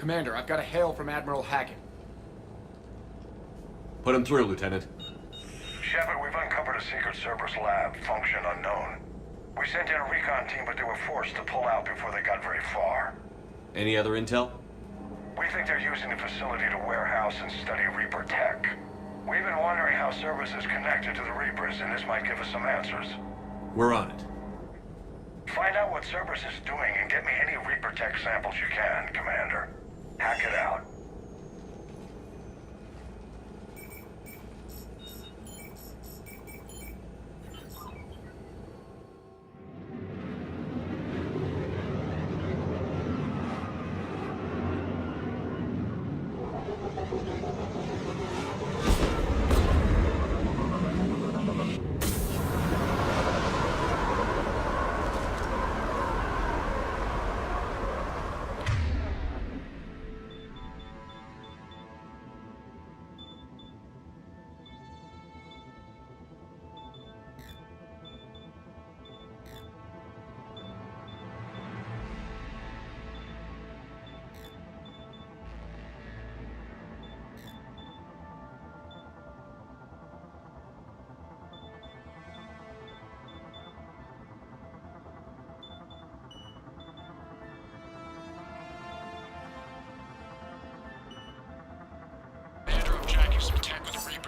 Commander, I've got a hail from Admiral Hackett. Put him through, Lieutenant. Shepard, we've uncovered a secret Cerberus lab, function unknown. We sent in a recon team, but they were forced to pull out before they got very far. Any other intel? We think they're using the facility to warehouse and study Reaper tech. We've been wondering how Cerberus is connected to the Reapers, and this might give us some answers. We're on it. Find out what Cerberus is doing and get me any Reaper tech samples you can, Commander. Hack it out.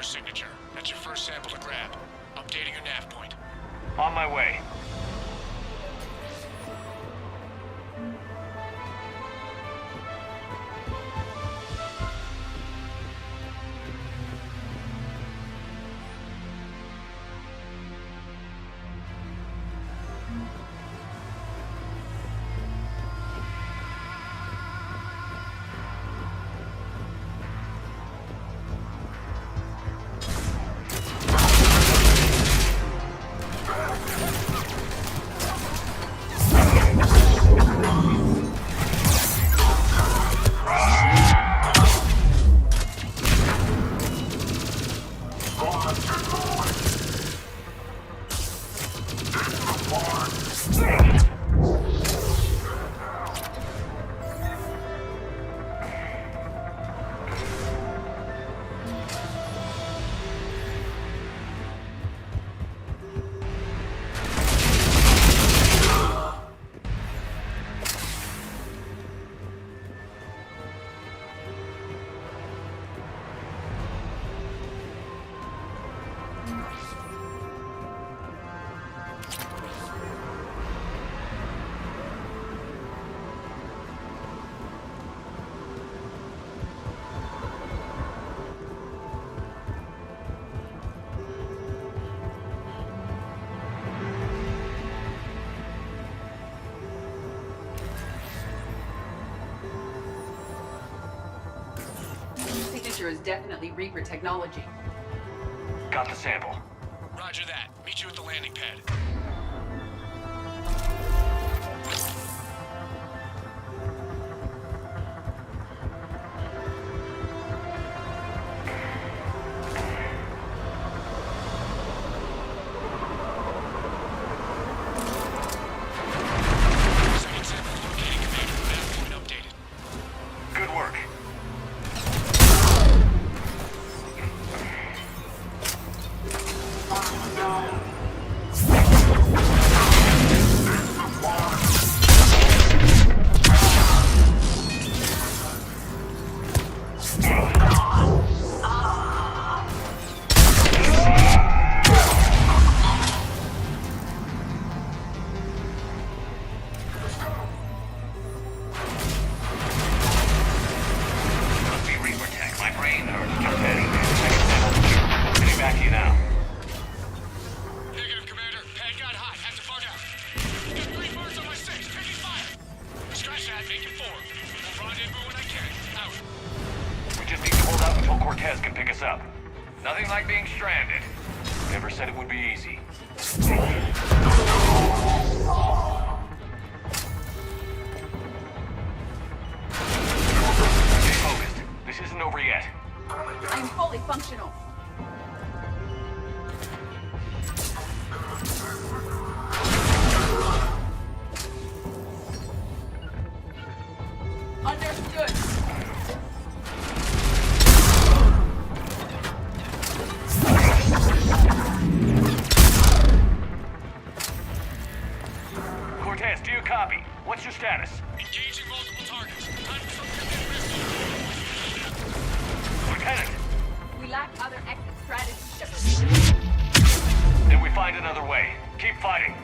Signature. That's your first sample to grab. Updating your nav point. On my way. Is definitely Reaper technology. Got the sample. Roger that. Meet you at the landing pad. Second sample locating, Commander. Nav point updated. Good work. Nothing like being stranded. Never said it would be easy. Stay focused. This isn't over yet. I'm fully functional. Understood. What's your status? Engaging multiple targets. Time for some risky. Lieutenant, We lack other exit strategies, Shepard. then we find another way. Keep fighting.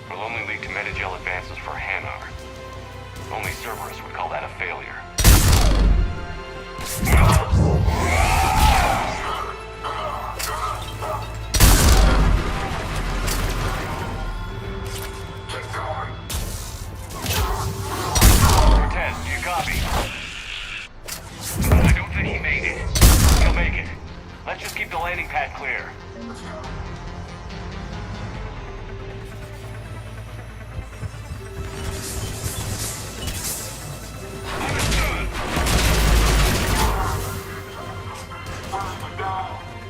We'll only lead to Medigel advances for Hanar. Only Cerberus would call that a failure. Cortez, do you copy? I don't think he made it. He'll make it. Let's just keep the landing pad clear.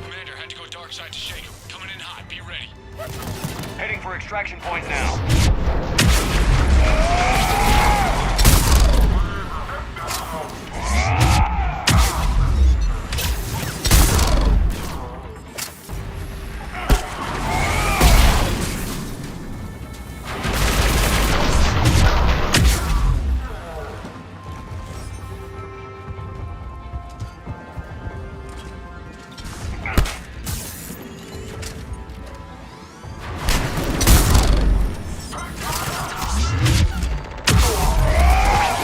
Commander had to go dark side to shake him. Coming in hot. Be ready. Heading for extraction point now.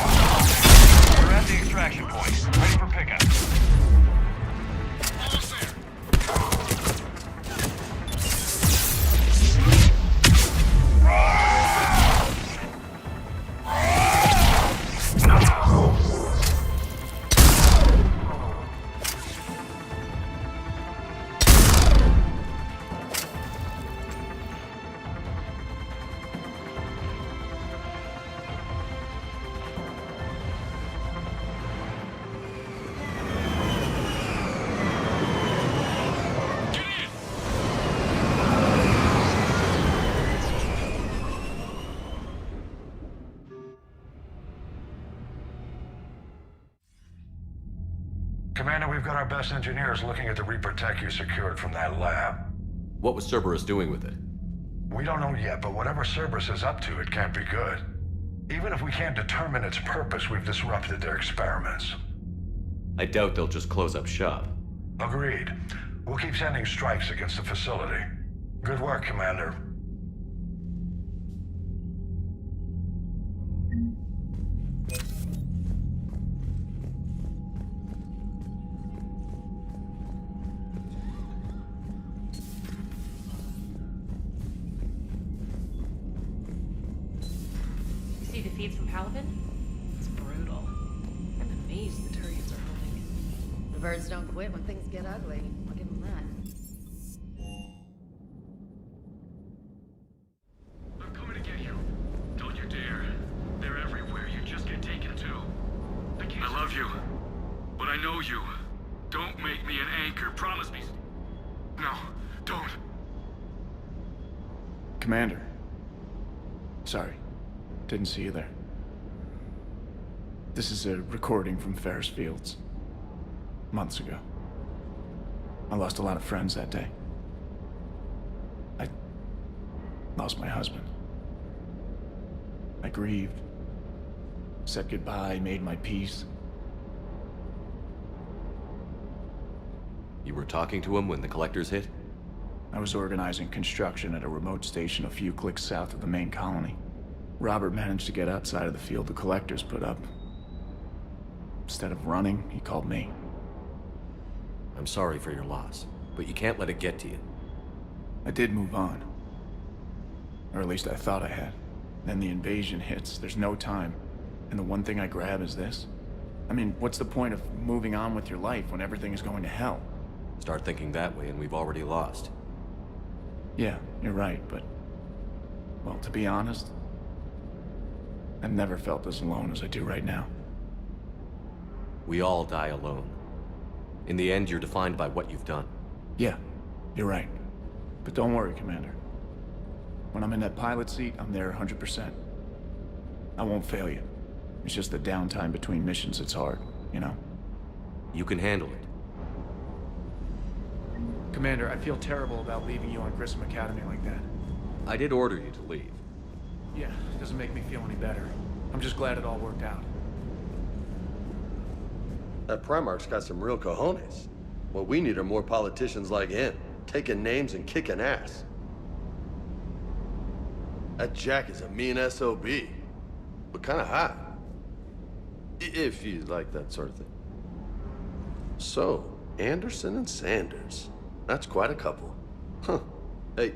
We're at the extraction point. Ready for pickup. Almost there. Get in. Commander, we've got our best engineers looking at the Reaper tech you secured from that lab. What was Cerberus doing with it? We don't know yet, but whatever Cerberus is up to, it can't be good. Even if we can't determine its purpose, we've disrupted their experiments. I doubt they'll just close up shop. Agreed. We'll keep sending strikes against the facility. Good work, Commander. You see the feeds from Paladin? It's brutal. I'm amazed the Turians are holding. The birds don't quit when things get ugly. I'll give them that. I'm coming to get you. Don't you dare. They're everywhere. You just get taken too. I love you. But I know you. Don't make me an anchor. Promise me. No, don't. Commander. Sorry. Didn't see you there. This is a recording from Ferris Fields. Months ago. I lost a lot of friends that day. I lost my husband. I grieved. Said goodbye, made my peace. You were talking to him when the collectors hit? I was organizing construction at a remote station a few clicks south of the main colony. Robert managed to get outside of the field the collectors put up. Instead of running, he called me. I'm sorry for your loss, but you can't let it get to you. I did move on. Or at least I thought I had. Then the invasion hits, there's no time. And the one thing I grab is this? I mean, what's the point of moving on with your life when everything is going to hell? Start thinking that way and we've already lost. Yeah, you're right, but... well, to be honest, I've never felt as alone as I do right now. We all die alone. In the end, you're defined by what you've done. Yeah, you're right. But don't worry, Commander. When I'm in that pilot seat, I'm there 100%. I won't fail you. It's just the downtime between missions that's hard, you know? You can handle it. Commander, I feel terrible about leaving you on Grissom Academy like that. I did order you to leave. Yeah, it doesn't make me feel any better. I'm just glad it all worked out. That Primarch's got some real cojones. What we need are more politicians like him, taking names and kicking ass. That Jack is a mean SOB, but kind of hot. If you like that sort of thing. So, Anderson and Sanders. That's quite a couple. Huh. Hey.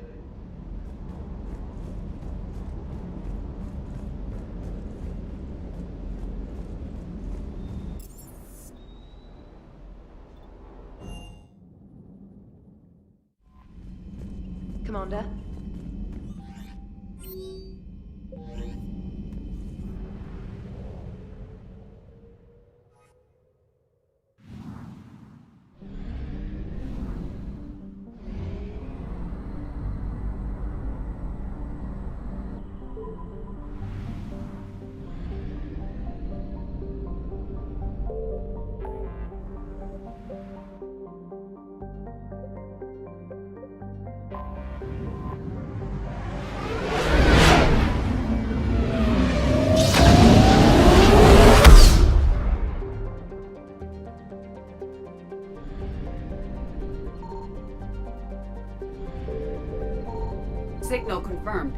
Commander? Signal confirmed.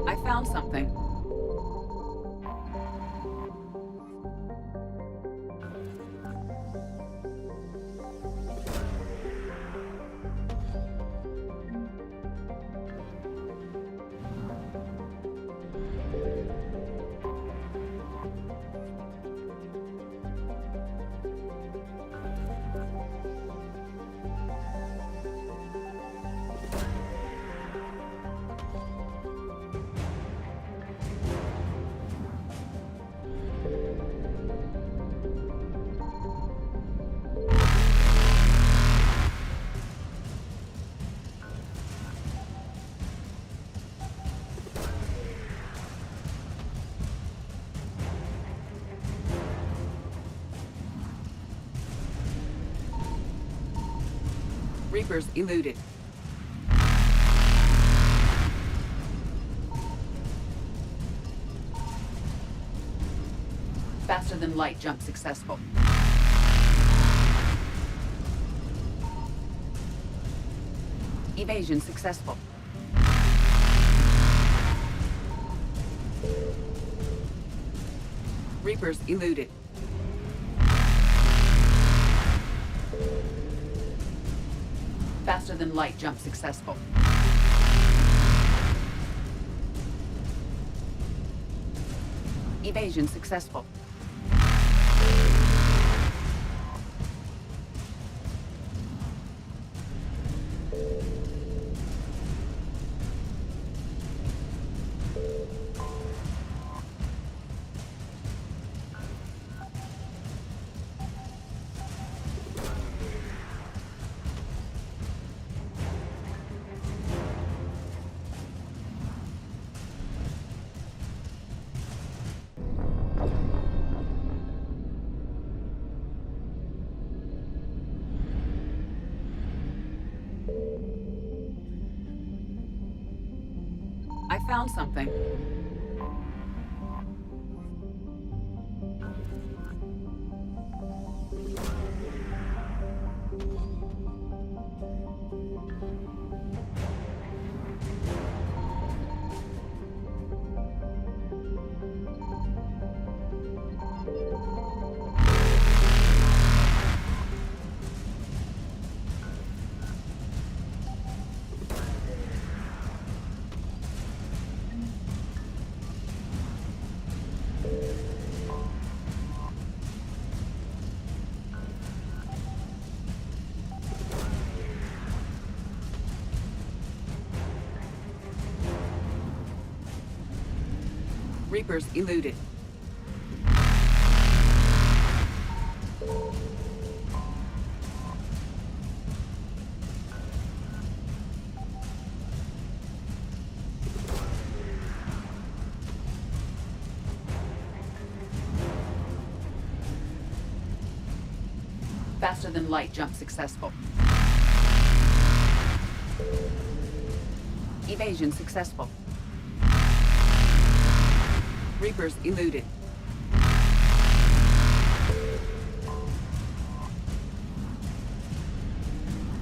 I found something. Reapers eluded. Faster than light jump successful. Evasion successful. Reapers eluded. Faster than light jump successful. Evasion successful. I found something. Reapers eluded. Faster than light jump successful. Evasion successful. Reapers eluded.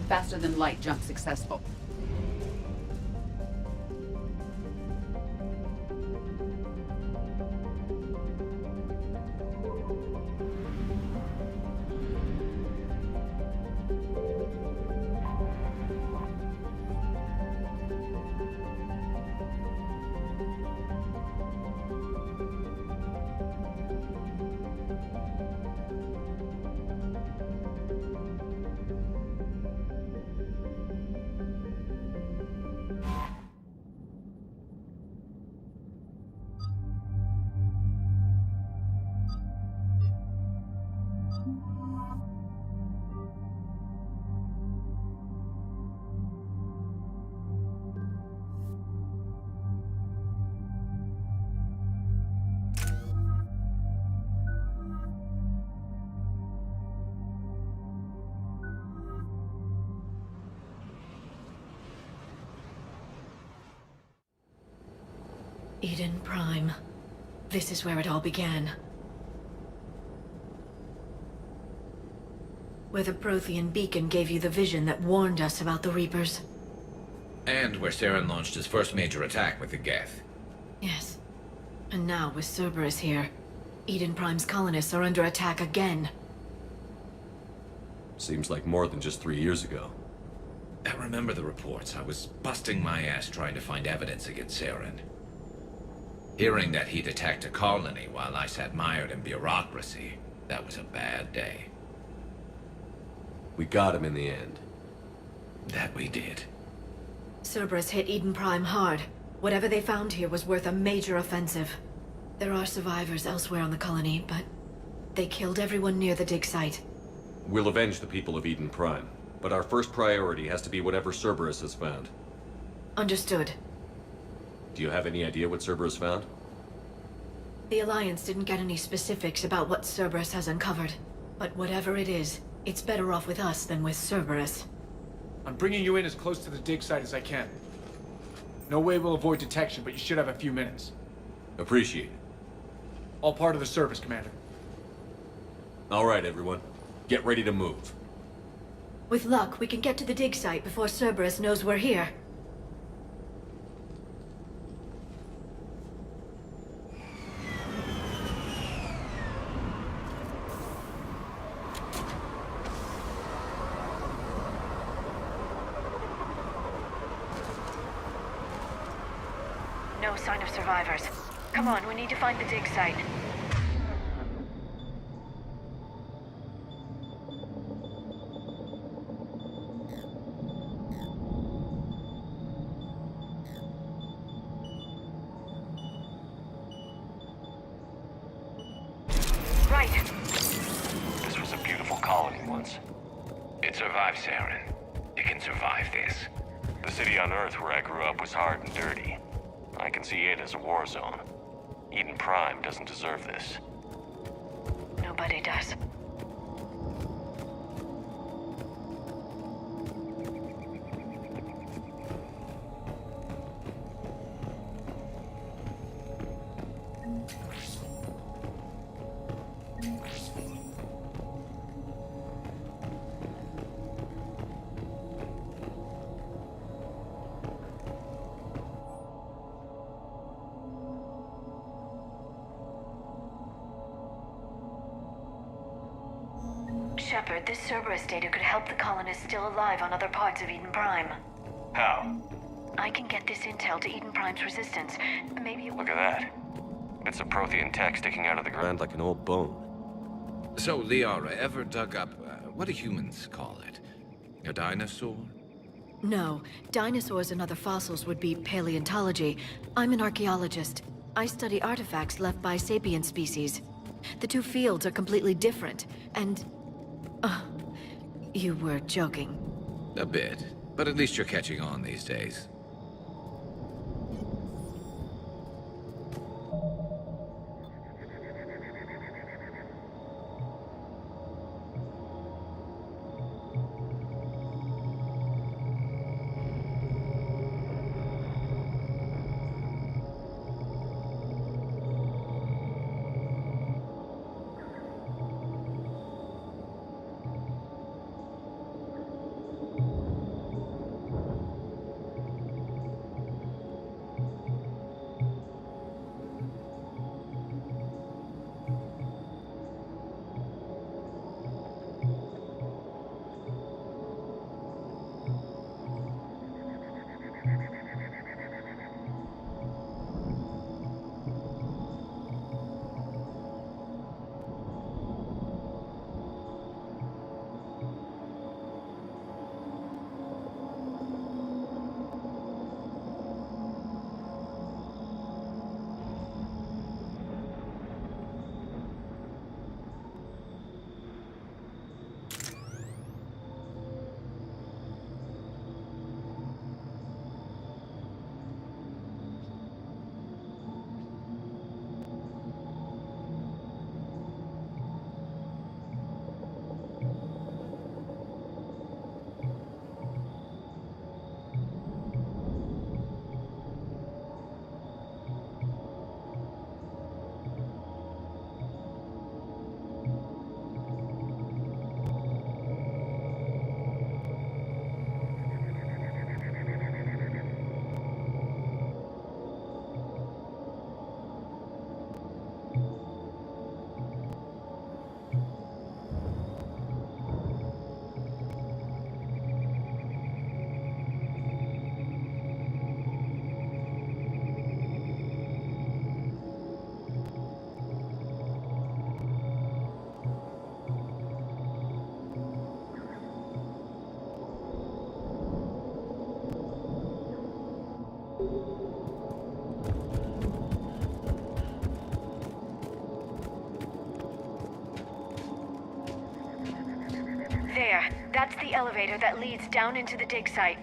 Faster than light jump successful. Eden Prime. This is where it all began. Where the Prothean beacon gave you the vision that warned us about the Reapers. And where Saren launched his first major attack with the Geth. Yes. And now, with Cerberus here, Eden Prime's colonists are under attack again. Seems like more than just 3 years ago. I remember the reports. I was busting my ass trying to find evidence against Saren. Hearing that he'd attacked a colony while I sat mired in bureaucracy, that was a bad day. We got him in the end. That we did. Cerberus hit Eden Prime hard. Whatever they found here was worth a major offensive. There are survivors elsewhere on the colony, but they killed everyone near the dig site. We'll avenge the people of Eden Prime, but our first priority has to be whatever Cerberus has found. Understood. Do you have any idea what Cerberus found? The Alliance didn't get any specifics about what Cerberus has uncovered. But whatever it is, it's better off with us than with Cerberus. I'm bringing you in as close to the dig site as I can. No way we'll avoid detection, but you should have a few minutes. Appreciate it. All part of the service, Commander. All right, everyone. Get ready to move. With luck, we can get to the dig site before Cerberus knows we're here. No sign of survivors. Come on, we need to find the dig site. Right. This was a beautiful colony once. It survived Saren. It can survive this. The city on Earth where I grew up was hard and dirty. I can see it as a war zone. Eden Prime doesn't deserve this. Nobody does. Shepard, this Cerberus data could help the colonists still alive on other parts of Eden Prime. How? I can get this intel to Eden Prime's resistance. Maybe it Look at that. It's a Prothean tech sticking out of the ground like an old bone. So, Liara, ever dug up, what do humans call it? A dinosaur? No, dinosaurs and other fossils would be paleontology. I'm an archaeologist. I study artifacts left by sapient species. The two fields are completely different, and... you were joking. A bit, but at least you're catching on these days. There. That's the elevator that leads down into the dig site.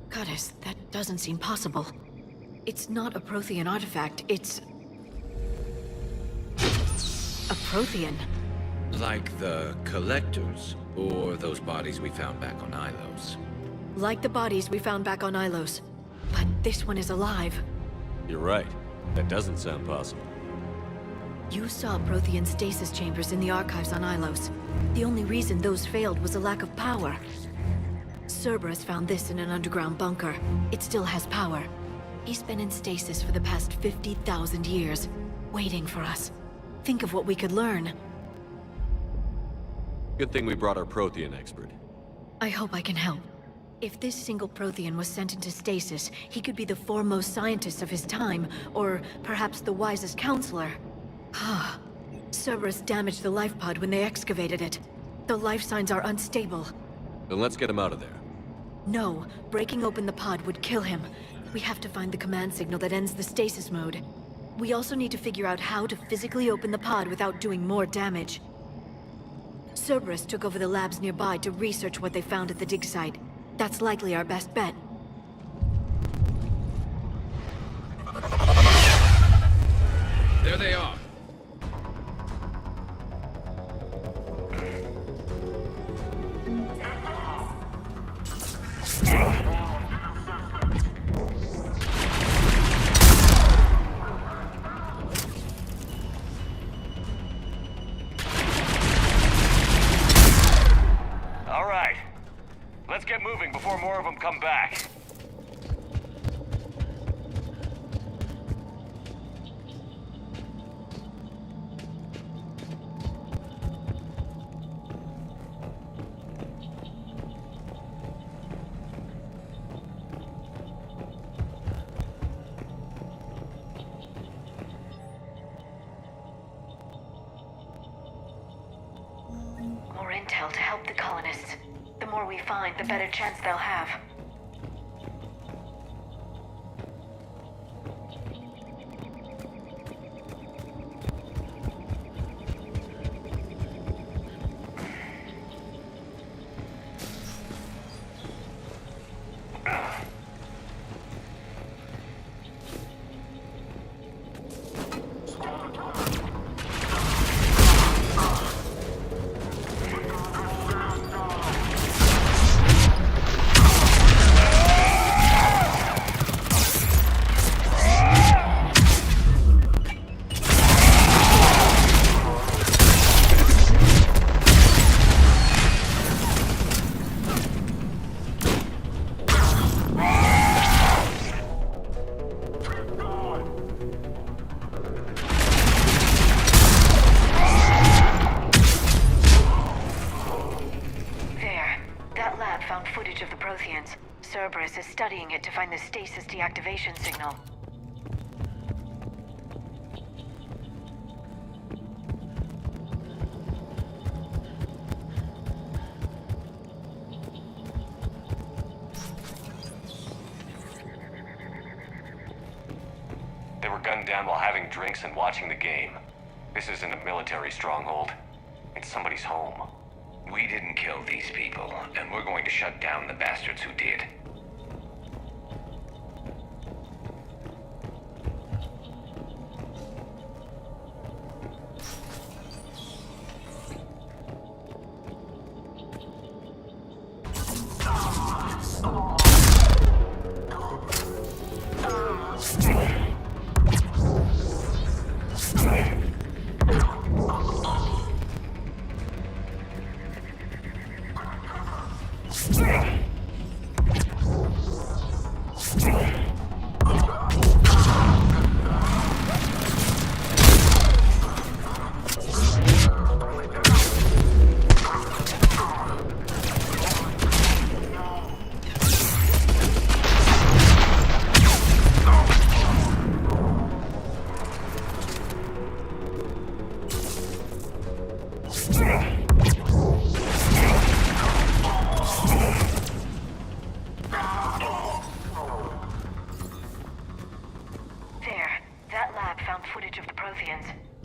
Goddess, that doesn't seem possible. It's not a Prothean artifact, it's... a Prothean. Like the Collectors, or those bodies we found back on Ilos. Like the bodies we found back on Ilos. But this one is alive. You're right. That doesn't sound possible. You saw Prothean stasis chambers in the archives on Ilos. The only reason those failed was a lack of power. Cerberus found this in an underground bunker. It still has power. He's been in stasis for the past 50,000 years, waiting for us. Think of what we could learn. Good thing we brought our Prothean expert. I hope I can help. If this single Prothean was sent into stasis, he could be the foremost scientist of his time, or perhaps the wisest counselor. Cerberus damaged the life pod when they excavated it. The life signs are unstable. Then let's get him out of there. No, breaking open the pod would kill him. We have to find the command signal that ends the stasis mode. We also need to figure out how to physically open the pod without doing more damage. Cerberus took over the labs nearby to research what they found at the dig site. That's likely our best bet. There they are. All right. Let's get moving before more of them come back. We're intel to help the colonists. The more we find, the better chance they'll have. Cerberus is studying it to find the stasis deactivation signal. They were gunned down while having drinks and watching the game. This isn't a military stronghold. It's somebody's home. We didn't kill these people, and we're going to shut down the bastards who did.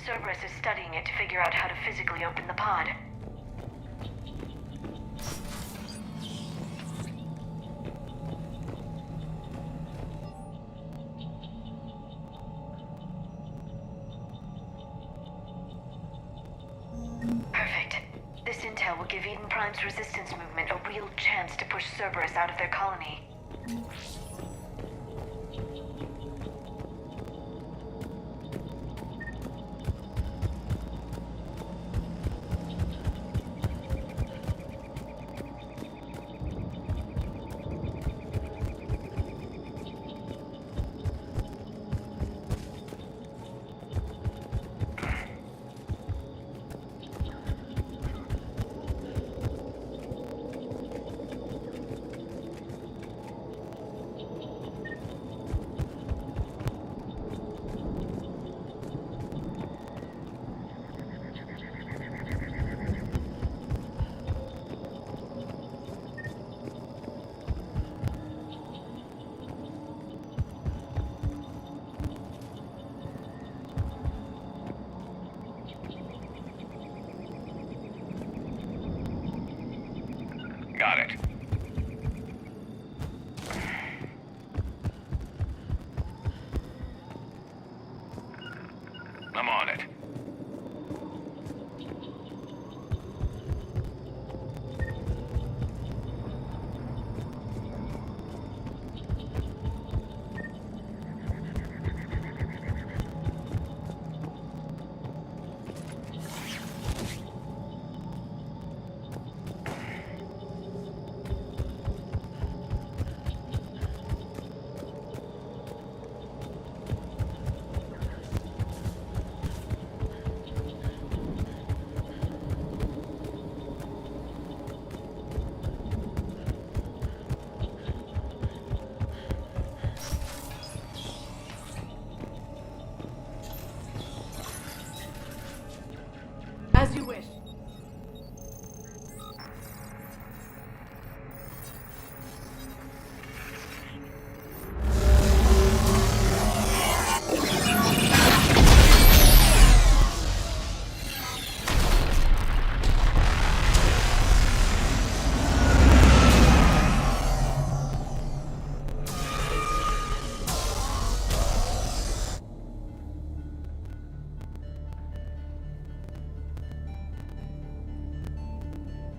Cerberus is studying it to figure out how to physically open the pod. Perfect. This intel will give Eden Prime's resistance movement a real chance to push Cerberus out of their colony.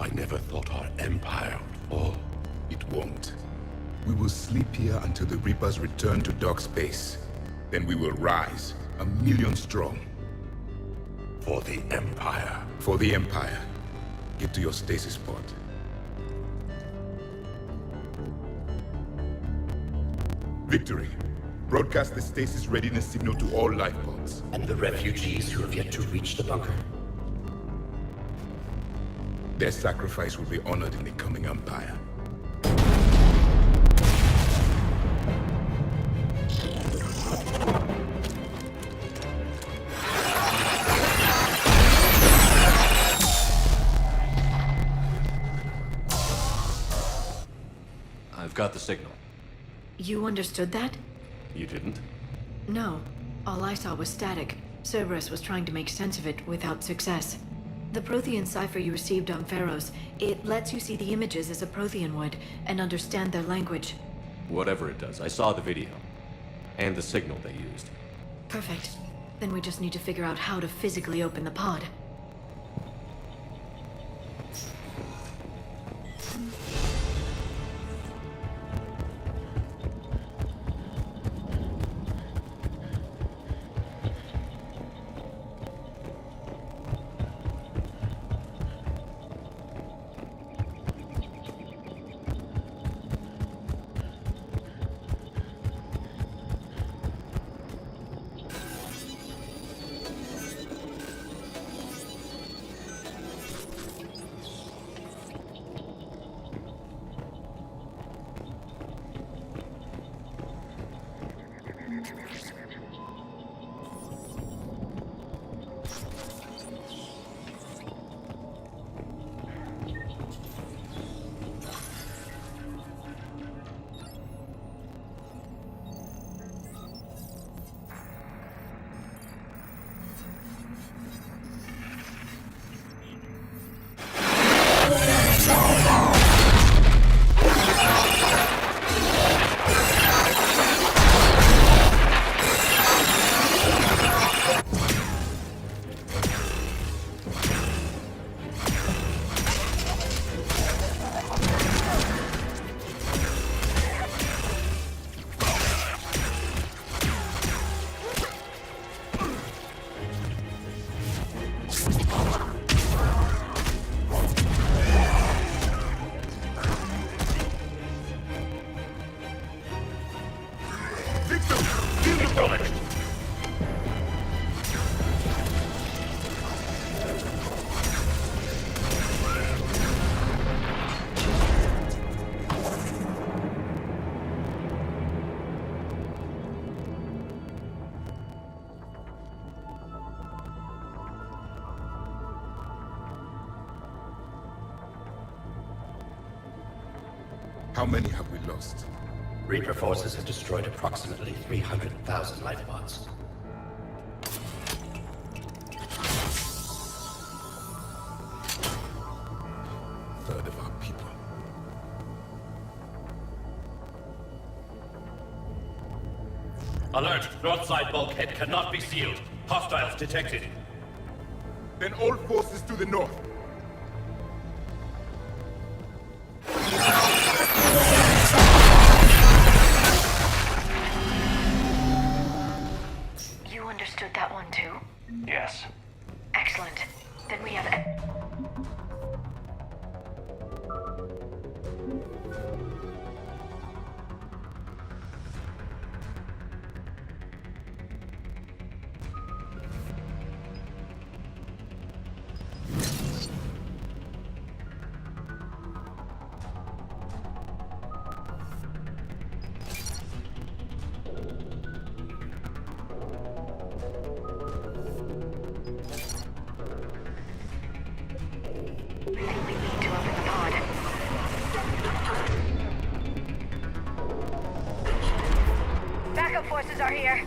I never thought our empire would fall. It won't. We will sleep here until the Reapers return to dark space. Then we will rise, 1,000,000 strong. For the Empire. For the Empire. Get to your stasis pod. Victory. Broadcast the stasis readiness signal to all life pods. And the refugees who have yet to reach the bunker? Their sacrifice will be honored in the coming Empire. I've got the signal. You understood that? You didn't? No. All I saw was static. Cerberus was trying to make sense of it without success. The Prothean cipher you received on Pharaohs, it lets you see the images as a Prothean would, and understand their language. Whatever it does, I saw the video. And the signal they used. Perfect. Then we just need to figure out how to physically open the pod. How many have we lost? Reaper forces have destroyed approximately 300,000 life pods. Third of our people. Alert! North side bulkhead cannot be sealed. Hostiles detected. Then all forces to the north. You understood that one too? Yes. Excellent. Then we have... Backup forces are here.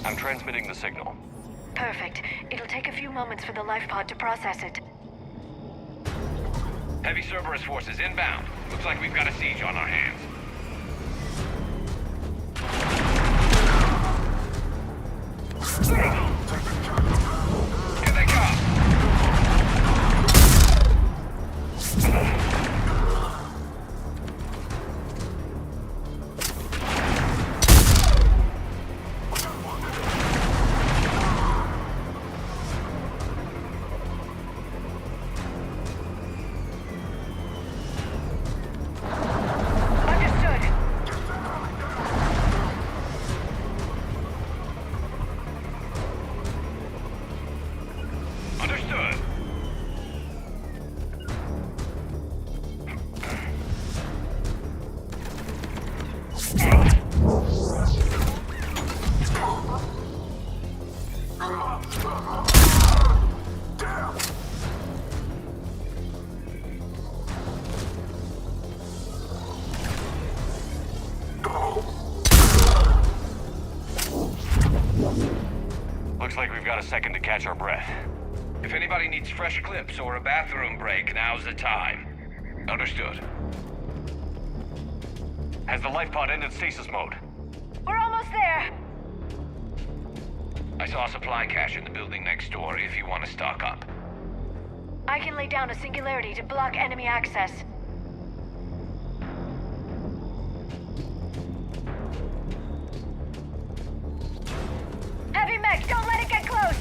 I'm transmitting the signal. Perfect. It'll take a few moments for the life pod to process it. Heavy Cerberus forces inbound. Looks like we've got a siege on our hands. Here they come! Looks like we've got a second to catch our breath. If anybody needs fresh clips or a bathroom break, now's the time. Understood. Has the life pod ended stasis mode? We're almost there. I saw a supply cache in the building next door if you want to stock up. I can lay down a singularity to block enemy access. Heavy mech, don't let it get close.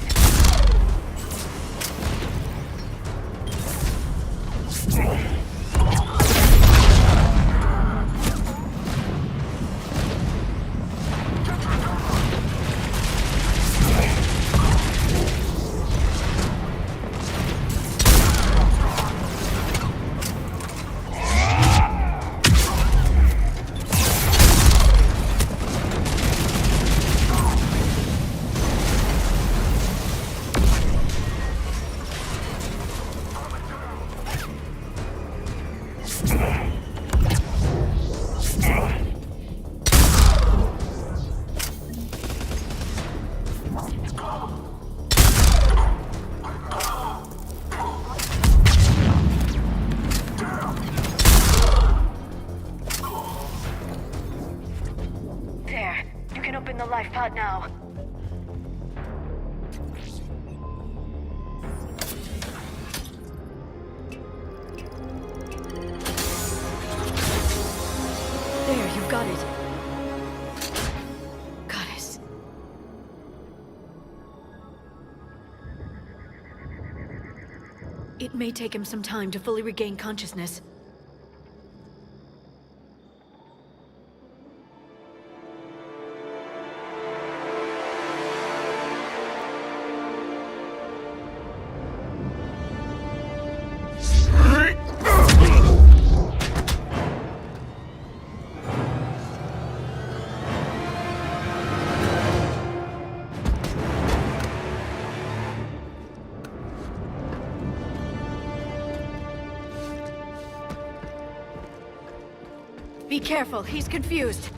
There. You can open the life pod now. There, you've got it. Goddess. It may take him some time to fully regain consciousness. Be careful, he's confused.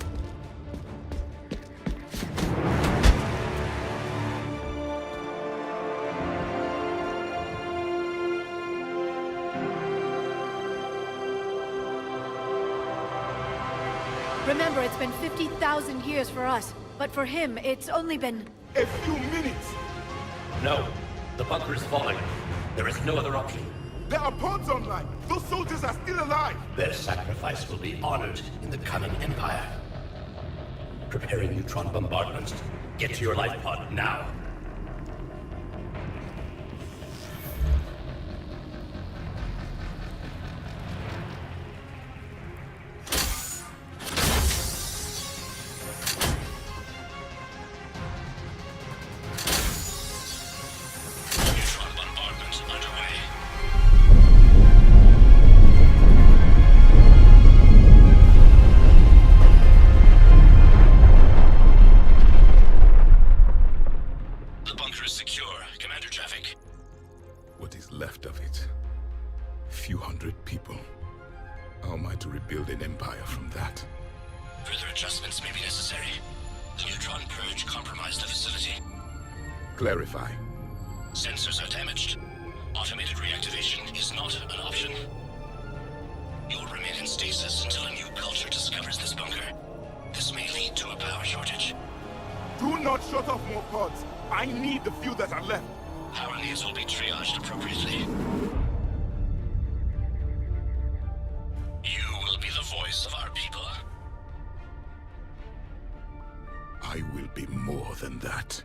Remember, it's been 50,000 years for us, but for him, it's only been... A few minutes! No. The bunker is falling. There is no other option. There are pods online! Those soldiers are still alive! Their sacrifice will be honored in the coming Empire. Preparing neutron bombardments. Get to your life pod now. Neutron bombardment underway. The bunker is secure. Commander traffic. What is left of it? A few hundred people. How am I to rebuild an empire from that? Further adjustments may be necessary. The neutron purge compromised the facility. Clarify. Sensors are damaged. Automated reactivation is not an option. You'll remain in stasis until a new culture discovers this bunker. This may lead to a power shortage. Do not shut off more pods. I need the few that are left. Power needs will be triaged appropriately. You will be the voice of our people. I will be more than that.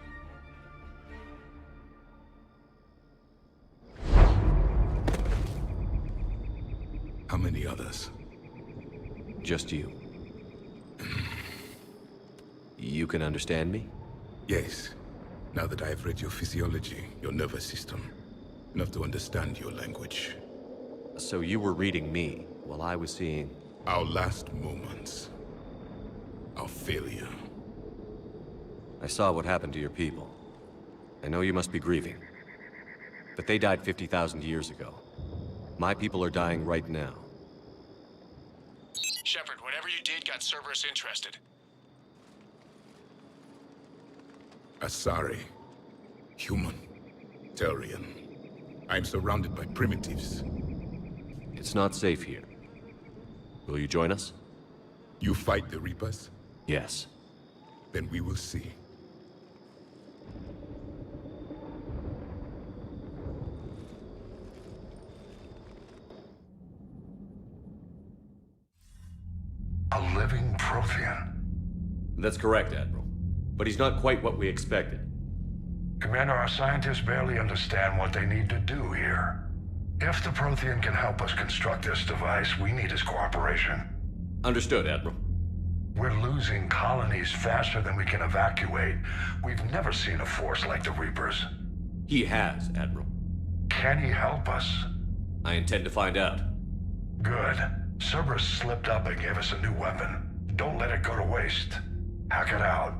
How many others? Just you. You can understand me? Yes. Now that I have read your physiology, your nervous system, enough to understand your language. So you were reading me, while I was seeing... Our last moments. Our failure. I saw what happened to your people. I know you must be grieving. But they died 50,000 years ago. My people are dying right now. Shepard, whatever you did got Cerberus interested. Asari. Human. Turian. I'm surrounded by primitives. It's not safe here. Will you join us? You fight the Reapers? Yes. Then we will see. A living Prothean. That's correct, Admiral. But he's not quite what we expected. Commander, our scientists barely understand what they need to do here. If the Prothean can help us construct this device, we need his cooperation. Understood, Admiral. We're losing colonies faster than we can evacuate. We've never seen a force like the Reapers. He has, Admiral. Can he help us? I intend to find out. Good. Cerberus slipped up and gave us a new weapon. Don't let it go to waste. Hack it out.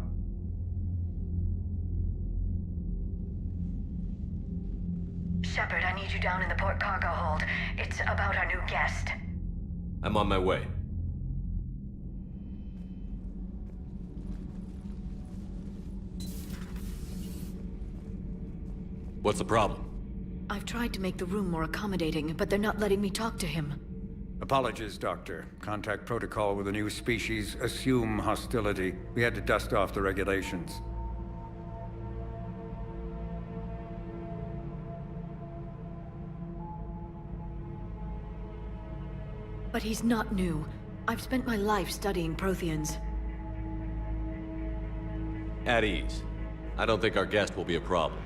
Shepard, I need you down in the port cargo hold. It's about our new guest. I'm on my way. What's the problem? I've tried to make the room more accommodating, but they're not letting me talk to him. Apologies, Doctor. Contact protocol with a new species. Assume hostility. We had to dust off the regulations. But he's not new. I've spent my life studying Protheans. At ease. I don't think our guest will be a problem.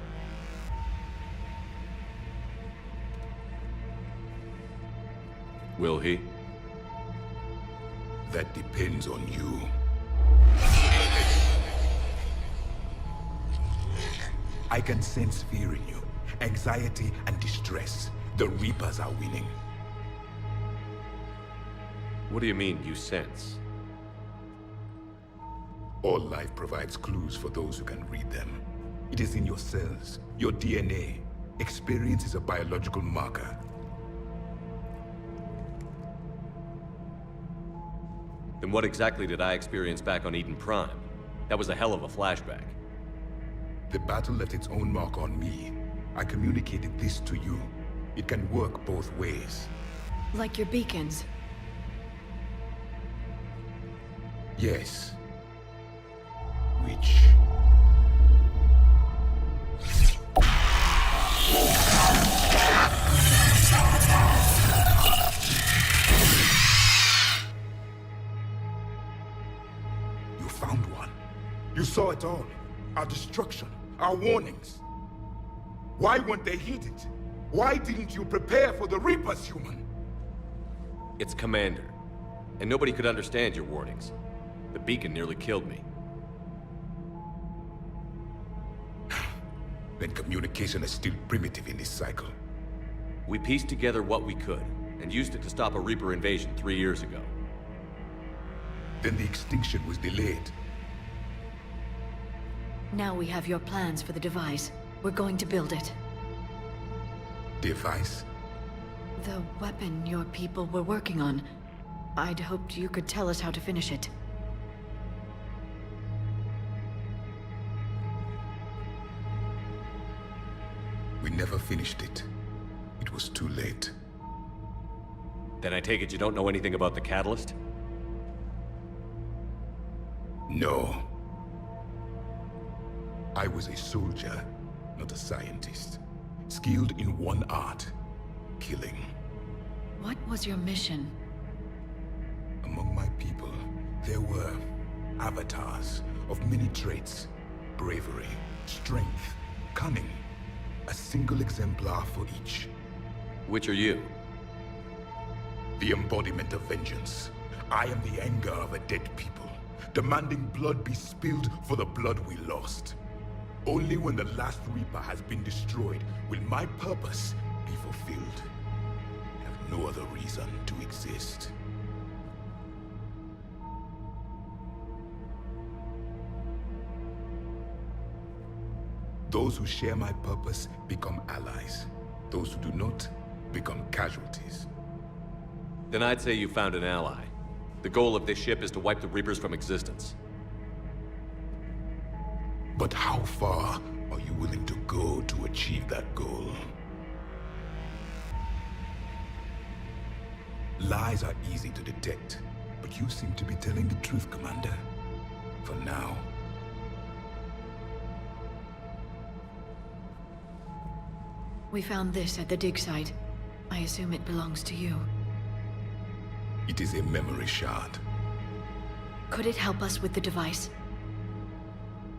Will he? That depends on you. I can sense fear in you, anxiety and distress. The Reapers are winning. What do you mean, you sense? All life provides clues for those who can read them. It is in your cells, your DNA. Experience is a biological marker. Then what exactly did I experience back on Eden Prime? That was a hell of a flashback. The battle left its own mark on me. I communicated this to you. It can work both ways. Like your beacons. Yes. Which... You found one. You saw it all. Our destruction, our warnings. Why weren't they heeded? Why didn't you prepare for the Reapers, human? It's Commander. And nobody could understand your warnings. The beacon nearly killed me. Then communication is still primitive in this cycle. We pieced together what we could, and used it to stop a Reaper invasion 3 years ago. Then the extinction was delayed. Now we have your plans for the device. We're going to build it. Device? The weapon your people were working on. I'd hoped you could tell us how to finish it. We never finished it. It was too late. Then I take it you don't know anything about the catalyst? No. I was a soldier, not a scientist. Skilled in one art, killing. What was your mission? Among my people, there were avatars of many traits. Bravery, strength, cunning. A single exemplar for each. Which are you? The embodiment of vengeance. I am the anger of a dead people, demanding blood be spilled for the blood we lost. Only when the last Reaper has been destroyed will my purpose be fulfilled. I have no other reason to exist. Those who share my purpose become allies. Those who do not become casualties. Then I'd say you found an ally. The goal of this ship is to wipe the Reapers from existence. But how far are you willing to go to achieve that goal? Lies are easy to detect, but you seem to be telling the truth, Commander. For now. We found this at the dig site. I assume it belongs to you. It is a memory shard. Could it help us with the device?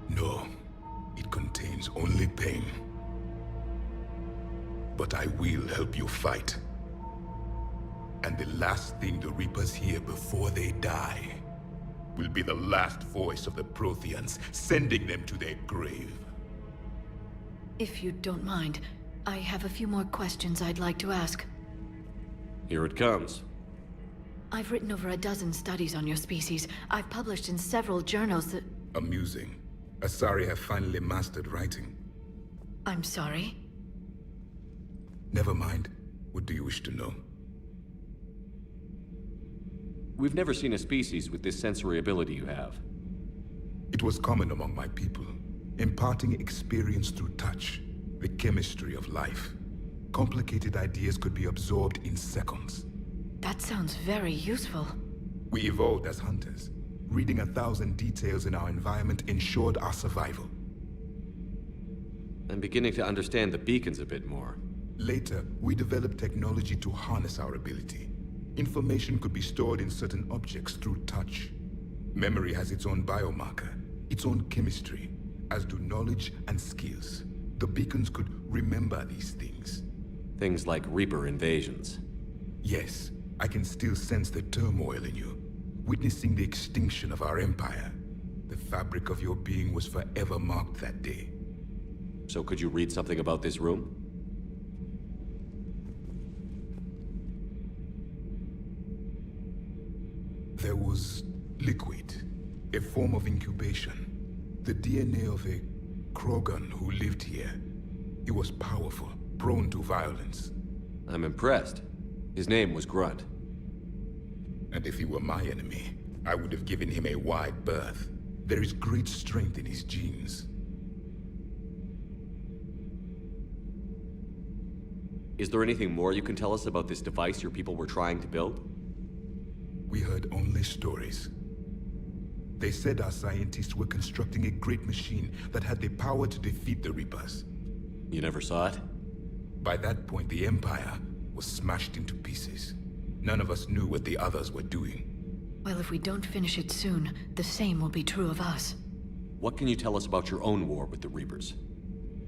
No. It contains only pain. But I will help you fight. And the last thing the Reapers hear before they die will be the last voice of the Protheans, sending them to their grave. If you don't mind, I have a few more questions I'd like to ask. Here it comes. I've written over a dozen studies on your species. I've published in several journals that... Amusing. Asari have finally mastered writing. I'm sorry? Never mind. What do you wish to know? We've never seen a species with this sensory ability you have. It was common among my people, imparting experience through touch, the chemistry of life. Complicated ideas could be absorbed in seconds. That sounds very useful. We evolved as hunters. Reading 1,000 details in our environment ensured our survival. I'm beginning to understand the beacons a bit more. Later, we developed technology to harness our ability. Information could be stored in certain objects through touch. Memory has its own biomarker, its own chemistry, as do knowledge and skills. The beacons could remember these things. Things like Reaper invasions. Yes, I can still sense the turmoil in you, witnessing the extinction of our empire. The fabric of your being was forever marked that day. So could you read something about this room? There was liquid, a form of incubation. The DNA of a Krogan who lived here. He was powerful, prone to violence. I'm impressed. His name was Grunt. And if he were my enemy, I would have given him a wide berth. There is great strength in his genes. Is there anything more you can tell us about this device your people were trying to build? We heard only stories. They said our scientists were constructing a great machine that had the power to defeat the Reapers. You never saw it? By that point, the Empire was smashed into pieces. None of us knew what the others were doing. Well, if we don't finish it soon, the same will be true of us. What can you tell us about your own war with the Reapers?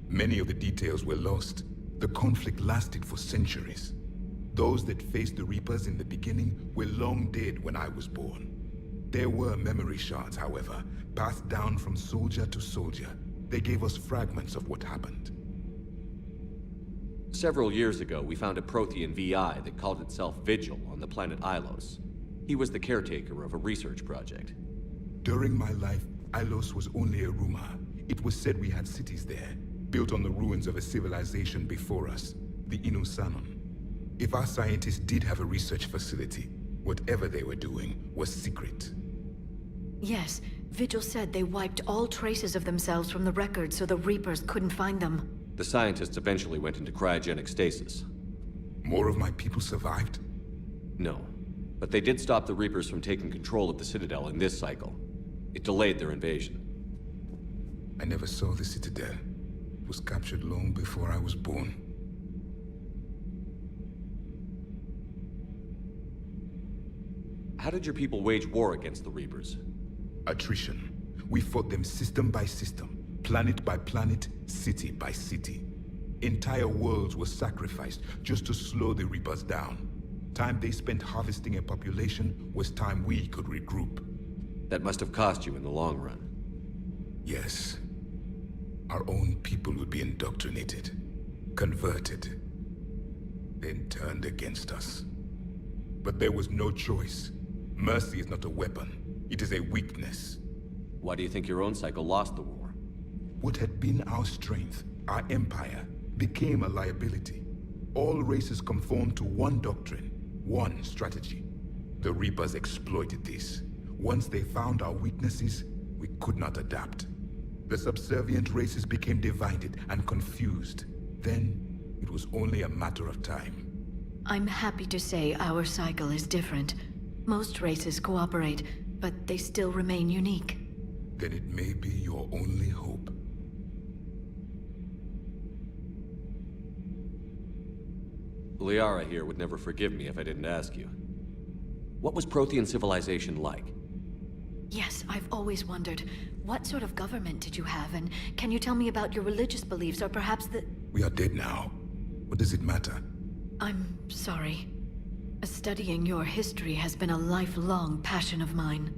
Many of the details were lost. The conflict lasted for centuries. Those that faced the Reapers in the beginning were long dead when I was born. There were memory shards, however, passed down from soldier to soldier. They gave us fragments of what happened. Several years ago, we found a Prothean VI that called itself Vigil on the planet Ilos. He was the caretaker of a research project. During my life, Ilos was only a rumor. It was said we had cities there, built on the ruins of a civilization before us, the Inusanon. If our scientists did have a research facility, whatever they were doing was secret. Yes, Vigil said they wiped all traces of themselves from the records so the Reapers couldn't find them. The scientists eventually went into cryogenic stasis. More of my people survived? No. But they did stop the Reapers from taking control of the Citadel in this cycle. It delayed their invasion. I never saw the Citadel. It was captured long before I was born. How did your people wage war against the Reapers? Attrition. We fought them system by system, planet by planet, city by city. Entire worlds were sacrificed just to slow the Reapers down. Time they spent harvesting a population was time we could regroup. That must have cost you in the long run. Yes. Our own people would be indoctrinated, converted, then turned against us. But there was no choice. Mercy is not a weapon. It is a weakness. Why do you think your own cycle lost the war? What had been our strength, our empire, became a liability. All races conformed to one doctrine, one strategy. The Reapers exploited this. Once they found our weaknesses, we could not adapt. The subservient races became divided and confused. Then, it was only a matter of time. I'm happy to say our cycle is different. Most races cooperate, but they still remain unique. Then it may be your only hope. Liara here would never forgive me if I didn't ask you. What was Prothean civilization like? Yes, I've always wondered. What sort of government did you have, and can you tell me about your religious beliefs, or perhaps the... We are dead now. What does it matter? I'm sorry. Studying your history has been a lifelong passion of mine.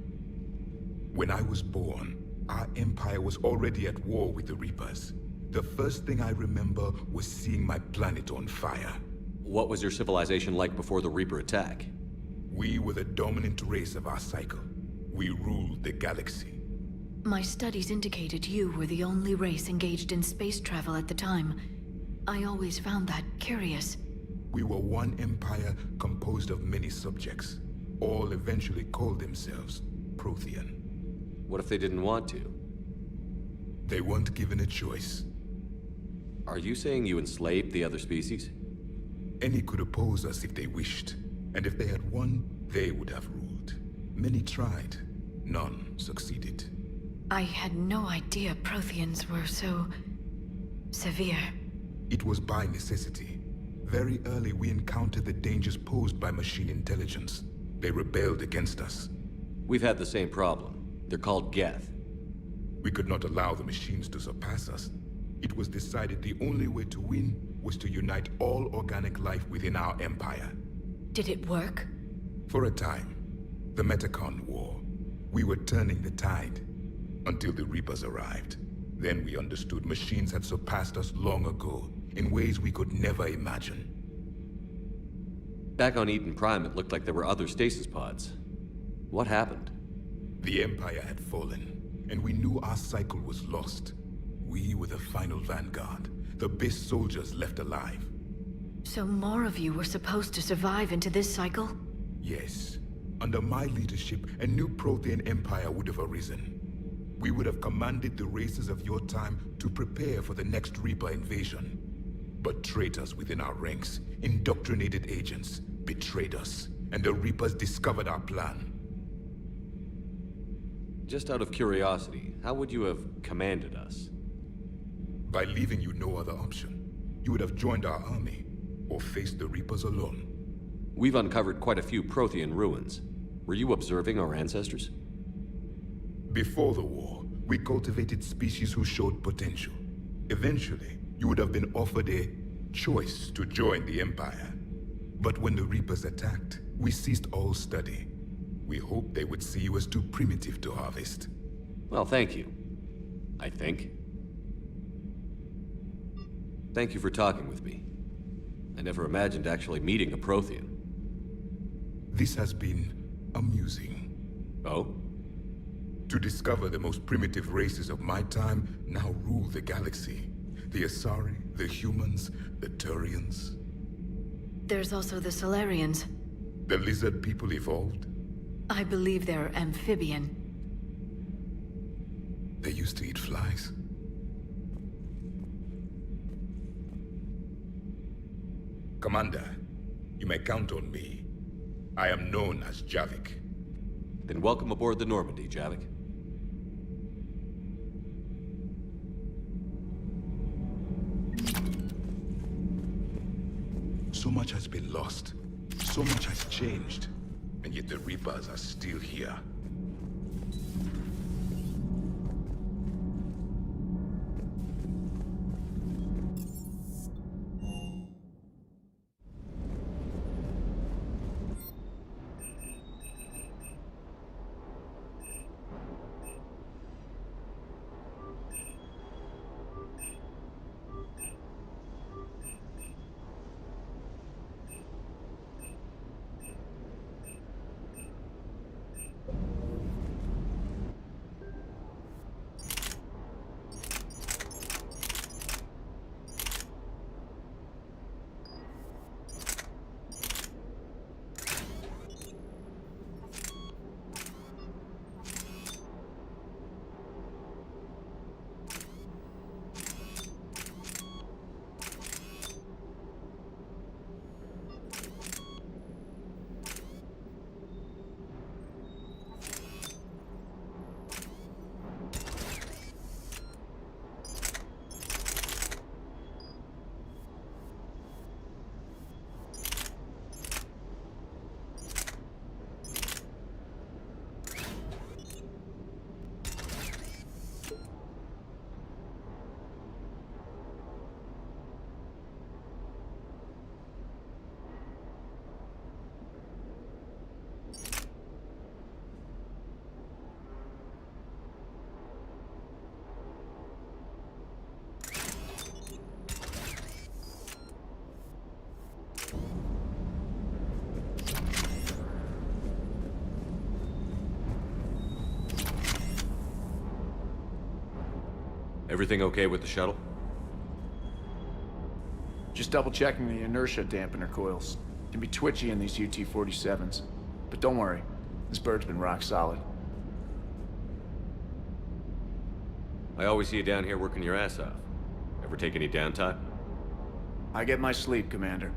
When I was born, our empire was already at war with the Reapers. The first thing I remember was seeing my planet on fire. What was your civilization like before the Reaper attack? We were the dominant race of our cycle. We ruled the galaxy. My studies indicated you were the only race engaged in space travel at the time. I always found that curious. We were one empire composed of many subjects. All eventually called themselves Prothean. What if they didn't want to? They weren't given a choice. Are you saying you enslaved the other species? Any could oppose us if they wished. And if they had won, they would have ruled. Many tried. None succeeded. I had no idea Protheans were so... severe. It was by necessity. Very early we encountered the dangers posed by machine intelligence. They rebelled against us. We've had the same problem. They're called Geth. We could not allow the machines to surpass us. It was decided the only way to win was to unite all organic life within our empire. Did it work? For a time. The Metacon War. We were turning the tide. Until the Reapers arrived. Then we understood machines had surpassed us long ago, in ways we could never imagine. Back on Eden Prime, it looked like there were other stasis pods. What happened? The Empire had fallen, and we knew our cycle was lost. We were the final vanguard, the best soldiers left alive. So more of you were supposed to survive into this cycle? Yes. Under my leadership, a new Prothean empire would have arisen. We would have commanded the races of your time to prepare for the next Reaper invasion. But traitors within our ranks, indoctrinated agents, betrayed us, and the Reapers discovered our plan. Just out of curiosity, how would you have commanded us? By leaving you no other option. You would have joined our army, or faced the Reapers alone. We've uncovered quite a few Prothean ruins. Were you observing our ancestors? Before the war, we cultivated species who showed potential. Eventually, you would have been offered a choice to join the Empire. But when the Reapers attacked, we ceased all study. We hoped they would see you as too primitive to harvest. Well, thank you. I think. Thank you for talking with me. I never imagined actually meeting a Prothean. This has been amusing. Oh? To discover the most primitive races of my time now rule the galaxy. The Asari, the humans, the Turians. There's also the Solarians. The lizard people evolved? I believe they're amphibian. They used to eat flies. Commander, you may count on me. I am known as Javik. Then welcome aboard the Normandy, Javik. So much has been lost. So much has changed. And yet the Reapers are still here. Everything okay with the shuttle? Just double checking the inertia dampener coils. Can be twitchy in these UT-47s. But don't worry, this bird's been rock solid. I always see you down here working your ass off. Ever take any downtime? I get my sleep, Commander.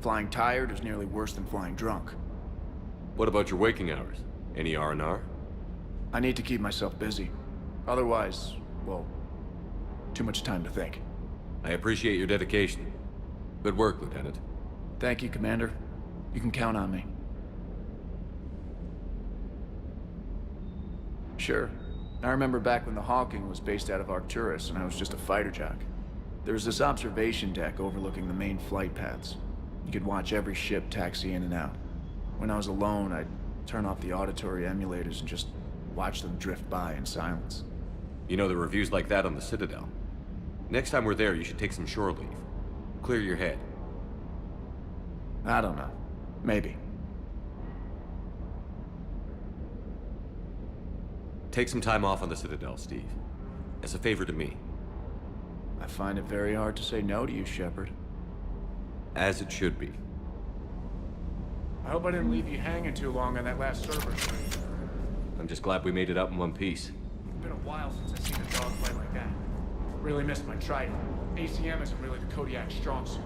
Flying tired is nearly worse than flying drunk. What about your waking hours? Any R&R? I need to keep myself busy. Otherwise, well, too much time to think. I appreciate your dedication. Good work, Lieutenant. Thank you, Commander. You can count on me. Sure. I remember back when the Hawking was based out of Arcturus and I was just a fighter jock. There was this observation deck overlooking the main flight paths. You could watch every ship taxi in and out. When I was alone, I'd turn off the auditory emulators and just watch them drift by in silence. You know, the reviews like that on the Citadel. Next time we're there, you should take some shore leave. Clear your head. I don't know. Maybe. Take some time off on the Citadel, Steve. As a favor to me. I find it very hard to say no to you, Shepard. As it should be. I hope I didn't leave you hanging too long on that last server train. I'm just glad we made it out in one piece. It's been a while since I've seen a dogfight like that. Really missed my Trident. ACM isn't really the Kodiak's strong suit.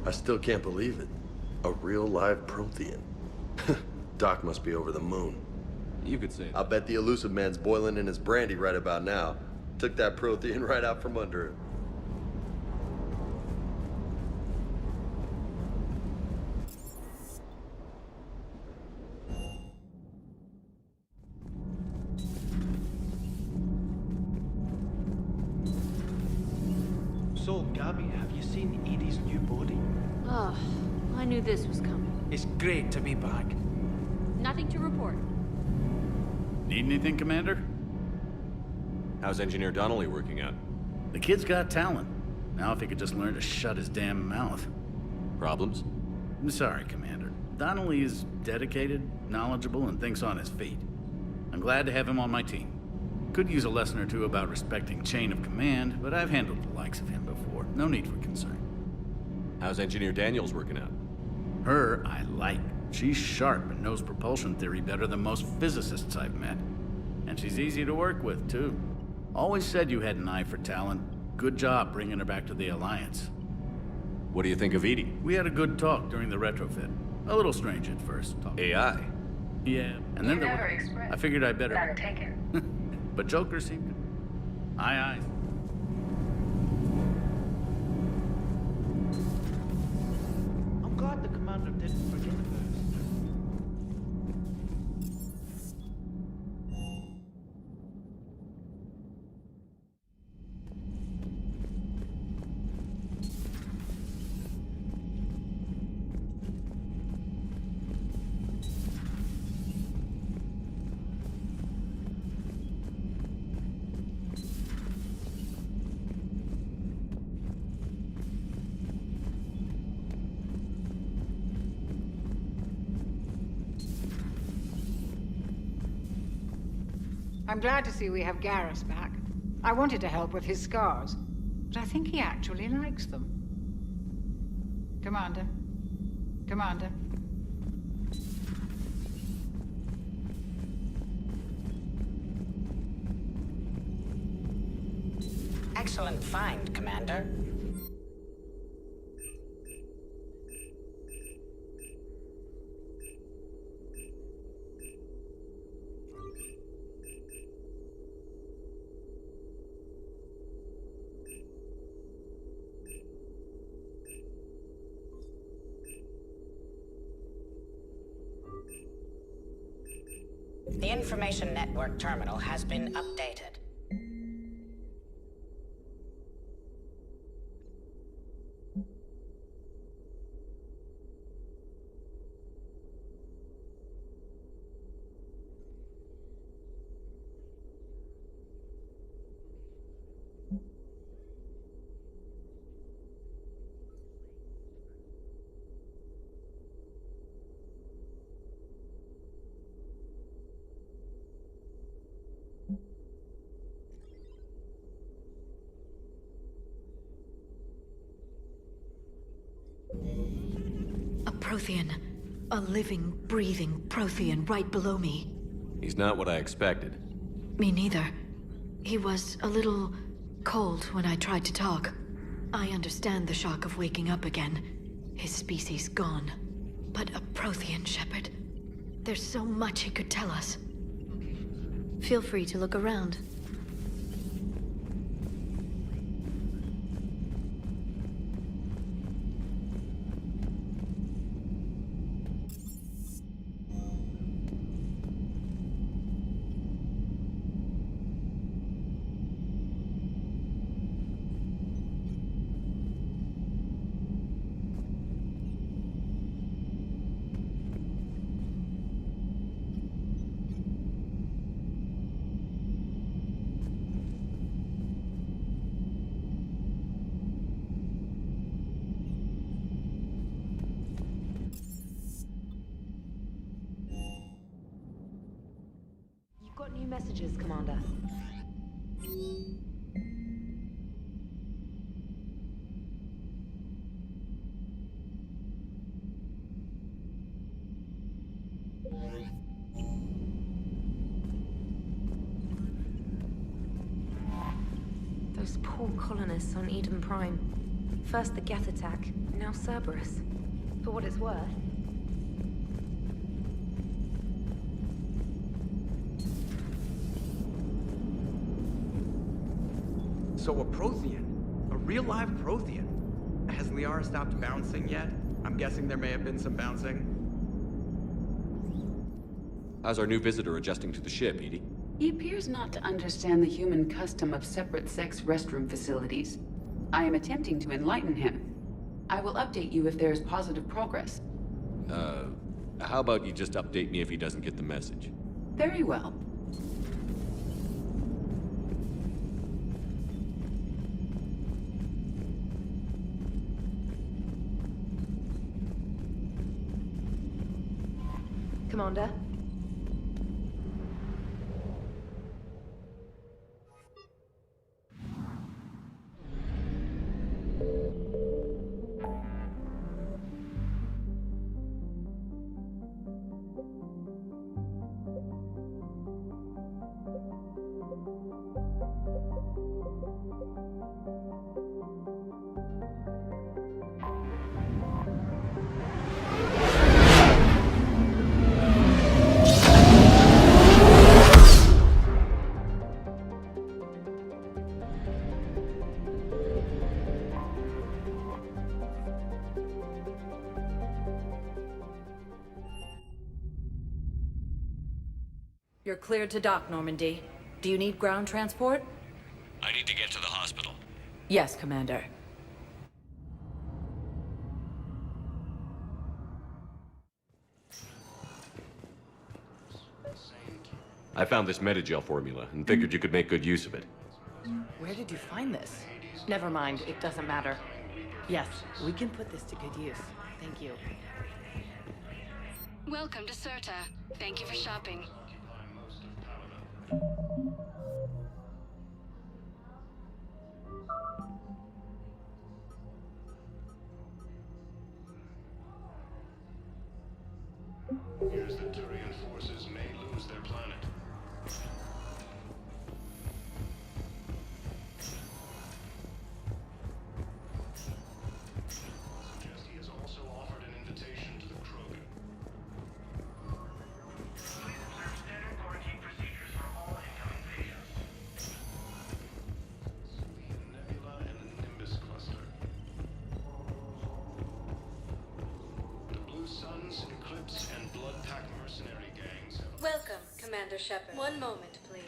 I still can't believe it. A real live Prothean. Doc must be over the moon. You could say that. I'll bet the elusive man's boiling in his brandy right about now. Took that Prothean right out from under him. So, Gabby, have you seen Edie's new body? Oh, I knew this was coming. It's great to be back. Nothing to report. Need anything, Commander? How's Engineer Donnelly working out? The kid's got talent. Now if he could just learn to shut his damn mouth. Problems? I'm sorry, Commander. Donnelly is dedicated, knowledgeable, and thinks on his feet. I'm glad to have him on my team. Could use a lesson or two about respecting chain of command, but I've handled the likes of him before. No need for concern. How's Engineer Daniels working out? Her, I like. She's sharp and knows propulsion theory better than most physicists I've met. And she's easy to work with, too. Always said you had an eye for talent. Good job bringing her back to the Alliance. What do you think of Edie? We had a good talk during the retrofit. A little strange at first. AI? Yeah, and then I figured I better... None taken. But Joker seemed to... Aye. I'm glad the commander didn't forget her. I'm glad to see we have Garrus back. I wanted to help with his scars, but I think he actually likes them. Commander. Commander. Excellent find, Commander. The information network terminal has been updated. A Prothean. A living, breathing Prothean right below me. He's not what I expected. Me neither. He was a little cold when I tried to talk. I understand the shock of waking up again. His species gone. But a Prothean, Shepard. There's so much he could tell us. Feel free to look around. Got new messages, Commander. Those poor colonists on Eden Prime. First the Geth attack, now Cerberus. For what it's worth, So a Prothean? A real live Prothean? Has Liara stopped bouncing yet? I'm guessing there may have been some bouncing. How's our new visitor adjusting to the ship, Edie? He appears not to understand the human custom of separate-sex restroom facilities. I am attempting to enlighten him. I will update you if there is positive progress. How about you just update me if he doesn't get the message? Very well. Commander. You're cleared to dock, Normandy. Do you need ground transport? I need to get to the hospital. Yes, Commander. I found this metagel formula and figured you could make good use of it. Where did you find this? Never mind, it doesn't matter. Yes, we can put this to good use. Thank you. Welcome to Serta. Thank you for shopping. Here's the Turian forces may lose their planet. Suggest he has also offered an invitation to the Krogan. Please observe standard quarantine procedures for all incoming patients. The Nebula and the Nimbus cluster. The Blue Suns, Eclipse, and Blood Pack mercenary gangs have... Welcome, Commander Shepard. One moment, please.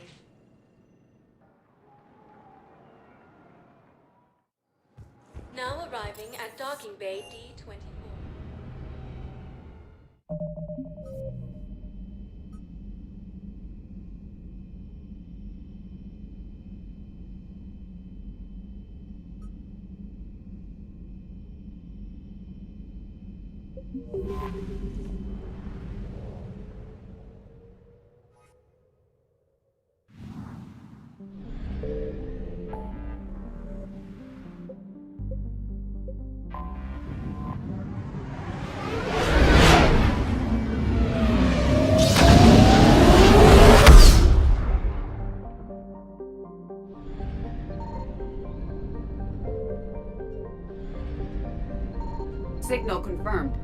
Now arriving at docking bay D-24. Signal confirmed.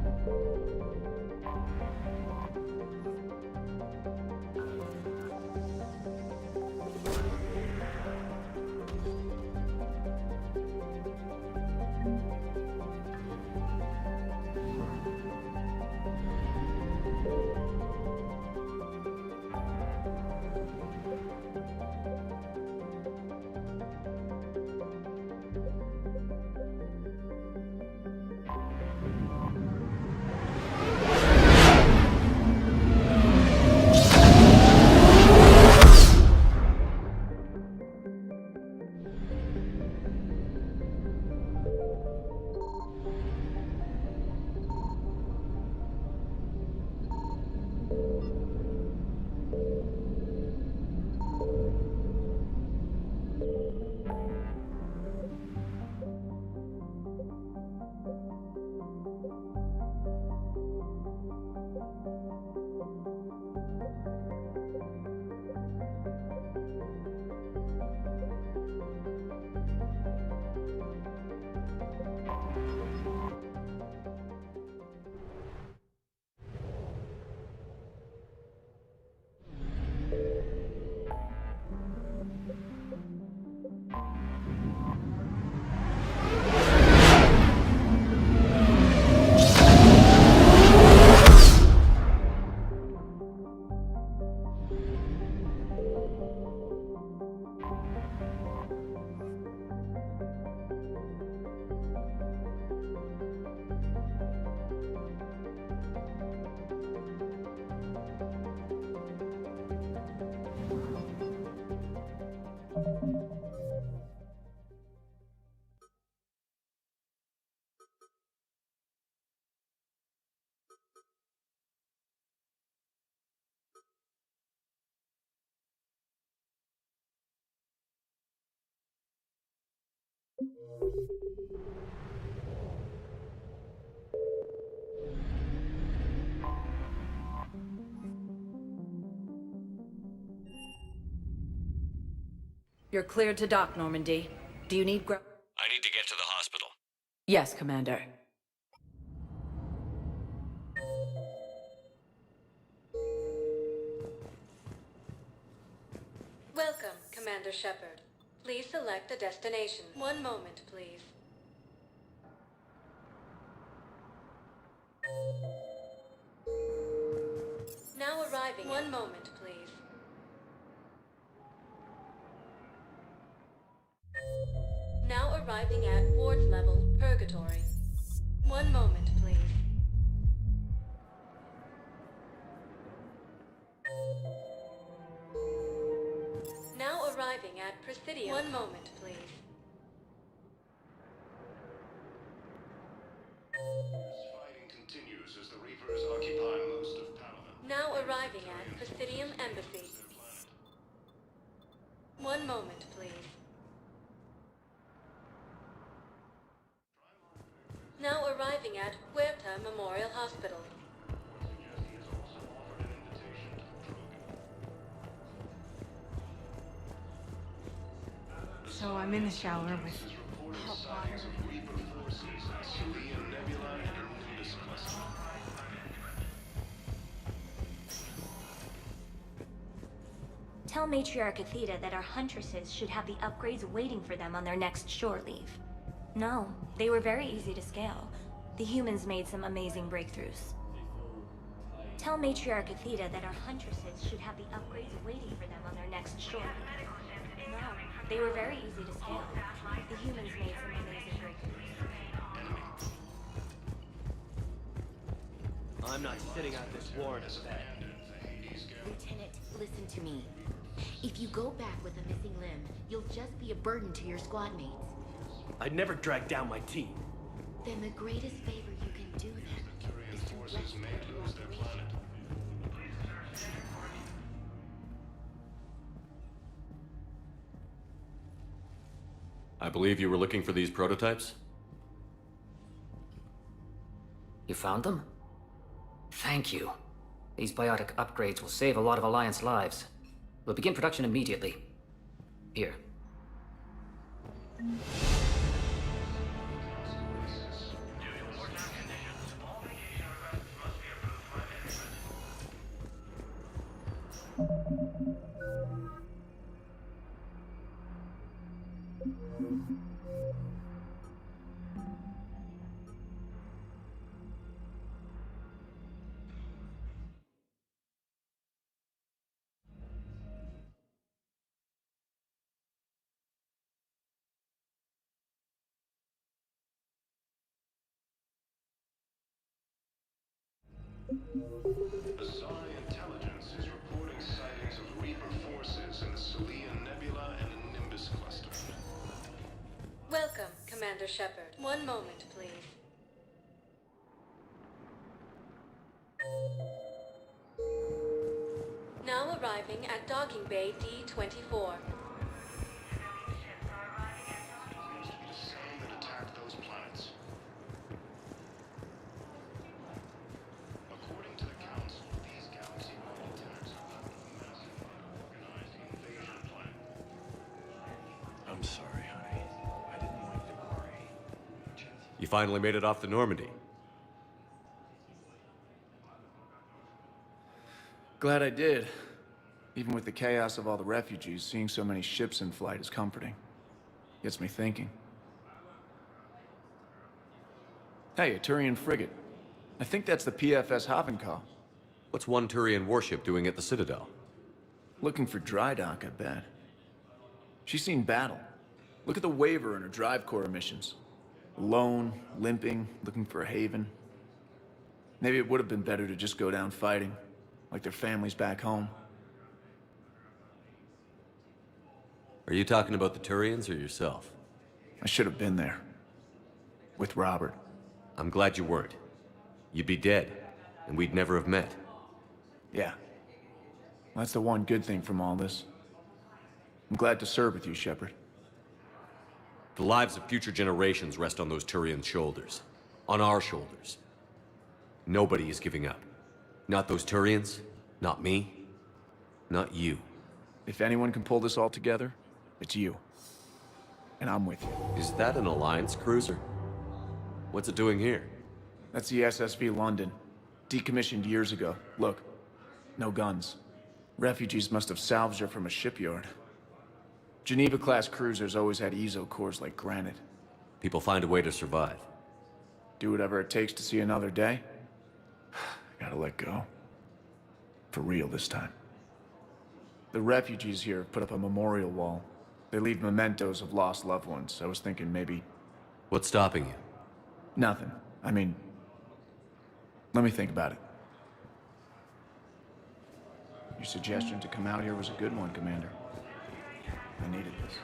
You're cleared to dock, Normandy. Do you need I need to get to the hospital. Yes, Commander. Welcome, Commander Shepard. Please select a destination. One moment, please. Now arriving. One moment, please. arriving at ward level purgatory. One moment, please. Now arriving at Presidium. One moment, please. Fighting continues as the Reapers occupy most of Panama. Now arriving at Presidium Embassy. One moment, please. Now arriving at Huerta Memorial Hospital. So I'm in the shower with hot water. Tell Matriarch Athena that our huntresses should have the upgrades waiting for them on their next shore leave. No, they were very easy to scale. The humans made some amazing breakthroughs. Tell Matriarch Athena that our huntresses should have the upgrades waiting for them on their next shore leave. No, they were very easy to scale. The humans made some amazing breakthroughs. I'm not sitting out this war in a bed. Lieutenant, listen to me. If you go back with a missing limb, you'll just be a burden to your squad mates. I'd never drag down my team. Then the greatest favor you can do them is to rest your operation. I believe you were looking for these prototypes? You found them? Thank you. These biotic upgrades will save a lot of Alliance lives. We'll begin production immediately. Here. Asari intelligence is reporting sightings of Reaper forces in the Celian Nebula and the Nimbus cluster. Welcome, Commander Shepard. One moment, please. Now arriving at Docking Bay D-24. I'm sorry, honey. I didn't want you to worry. You finally made it off the Normandy. Glad I did. Even with the chaos of all the refugees, seeing so many ships in flight is comforting. Gets me thinking. Hey, a Turian frigate. I think that's the PFS Havenkau. What's one Turian warship doing at the Citadel? Looking for dry dock, I bet. She's seen battle. Look at the waiver in her drive core missions. Alone, limping, looking for a haven. Maybe it would have been better to just go down fighting, like their families back home. Are you talking about the Turians or yourself? I should have been there. With Robert. I'm glad you weren't. You'd be dead, and we'd never have met. Yeah. That's the one good thing from all this. I'm glad to serve with you, Shepard. The lives of future generations rest on those Turians' shoulders. On our shoulders. Nobody is giving up. Not those Turians, not me, not you. If anyone can pull this all together, it's you. And I'm with you. Is that an Alliance cruiser? What's it doing here? That's the SSV London. Decommissioned years ago. Look, no guns. Refugees must have salvaged her from a shipyard. Geneva-class cruisers always had ezo cores like granite. People find a way to survive. Do whatever it takes to see another day. Gotta let go. For real this time. The refugees here have put up a memorial wall. They leave mementos of lost loved ones. I was thinking maybe... What's stopping you? Nothing. I mean... Let me think about it. Your suggestion to come out here was a good one, Commander. I needed this.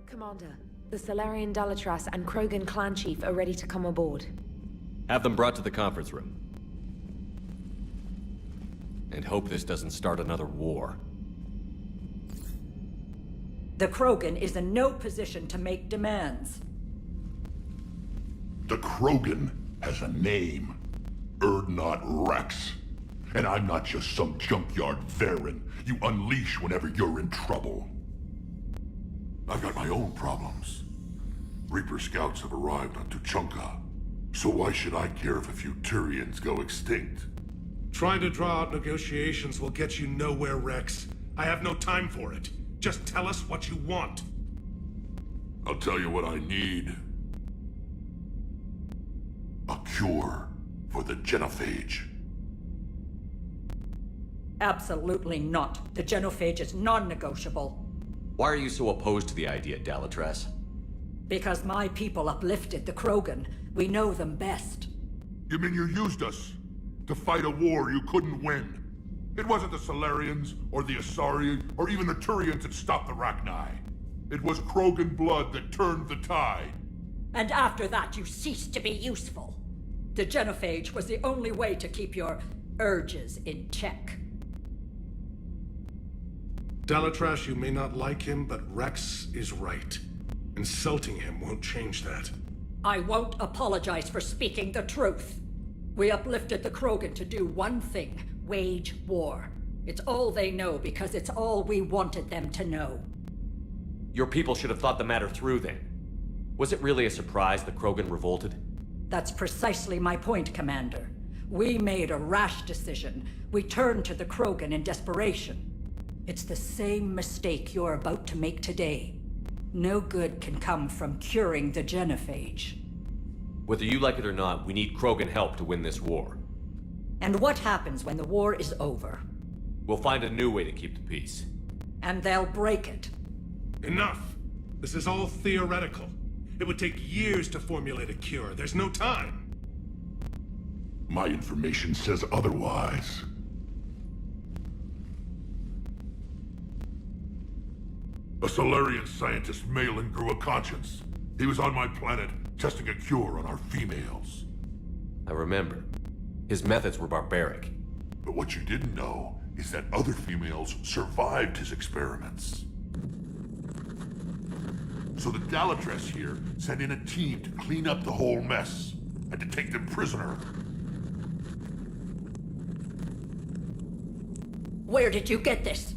Commander, the Salarian Dalatras and Krogan clan chief are ready to come aboard. Have them brought to the conference room. And hope this doesn't start another war. The Krogan is in no position to make demands. The Krogan has a name. Urdnot Rex. And I'm not just some junkyard Varen you unleash whenever you're in trouble. I've got my own problems. Reaper scouts have arrived on Tuchanka. So why should I care if a few Turians go extinct? Trying to draw out negotiations will get you nowhere, Rex. I have no time for it. Just tell us what you want. I'll tell you what I need. A cure for the genophage. Absolutely not. The genophage is non-negotiable. Why are you so opposed to the idea, Dalatras? Because my people uplifted the Krogan. We know them best. You mean you used us to fight a war you couldn't win? It wasn't the Salarians, or the Asari, or even the Turians that stopped the Rachni. It was Krogan blood that turned the tide. And after that, you ceased to be useful. The genophage was the only way to keep your urges in check. Dalatras, you may not like him, but Rex is right. Insulting him won't change that. I won't apologize for speaking the truth. We uplifted the Krogan to do one thing: wage war. It's all they know because it's all we wanted them to know. Your people should have thought the matter through then. Was it really a surprise the Krogan revolted? That's precisely my point, Commander. We made a rash decision. We turned to the Krogan in desperation. It's the same mistake you're about to make today. No good can come from curing the genophage. Whether you like it or not, we need Krogan help to win this war. And what happens when the war is over? We'll find a new way to keep the peace. And they'll break it. Enough! This is all theoretical. It would take years to formulate a cure. There's no time. My information says otherwise. A Salarian scientist, Malin, grew a conscience. He was on my planet, testing a cure on our females. I remember. His methods were barbaric. But what you didn't know is that other females survived his experiments. So the Dalatras here sent in a team to clean up the whole mess, and to take them prisoner. Where did you get this?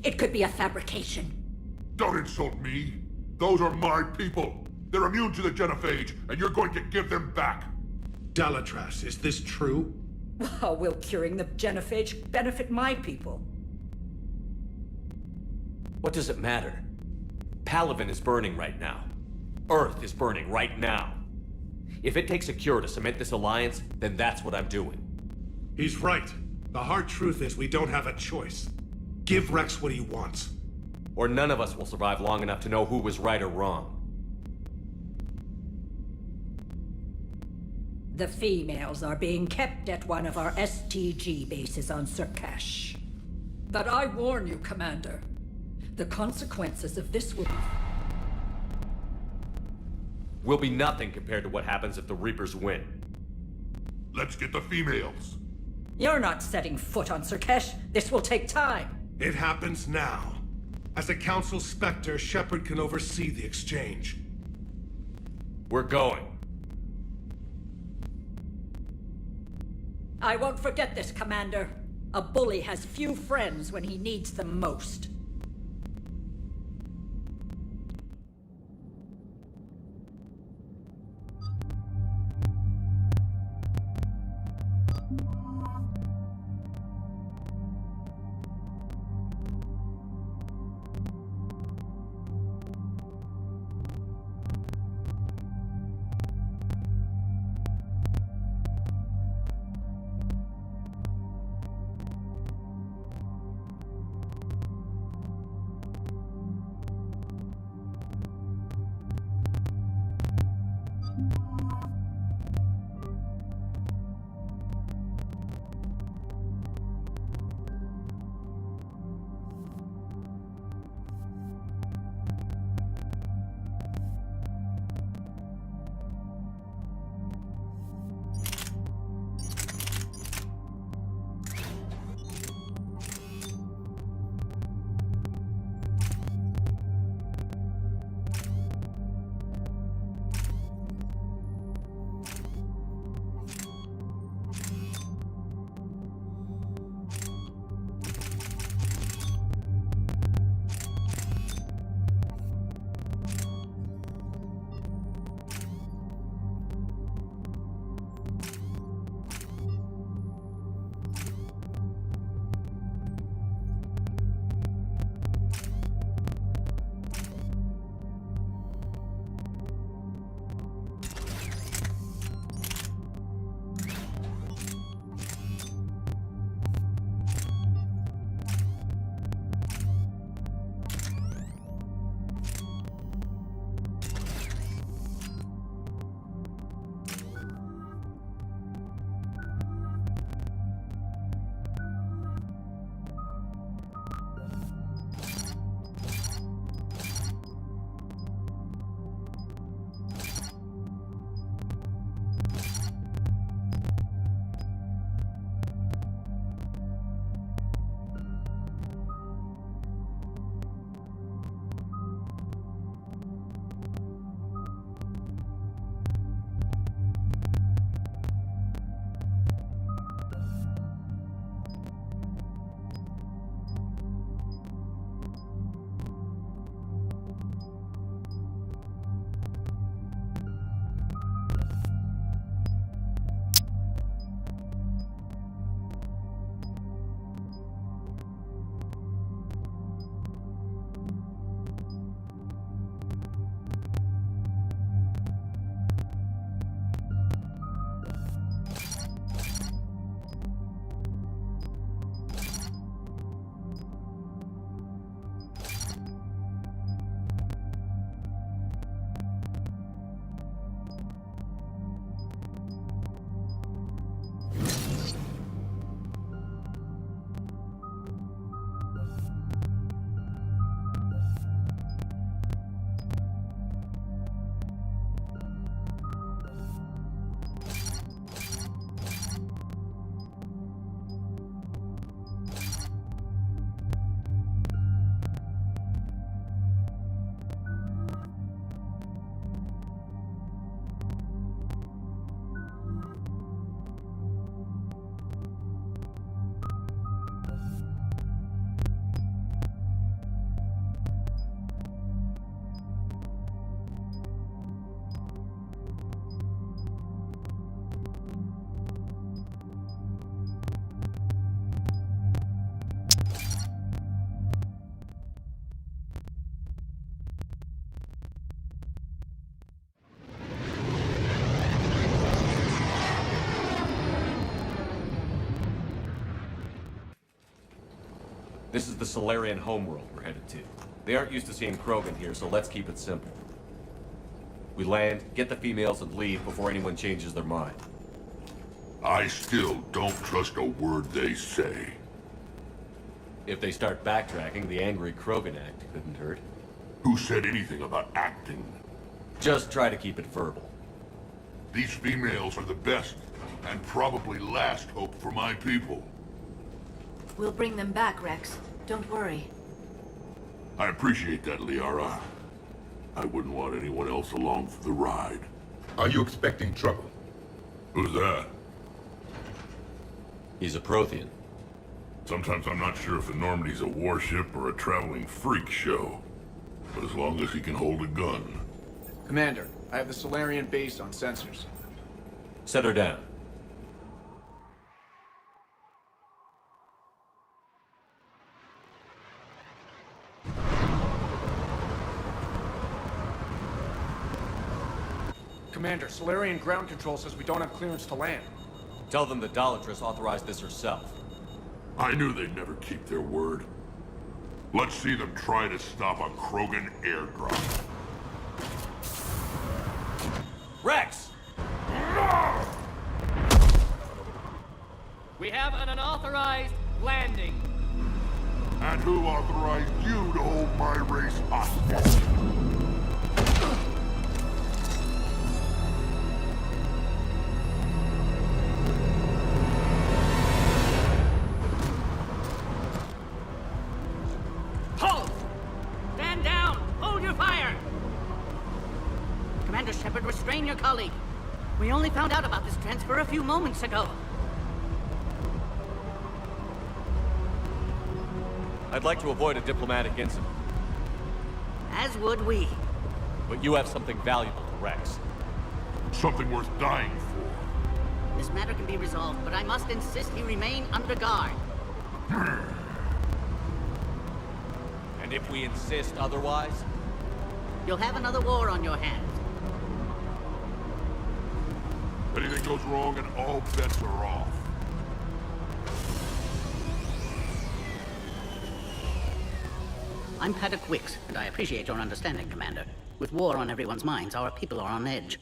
It could be a fabrication. Don't insult me. Those are my people. They're immune to the genophage, and you're going to give them back. Dalatras, is this true? How will curing the genophage benefit my people? What does it matter? Palaven is burning right now. Earth is burning right now. If it takes a cure to cement this alliance, then that's what I'm doing. He's right. The hard truth is we don't have a choice. Give Rex what he wants. Or none of us will survive long enough to know who was right or wrong. The females are being kept at one of our STG bases on Surkash. But I warn you, Commander. The consequences of this will be nothing compared to what happens if the Reapers win. Let's get the females. You're not setting foot on Surkash. This will take time. It happens now. As a Council Spectre, Shepard can oversee the exchange. We're going. I won't forget this, Commander. A bully has few friends when he needs them most. This is the Solarian homeworld we're headed to. They aren't used to seeing Krogan here, so let's keep it simple. We land, get the females, and leave before anyone changes their mind. I still don't trust a word they say. If they start backtracking, the angry Krogan act couldn't hurt. Who said anything about acting? Just try to keep it verbal. These females are the best, and probably last hope for my people. We'll bring them back, Rex. Don't worry. I appreciate that, Liara. I wouldn't want anyone else along for the ride. Are you expecting trouble? Who's that? He's a Prothean. Sometimes I'm not sure if the Normandy's a warship or a traveling freak show. But as long as he can hold a gun. Commander, I have the Solarian base on sensors. Set her down. Commander, Solarian ground control says we don't have clearance to land. Tell them the Dolatress authorized this herself. I knew they'd never keep their word. Let's see them try to stop a Krogan airdrop. Rex! We have an unauthorized landing. And who authorized you to hold my race hostage? Halt! Stand down! Hold your fire! Commander Shepard, restrain your colleague. We only found out about this transfer a few moments ago. I'd like to avoid a diplomatic incident. As would we. But you have something valuable to Rex. Something worth dying for. This matter can be resolved, but I must insist he remain under guard. And if we insist otherwise? You'll have another war on your hands. Anything goes wrong and all bets are off. I'm Paddock Wicks, and I appreciate your understanding, Commander. With war on everyone's minds, our people are on edge.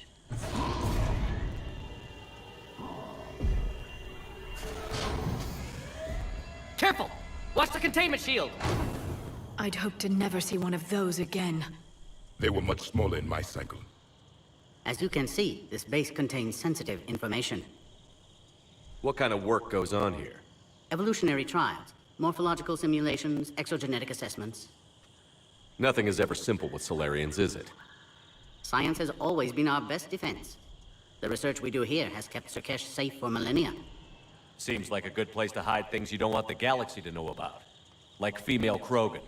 Careful! Watch the containment shield! I'd hoped to never see one of those again. They were much smaller in my cycle. As you can see, this base contains sensitive information. What kind of work goes on here? Evolutionary trials, morphological simulations, exogenetic assessments. Nothing is ever simple with Solarians, is it? Science has always been our best defense. The research we do here has kept Surkesh safe for millennia. Seems like a good place to hide things you don't want the galaxy to know about. Like female Krogan.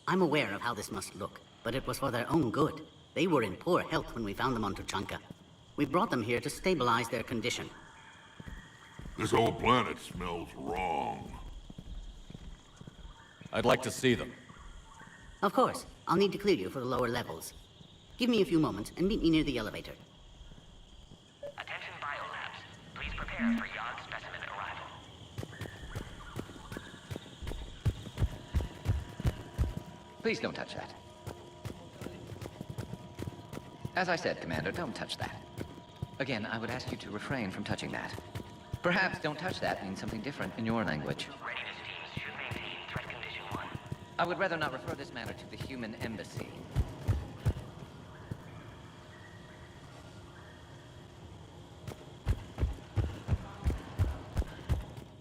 I'm aware of how this must look, but it was for their own good. They were in poor health when we found them on Tuchanka. We brought them here to stabilize their condition. This whole planet smells wrong. I'd like to see them. Of course. I'll need to clear you for the lower levels. Give me a few moments and meet me near the elevator. Attention biolabs. Please prepare for Yod specimen arrival. Please don't touch that. As I said, Commander, don't touch that. Again, I would ask you to refrain from touching that. Perhaps don't touch that means something different in your language. Readiness teams should maintain threat condition 1. I would rather not refer this matter to the human embassy.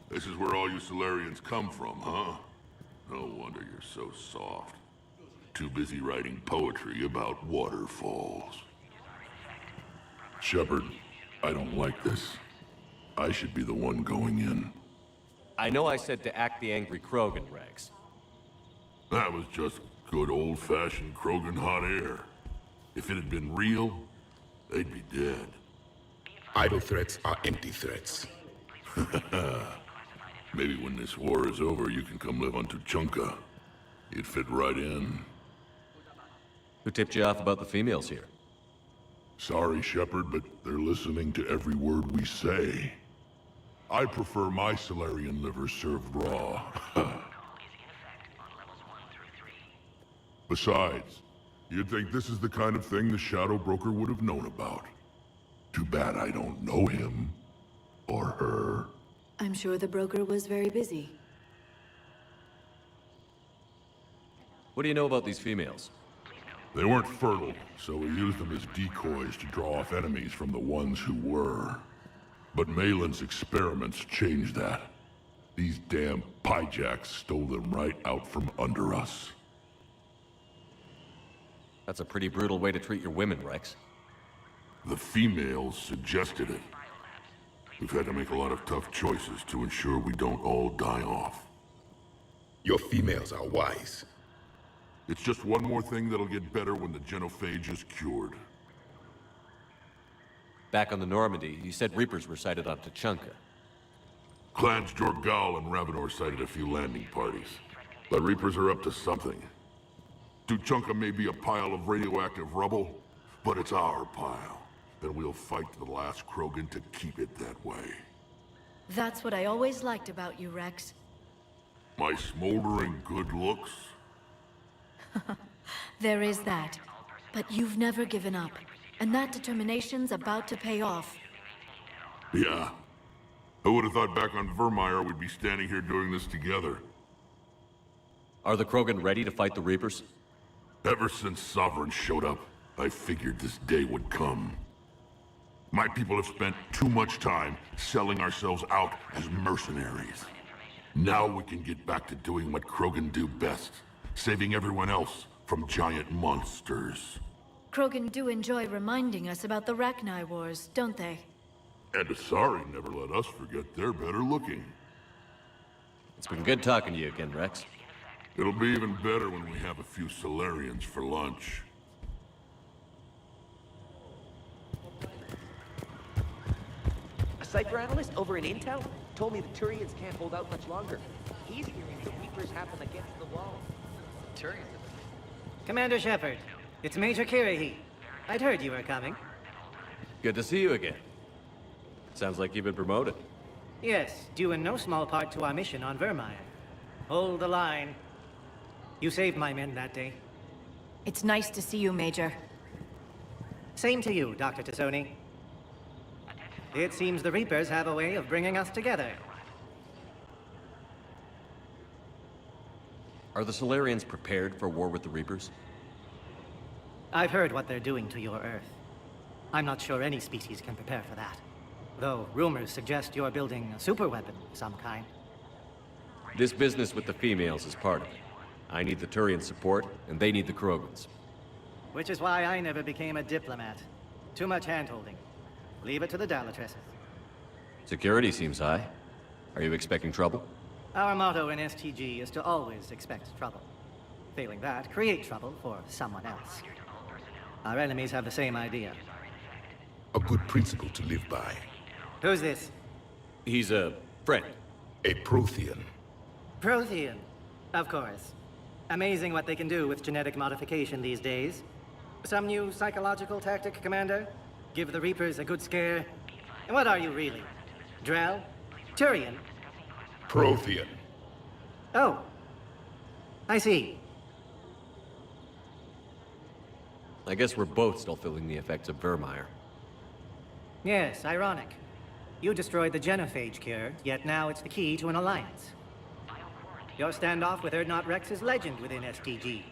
This is where all you Solarians come from, huh? No wonder you're so soft. Too busy writing poetry about waterfalls. Shepard, I don't like this. I should be the one going in. I know I said to act the angry Krogan, Rex. That was just good old-fashioned Krogan hot air. If it had been real, they'd be dead. Idle threats are empty threats. Maybe when this war is over, you can come live on Tuchanka. You'd fit right in. Who tipped you off about the females here? Sorry, Shepard, but they're listening to every word we say. I prefer my Solarian liver served raw. Besides, you'd think this is the kind of thing the Shadow Broker would have known about. Too bad I don't know him. or her. I'm sure the broker was very busy. What do you know about these females? They weren't fertile, so we used them as decoys to draw off enemies from the ones who were. But Malin's experiments changed that. These damn pyjacks stole them right out from under us. That's a pretty brutal way to treat your women, Rex. The females suggested it. We've had to make a lot of tough choices to ensure we don't all die off. Your females are wise. It's just one more thing that'll get better when the genophage is cured. Back on the Normandy, you said Reapers were sighted on Tuchanka. Clans Jorgal and Ravenor sighted a few landing parties. The Reapers are up to something. Tuchanka may be a pile of radioactive rubble, but it's our pile. And we'll fight to the last Krogan to keep it that way. That's what I always liked about you, Rex. My smoldering good looks? There is that. But you've never given up. And that determination's about to pay off. Yeah. Who would have thought back on Vermeer we'd be standing here doing this together? Are the Krogan ready to fight the Reapers? Ever since Sovereign showed up, I figured this day would come. My people have spent too much time selling ourselves out as mercenaries. Now we can get back to doing what Krogan do best, saving everyone else from giant monsters. Krogan do enjoy reminding us about the Rachni Wars, don't they? And Asari never let us forget they're better looking. It's been good talking to you again, Rex. It'll be even better when we have a few Solarians for lunch. A Cypher analyst over in Intel told me the Turians can't hold out much longer. He's hearing the Reapers happen against the wall. Turians? Commander Shepard, it's Major Kirahi. I'd heard you were coming. Good to see you again. Sounds like you've been promoted. Yes, due in no small part to our mission on Vermeer. Hold the line. You saved my men that day. It's nice to see you, Major. Same to you, Dr. Tassoni. It seems the Reapers have a way of bringing us together. Are the Solarians prepared for war with the Reapers? I've heard what they're doing to your Earth. I'm not sure any species can prepare for that. Though rumors suggest you're building a superweapon of some kind. This business with the females is part of it. I need the Turian support, and they need the Krogans. Which is why I never became a diplomat. Too much hand-holding. Leave it to the Dalatresses. Security seems high. Are you expecting trouble? Our motto in STG is to always expect trouble. Failing that, create trouble for someone else. Our enemies have the same idea. A good principle to live by. Who's this? He's a friend. A Prothean. Prothean. Of course. Amazing what they can do with genetic modification these days. Some new psychological tactic, Commander? Give the Reapers a good scare? And what are you really? Drell? Turian? Prothean. Oh. I see. I guess we're both still feeling the effects of Vermeer. Yes, ironic. You destroyed the genophage cure, yet now it's the key to an alliance. Your standoff with Urdnot Rex is legend within STG.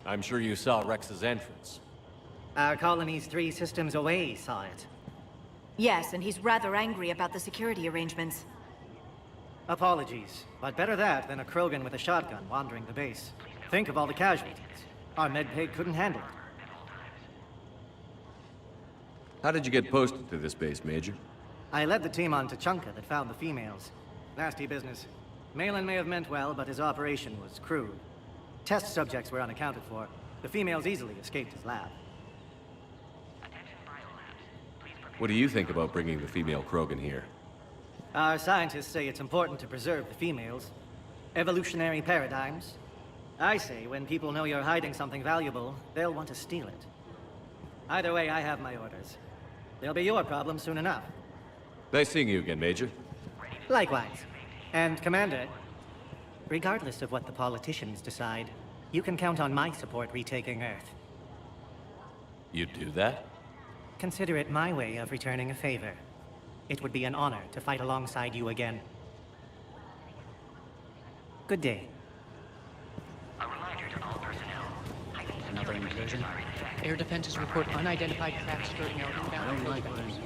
I'm sure you saw Rex's entrance. Our colony's 3 systems away saw it. Yes, and he's rather angry about the security arrangements. Apologies, but better that than a Krogan with a shotgun wandering the base. Think of all the casualties. Our medpay couldn't handle it. How did you get posted to this base, Major? I led the team on Tuchanka that found the females. Nasty business. Malin may have meant well, but his operation was crude. Test subjects were unaccounted for. The females easily escaped his lab. What do you think about bringing the female Krogan here? Our scientists say it's important to preserve the females. Evolutionary paradigms. I say when people know you're hiding something valuable, they'll want to steal it. Either way, I have my orders. They'll be your problem soon enough. Nice seeing you again, Major. Likewise. And Commander, regardless of what the politicians decide, you can count on my support retaking Earth. You'd do that? Consider it my way of returning a favor. It would be an honor to fight alongside you again. Good day. A reminder to all personnel. Another incursion? Air defenses report unidentified craft skirting our inbound. I don't like what I see.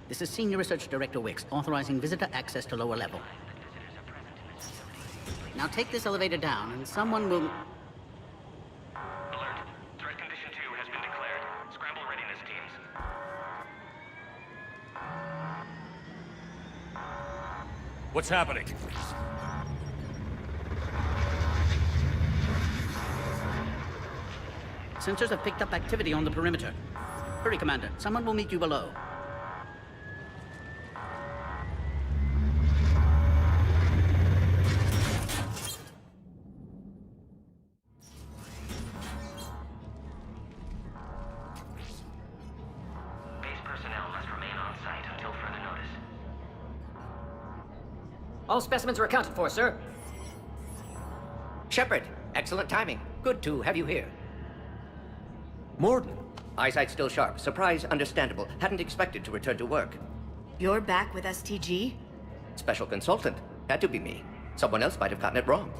This is Senior Research Director Wicks, authorizing visitor access to lower level. Now take this elevator down, and someone will... Alert. Threat condition 2 has been declared. Scramble readiness teams. What's happening? Sensors have picked up activity on the perimeter. Hurry, Commander. Someone will meet you below. All specimens are accounted for, sir. Shepard, excellent timing. Good to have you here. Morden. Eyesight still sharp. Surprise understandable. Hadn't expected to return to work. You're back with STG? Special consultant. Had to be me. Someone else might have gotten it wrong.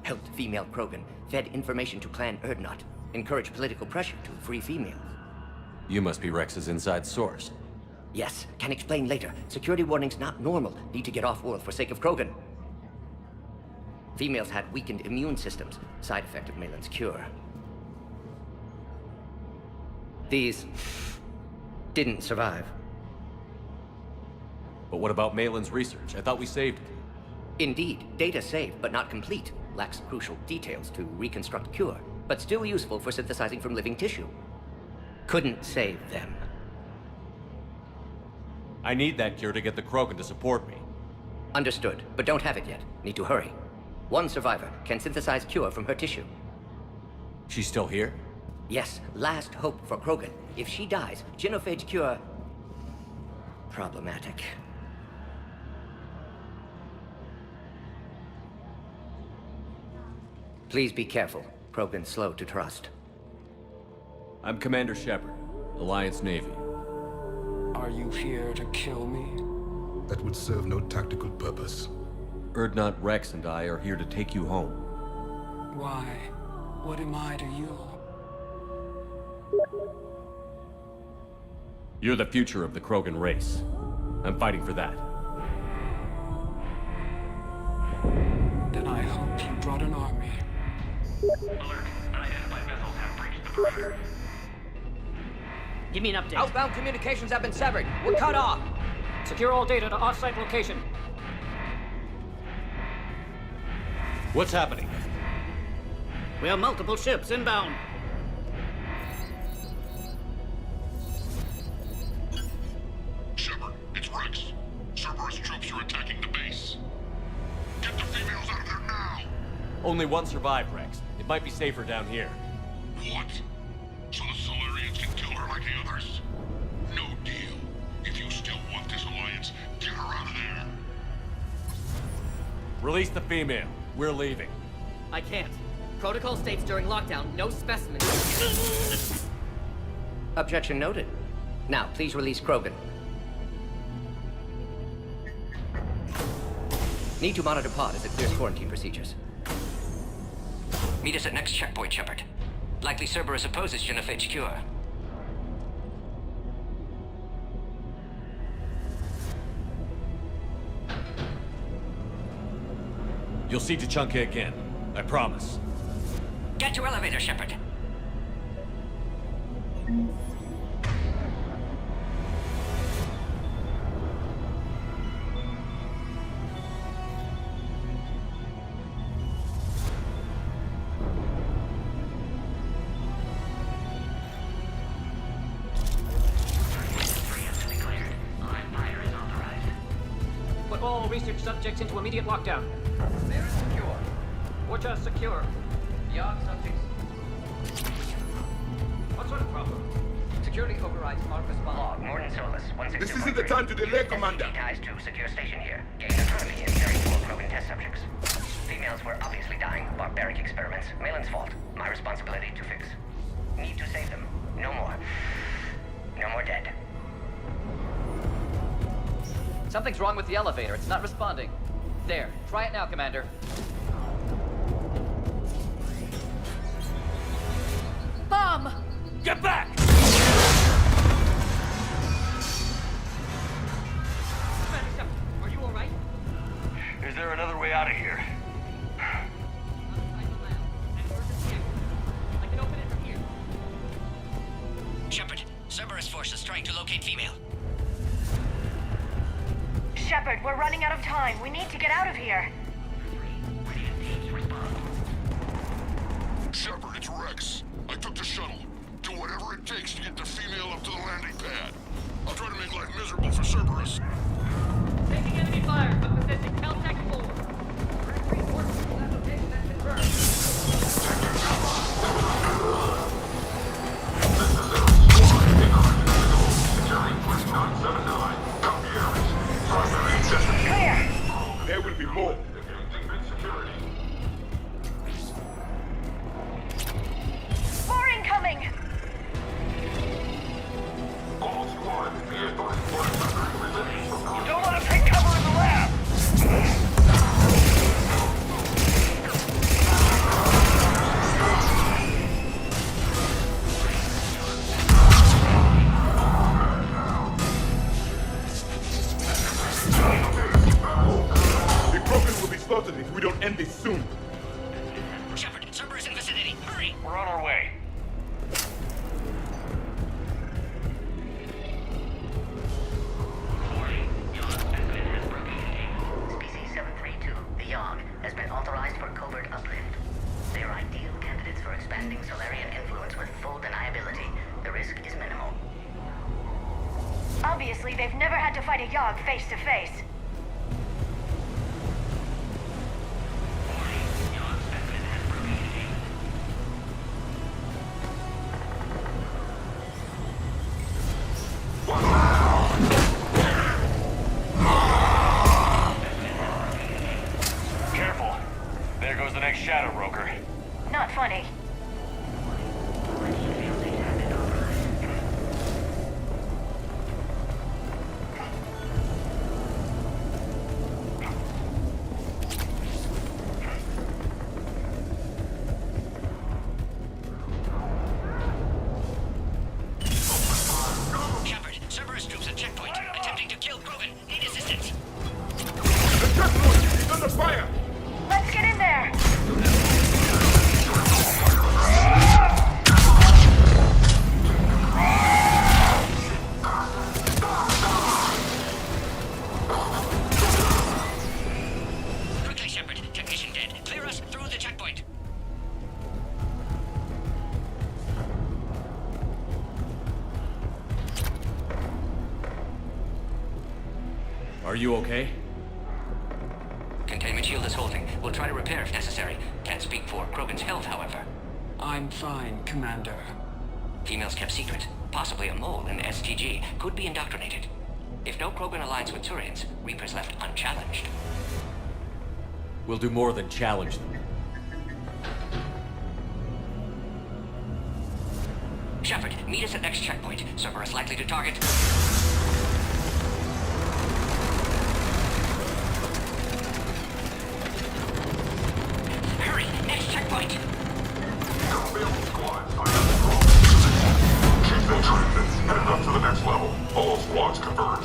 Helped female Krogan. Fed information to Clan Urdnot. Encouraged political pressure to free females. You must be Rex's inside source. Yes, can explain later. Security warnings not normal. Need to get off-world for sake of Krogan. Females had weakened immune systems. Side effect of Malin's cure. These didn't survive. But what about Malin's research? I thought we saved it. Indeed, data saved, but not complete. Lacks crucial details to reconstruct cure, but still useful for synthesizing from living tissue. Couldn't save them. I need that cure to get the Krogan to support me. Understood, but don't have it yet. Need to hurry. One survivor can synthesize cure from her tissue. She's still here? Yes, last hope for Krogan. If she dies, genophage cure... problematic. Please be careful. Krogan's slow to trust. I'm Commander Shepard, Alliance Navy. Are you here to kill me? That would serve no tactical purpose. Urdnot, Rex, and I are here to take you home. Why? What am I to you? You're the future of the Krogan race. I'm fighting for that. Then I hope you brought an army. Alert. Unidentified vessels have breached the perimeter. Give me an update. Outbound communications have been severed. We're cut off. Secure all data to off-site location. What's happening? We have multiple ships inbound. Shepard, it's Rex. Cerberus troops are attacking the base. Get the females out of there now! Only one survived, Rex. It might be safer down here. What? So the Solarians can kill her like the others? No deal. If you still want this alliance, get her out of there. Release the female. We're leaving. I can't. Protocol states during lockdown, no specimens. Objection noted. Now, please release Krogan. Need to monitor pod as it clears quarantine procedures. Meet us at next checkpoint, Shepard. Likely Cerberus opposes genophage cure. You'll see Tuchanka again. I promise. Get to elevator, Shepard. Put all research subjects into immediate lockdown. They're secure. Watcha secure. Beyond subjects. What sort of problem? security overrides aren't responding. Log, Morden Solus, 162. This isn't the time to delay, Commander. ties to secure station here. Gain autonomy in caring for Krogan test subjects. Females were obviously dying. Barbaric experiments. Malin's fault. My responsibility to fix. Need to save them. No more. No more dead. Something's wrong with the elevator. It's not responding. There. Try it now, Commander. Bomb! Get back! Are you alright? Is there another way out of here? Shepard, Cerberus force is trying to locate female. Shepard, we're running out of time. We need to get out of here. Shepard, it's Rex. I took the shuttle. Do whatever it takes to get the female up to the landing pad. I'll try to make life miserable for Cerberus. Taking enemy fire, but possessing Caltech 4. Reinforcements to that location has confirmed. Clear! There will be more. More incoming! Don't let him take cover in the lab! The Krogan will be slaughtered if we don't end this soon. Shepard, Cerberus in vicinity. Hurry! We're on our way. Species 732, the Yogg, has been authorized for covert uplift. They are ideal candidates for expanding Solarian influence with full deniability. The risk is minimal. Obviously, they've never had to fight a Yogg face to face. Careful. There goes the next shadow broker. Not funny. Shepard, Cerberus troops at checkpoint. Attempting to kill Krogan. Need assistance. The Cradle is under fire! Let's get in there! Quickly, Shepard. Technician dead. Clear us through the checkpoint. Are you okay? Containment shield is holding. We'll try to repair if necessary. Can't speak for Krogan's health, however. I'm fine, Commander. Females kept secret. Possibly a mole in STG. Could be indoctrinated. If no Krogan aligns with Turians, Reaper's left unchallenged. We'll do more than challenge them. Shepard, meet us at next checkpoint. Cerberus likely to target. Hurry! Next checkpoint! Keep them trained. Headed up to the next level. All squads converge.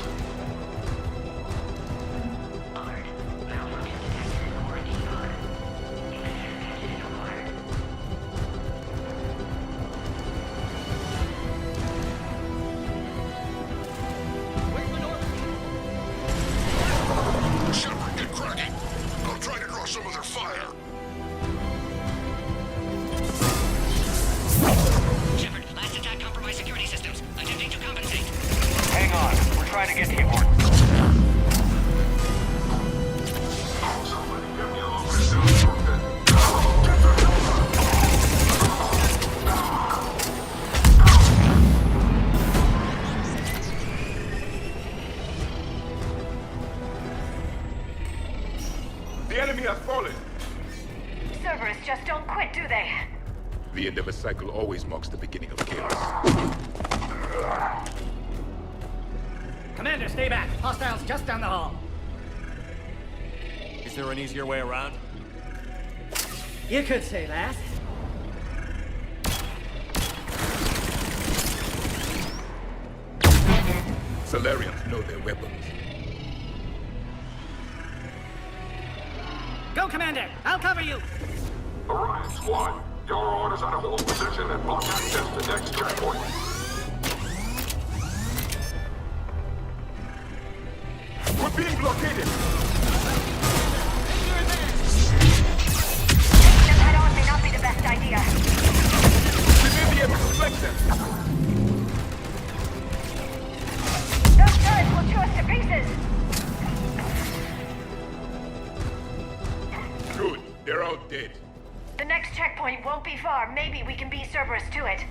has fallen. Cerberus just don't quit, do they? The end of a cycle always marks the beginning of chaos. Commander, stay back. Hostiles just down the hall. Is there an easier way around? You could say that. Solarians know their weapons. Go, Commander! I'll cover you! Orion Squad, your orders are to hold position and block access to next checkpoint. We're being blockaded! Taking them head on may not be the best idea. We may be able to flank them. Those turrets will chew us to pieces! Good. They're all dead. The next checkpoint won't be far. Maybe we can beat Cerberus to it.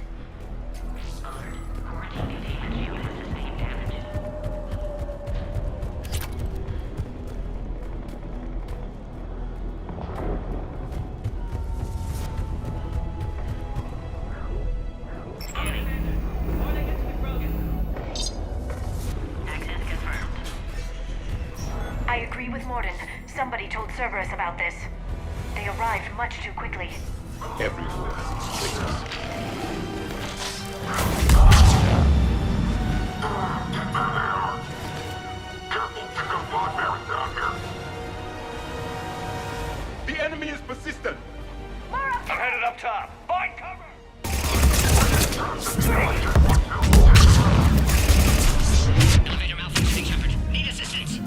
I agree with Morden. Somebody told Cerberus about this. They arrived much too quickly. Everyone has its weakness. The enemy is persistent. I'm headed up top. Find cover! Elevator malfunctioning, Shepard. Need assistance.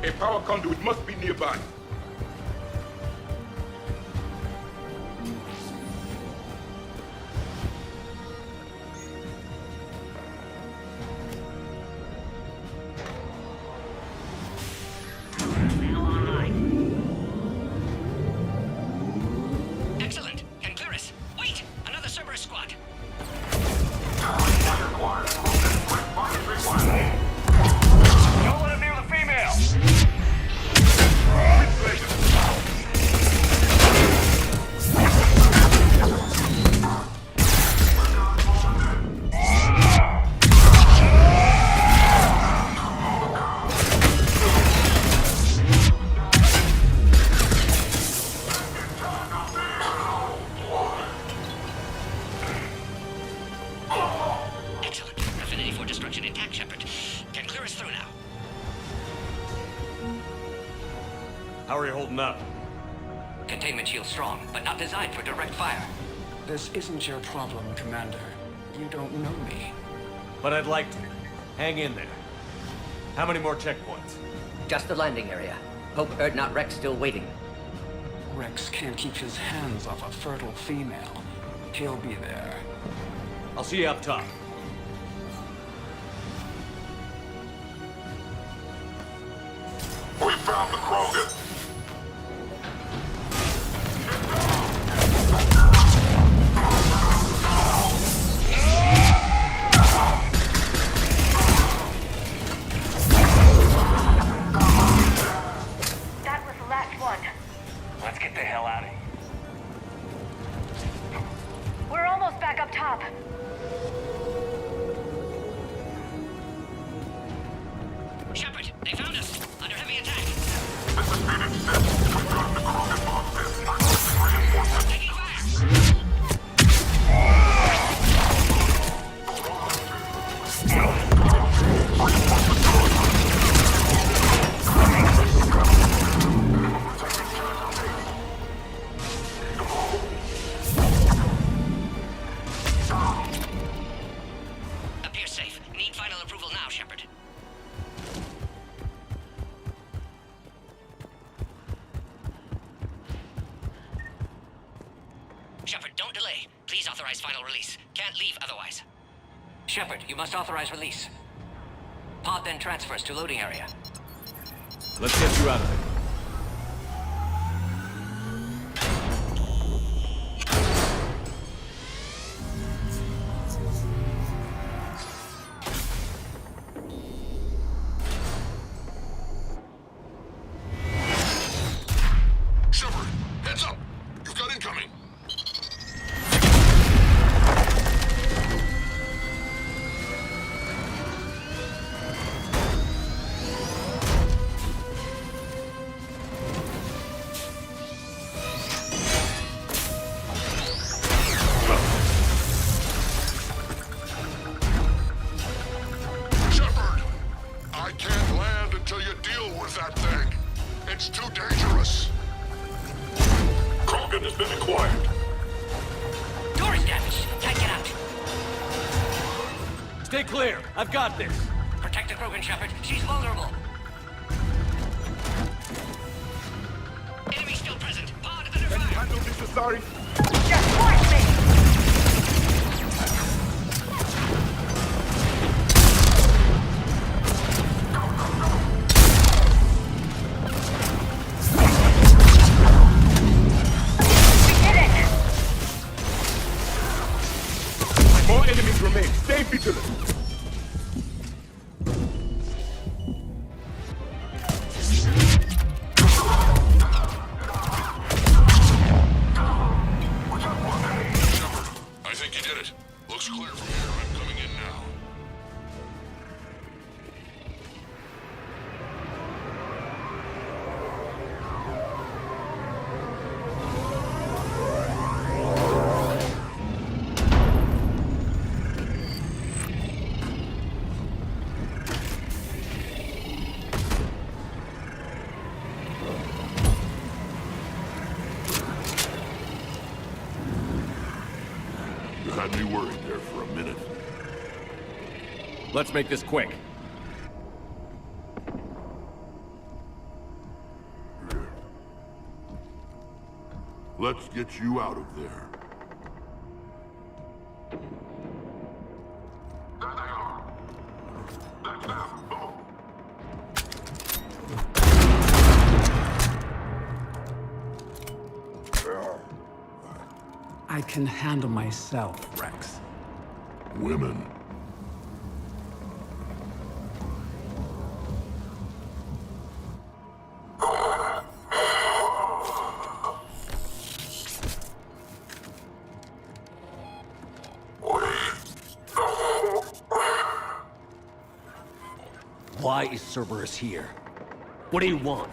A power conduit must be nearby. Excellent. And Clearus. Wait! Another Cerberus squad. Don't let him near the female! Excellent. Affinity for destruction intact, Shepard. Can clear us through now. How are you holding up? Containment shield strong, but not designed for direct fire. This isn't your problem, Commander. You don't know me. But I'd like to. Hang in there. How many more checkpoints? Just the landing area. Hope Erdnot Rex still waiting. Rex can't keep his hands off a fertile female. He'll be there. I'll see you up top. authorize final release. Can't leave otherwise. Shepard, you must authorize release. Pod then transfers to loading area. Let's get you out of there. Shepard, heads up! You've got incoming! Shepard! I can't land until you deal with that thing. It's too dangerous. Krogan has been acquired. Door is damaged. Can't get out. Stay clear. I've got this. Protect the Krogan, Shepard. She's vulnerable. Enemy still present. Pod under fire. Handle this, sorry. Just watch me! More enemies remain. Stay vigilant. I think you did it. Looks clear from here. I'm coming in now. You had me worried there for a minute. Let's make this quick. Let's get you out of there. There they are. That's them. Move. I can handle myself, Rex. Women. Why is Cerberus here? What do you want?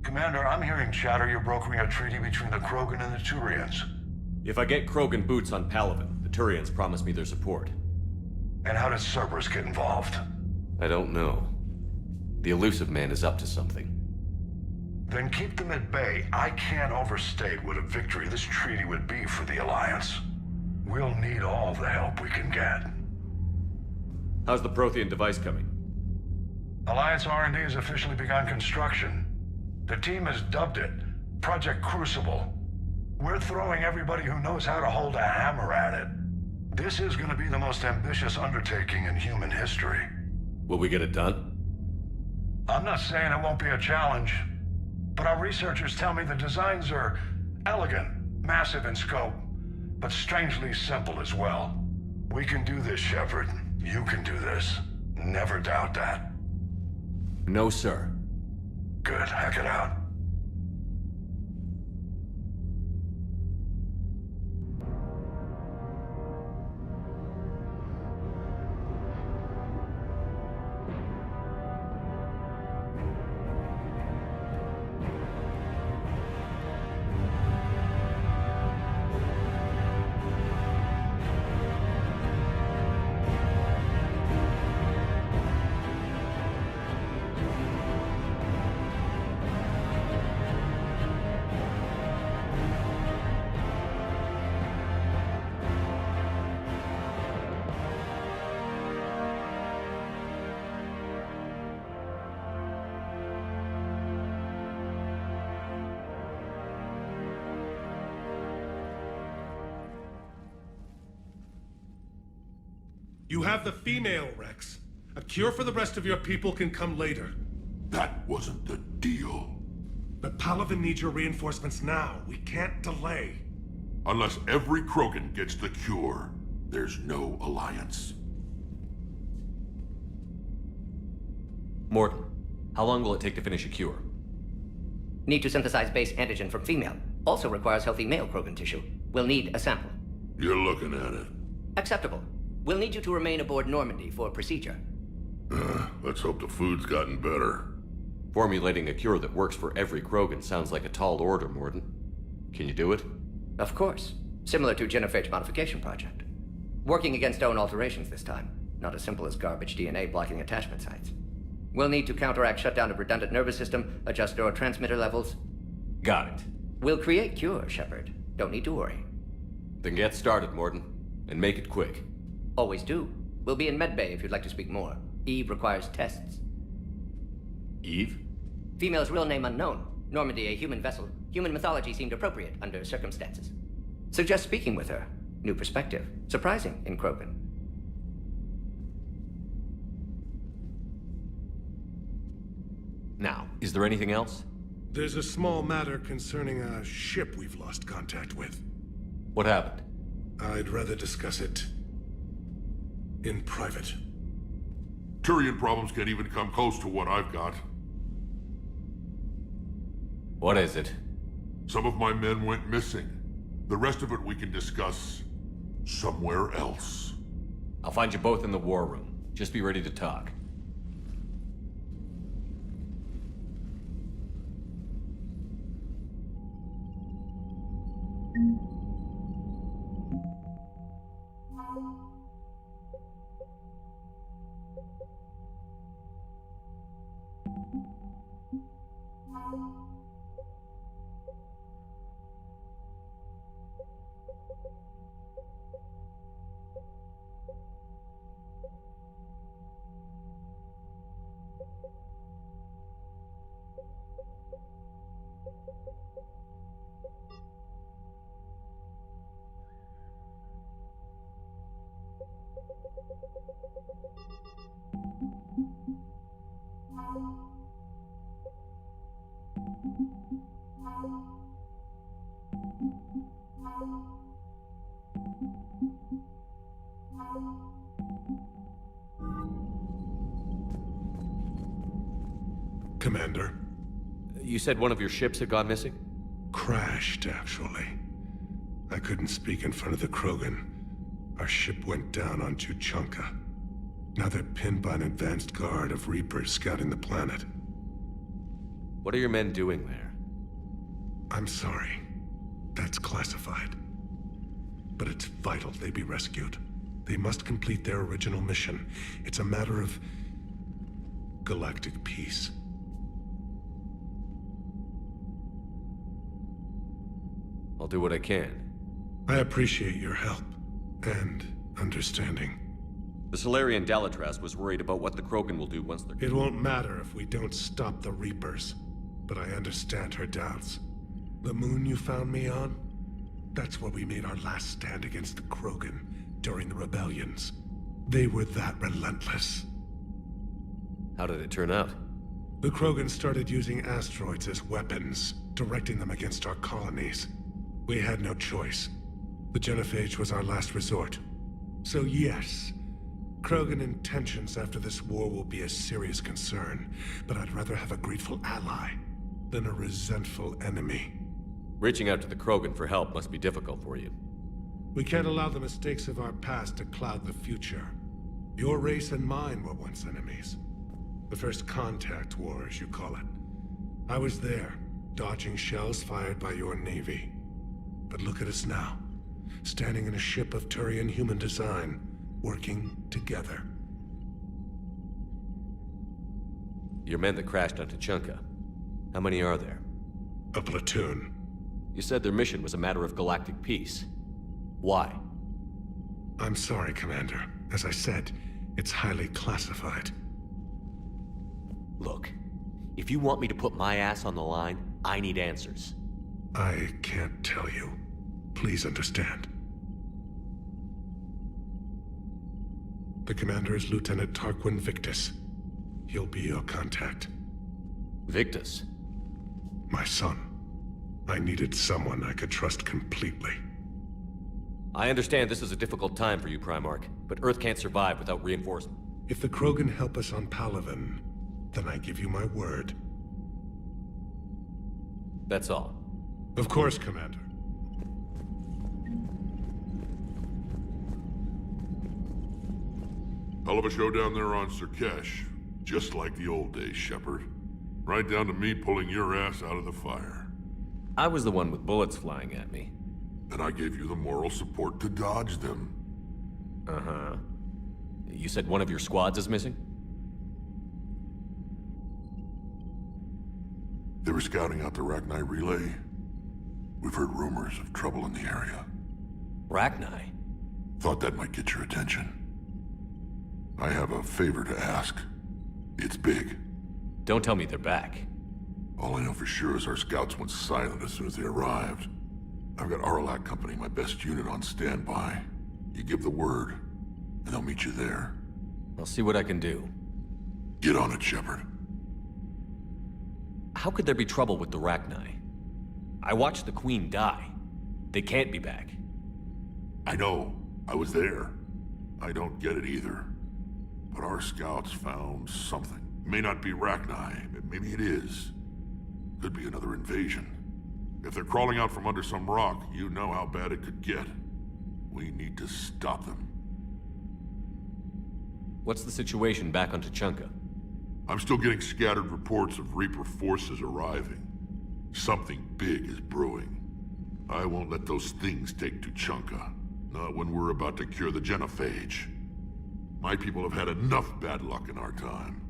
Commander, I'm hearing chatter you're brokering a treaty between the Krogan and the Turians. If I get Krogan boots on Palaven, the Turians promise me their support. And how did Cerberus get involved? I don't know. The elusive man is up to something. Then keep them at bay. I can't overstate what a victory this treaty would be for the Alliance. We'll need all the help we can get. How's the Prothean device coming? Alliance R&D has officially begun construction. The team has dubbed it Project Crucible. We're throwing everybody who knows how to hold a hammer at it. This is going to be the most ambitious undertaking in human history. Will we get it done? I'm not saying it won't be a challenge, but our researchers tell me the designs are elegant, massive in scope, but strangely simple as well. We can do this, Shepard. You can do this. Never doubt that. No, sir. Good. Hack it out. You have the female, Rex. A cure for the rest of your people can come later. That wasn't the deal. But Palaven needs your reinforcements now. We can't delay. Unless every Krogan gets the cure, there's no alliance. Morton, how long will it take to finish a cure? Need to synthesize base antigen from female. Also requires healthy male Krogan tissue. We'll need a sample. You're looking at it. Acceptable. We'll need you to remain aboard Normandy for procedure. Let's hope the food's gotten better. Formulating a cure that works for every Krogan sounds like a tall order, Morton. Can you do it? Of course. Similar to Genophage modification project. Working against own alterations this time. Not as simple as garbage DNA blocking attachment sites. We'll need to counteract shutdown of redundant nervous system, adjust neurotransmitter levels. Got it. We'll create cure, Shepard. Don't need to worry. Then get started, Morton. And make it quick. Always do. We'll be in medbay if you'd like to speak more. Eve requires tests. Eve? Female's real name unknown. Normandy a human vessel. Human mythology seemed appropriate under circumstances. Suggest speaking with her. New perspective. Surprising in Krogan. Now, is there anything else? There's a small matter concerning a ship we've lost contact with. What happened? I'd rather discuss it in private. Turian problems can't even come close to what I've got. What is it? Some of my men went missing. The rest of it we can discuss somewhere else. I'll find you both in the war room. Just be ready to talk. Commander. You said one of your ships had gone missing? Crashed, actually. I couldn't speak in front of the Krogan. Our ship went down on Tuchanka. Now they're pinned by an advanced guard of Reapers scouting the planet. What are your men doing there? I'm sorry. That's classified. But it's vital they be rescued. They must complete their original mission. It's a matter of galactic peace. I'll do what I can. I appreciate your help and understanding. The Solarian Dalatras was worried about what the Krogan will do once they're... It won't matter if we don't stop the Reapers, but I understand her doubts. The moon you found me on? That's where we made our last stand against the Krogan during the rebellions. They were that relentless. How did it turn out? The Krogan started using asteroids as weapons, directing them against our colonies. We had no choice. The Genophage was our last resort. So yes, Krogan intentions after this war will be a serious concern, but I'd rather have a grateful ally than a resentful enemy. Reaching out to the Krogan for help must be difficult for you. We can't allow the mistakes of our past to cloud the future. Your race and mine were once enemies. The first contact war, as you call it. I was there, dodging shells fired by your navy. But look at us now, standing in a ship of Turian human design, working together. Your men that crashed on Tuchanka, how many are there? A platoon. You said their mission was a matter of galactic peace. Why? I'm sorry, Commander. As I said, it's highly classified. Look, if you want me to put my ass on the line, I need answers. I can't tell you. Please understand. The commander is Lieutenant Tarquin Victus. He'll be your contact. Victus? My son. I needed someone I could trust completely. I understand this is a difficult time for you, Primarch, but Earth can't survive without reinforcement. If the Krogan help us on Palaven, then I give you my word. That's all. Of course, Commander. Hell of a show down there on Surkesh. Just like the old days, Shepard. Right down to me pulling your ass out of the fire. I was the one with bullets flying at me. And I gave you the moral support to dodge them. Uh-huh. You said one of your squads is missing? They were scouting out the Rachni relay. We've heard rumors of trouble in the area. Rachni? Thought that might get your attention. I have a favor to ask. It's big. Don't tell me they're back. All I know for sure is our scouts went silent as soon as they arrived. I've got Aralak Company, my best unit, on standby. You give the word, and they'll meet you there. I'll see what I can do. Get on it, Shepard. How could there be trouble with the Rachni? I watched the Queen die. They can't be back. I know. I was there. I don't get it either. But our scouts found something. It may not be Rachni, but maybe it is. Could be another invasion. If they're crawling out from under some rock, you know how bad it could get. We need to stop them. What's the situation back on Tuchanka? I'm still getting scattered reports of Reaper forces arriving. Something big is brewing. I won't let those things take Tuchanka. Not when we're about to cure the genophage. My people have had enough bad luck in our time.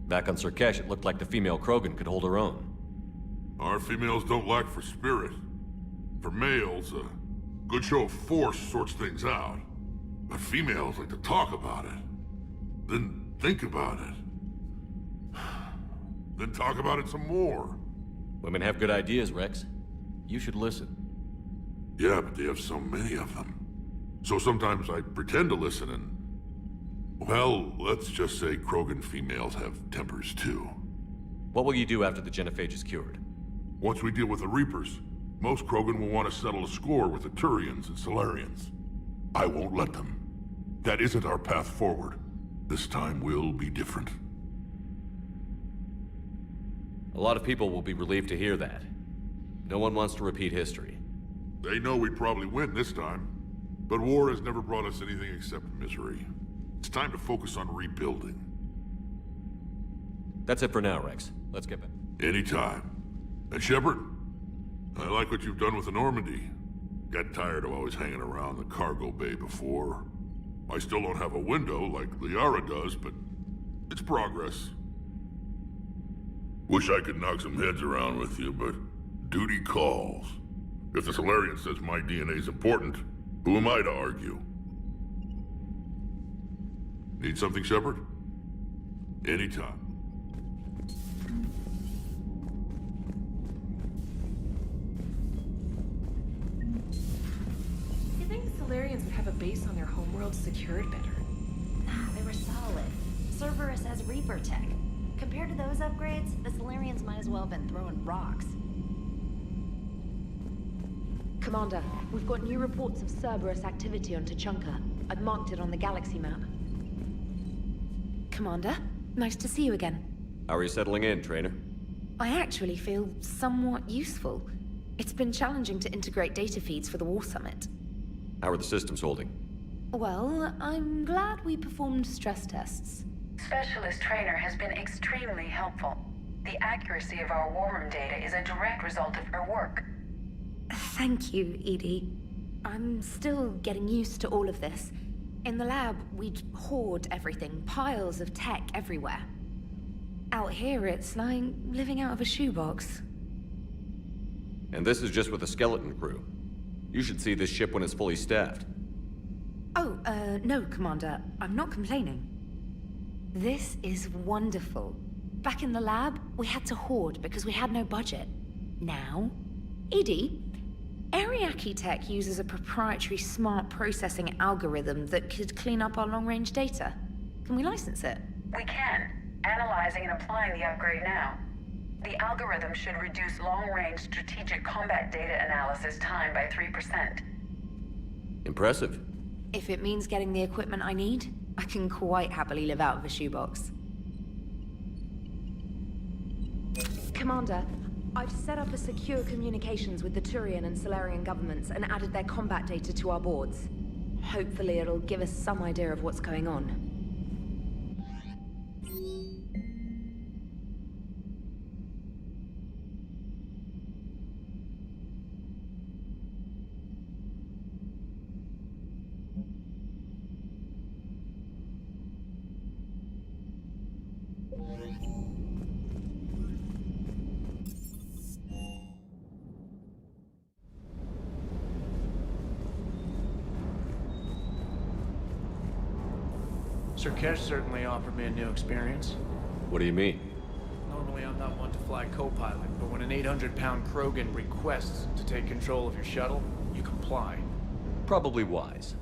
Back on Surkesh, it looked like the female Krogan could hold her own. Our females don't lack for spirit. For males, a good show of force sorts things out. But females like to talk about it. Then think about it. Then talk about it some more. Women have good ideas, Rex. You should listen. Yeah, but they have so many of them. So sometimes I pretend to listen and... Well, let's just say Krogan females have tempers too. What will you do after the genophage is cured? Once we deal with the Reapers, most Krogan will want to settle a score with the Turians and Solarians. I won't let them. That isn't our path forward. This time will be different. A lot of people will be relieved to hear that. No one wants to repeat history. They know we'd probably win this time. But war has never brought us anything except misery. It's time to focus on rebuilding. That's it for now, Rex. Let's get back. Anytime. And Shepard, I like what you've done with the Normandy. Got tired of always hanging around the cargo bay before. I still don't have a window like Liara does, but it's progress. Wish I could knock some heads around with you, but duty calls. If the Solarian says my DNA's important, who am I to argue? Need something, Shepard? Anytime. You think the Solarians would have a base on their homeworld secured better? Nah, they were solid. Cerberus has Reaper tech. Compared to those upgrades, the Solarians might as well have been throwing rocks. Commander, we've got new reports of Cerberus activity on Tuchanka. I've marked it on the galaxy map. Commander, nice to see you again. How are you settling in, Trainer? I actually feel somewhat useful. It's been challenging to integrate data feeds for the War Summit. How are the systems holding? Well, I'm glad we performed stress tests. Specialist Trainer has been extremely helpful. The accuracy of our war room data is a direct result of her work. Thank you, Edie. I'm still getting used to all of this. In the lab, we'd hoard everything, piles of tech everywhere. Out here, it's like living out of a shoebox. And this is just with a skeleton crew. You should see this ship when it's fully staffed. Oh, no, Commander. I'm not complaining. This is wonderful. Back in the lab, we had to hoard because we had no budget. Now, Edie, Ariake Tech uses a proprietary smart processing algorithm that could clean up our long-range data. Can we license it? We can. Analyzing and applying the upgrade now. The algorithm should reduce long-range strategic combat data analysis time by 3%. Impressive. If it means getting the equipment I need, I can quite happily live out of a shoebox. Commander, I've set up a secure communications with the Turian and Solarian governments and added their combat data to our boards. Hopefully it'll give us some idea of what's going on. Sir Kesh certainly offered me a new experience. What do you mean? Normally I'm not one to fly co-pilot, but when an 800-pound Krogan requests to take control of your shuttle, you comply. Probably wise.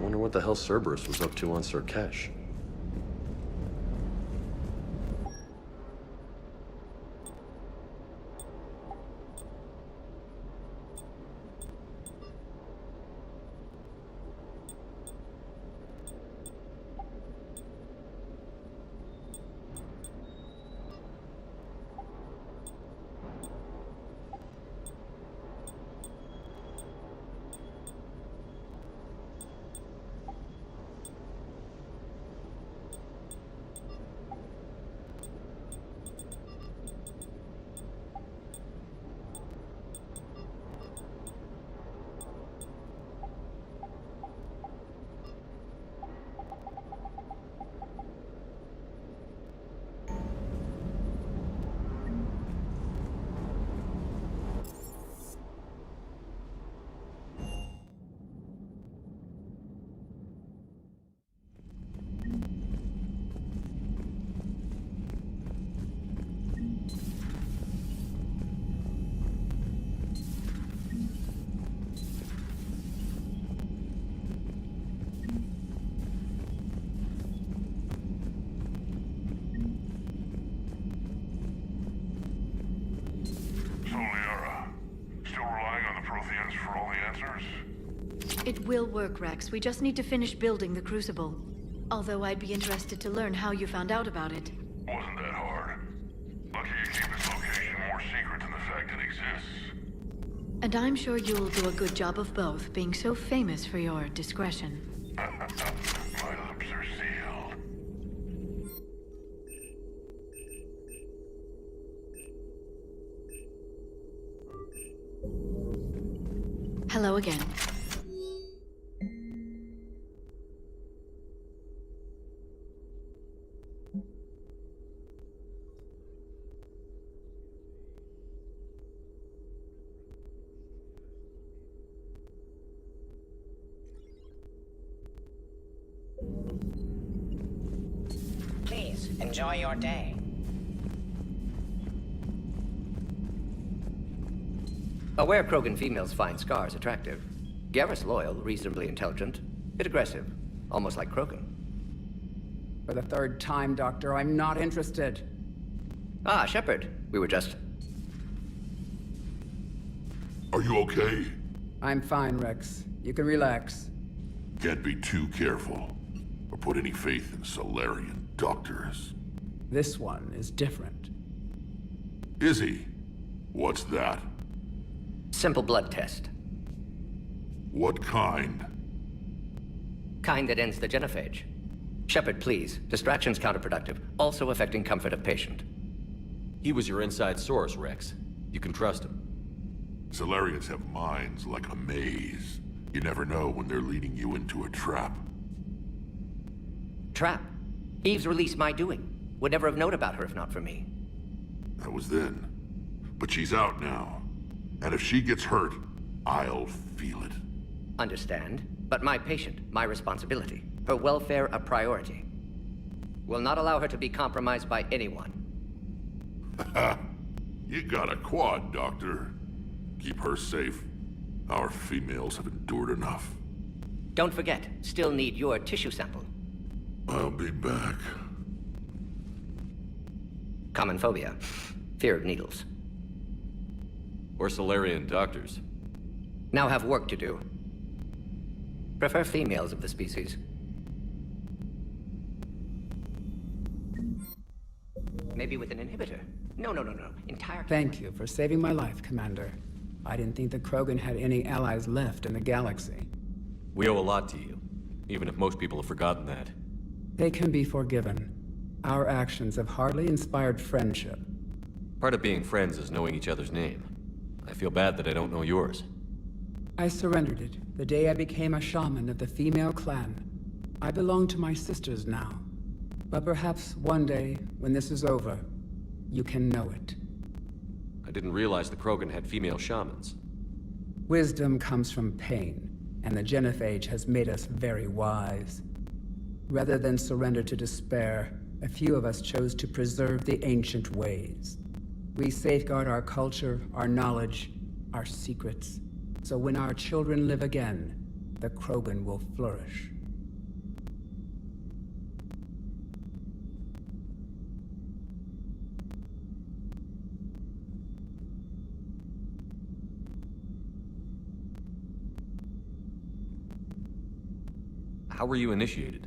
Wonder what the hell Cerberus was up to on Surkesh. It will work, Rex. We just need to finish building the Crucible. Although I'd be interested to learn how you found out about it. Wasn't that hard. Lucky you keep its location more secret than the fact it exists. And I'm sure you'll do a good job of both, being so famous for your discretion. My lips are sealed. Hello again. Please, enjoy your day. Aware Krogan females find scars attractive. Garrus loyal, reasonably intelligent, bit aggressive, almost like Krogan. For the third time, Doctor, I'm not interested. Ah, Shepard. We were just... Are you okay? I'm fine, Rex. You can relax. Can't be too careful, or put any faith in Solarian doctors. This one is different. Is he? What's that? Simple blood test. What kind? Kind that ends the genophage. Shepard, please. Distraction's counterproductive, also affecting comfort of patient. He was your inside source, Rex. You can trust him. Solarians have minds like a maze. You never know when they're leading you into a trap. Trap? Eve's release my doing. Would never have known about her if not for me. That was then. But she's out now. And if she gets hurt, I'll feel it. Understand. But my patient, my responsibility. Her welfare a priority. Will not allow her to be compromised by anyone. You got a quad, Doctor. Keep her safe. Our females have endured enough. Don't forget, still need your tissue sample. I'll be back. Common phobia. Fear of needles. Or Solarian doctors. Now have work to do. Prefer females of the species. Maybe with an inhibitor. No. Entire... Thank you for saving my life, Commander. I didn't think the Krogan had any allies left in the galaxy. We owe a lot to you, even if most people have forgotten that. They can be forgiven. Our actions have hardly inspired friendship. Part of being friends is knowing each other's name. I feel bad that I don't know yours. I surrendered it the day I became a shaman of the female clan. I belong to my sisters now. But perhaps one day, when this is over, you can know it. I didn't realize the Krogan had female shamans. Wisdom comes from pain, and the genophage has made us very wise. Rather than surrender to despair, a few of us chose to preserve the ancient ways. We safeguard our culture, our knowledge, our secrets. So when our children live again, the Krogan will flourish. How were you initiated?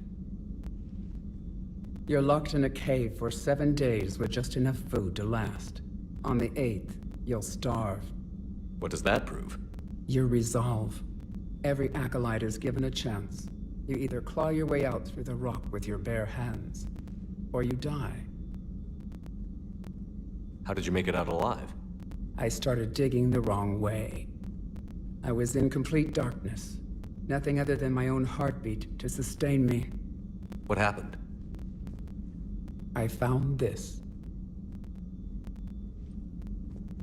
You're locked in a cave for 7 days with just enough food to last. On the 8th, you'll starve. What does that prove? Your resolve. Every acolyte is given a chance. You either claw your way out through the rock with your bare hands, or you die. How did you make it out alive? I started digging the wrong way. I was in complete darkness. Nothing other than my own heartbeat to sustain me. What happened? I found this.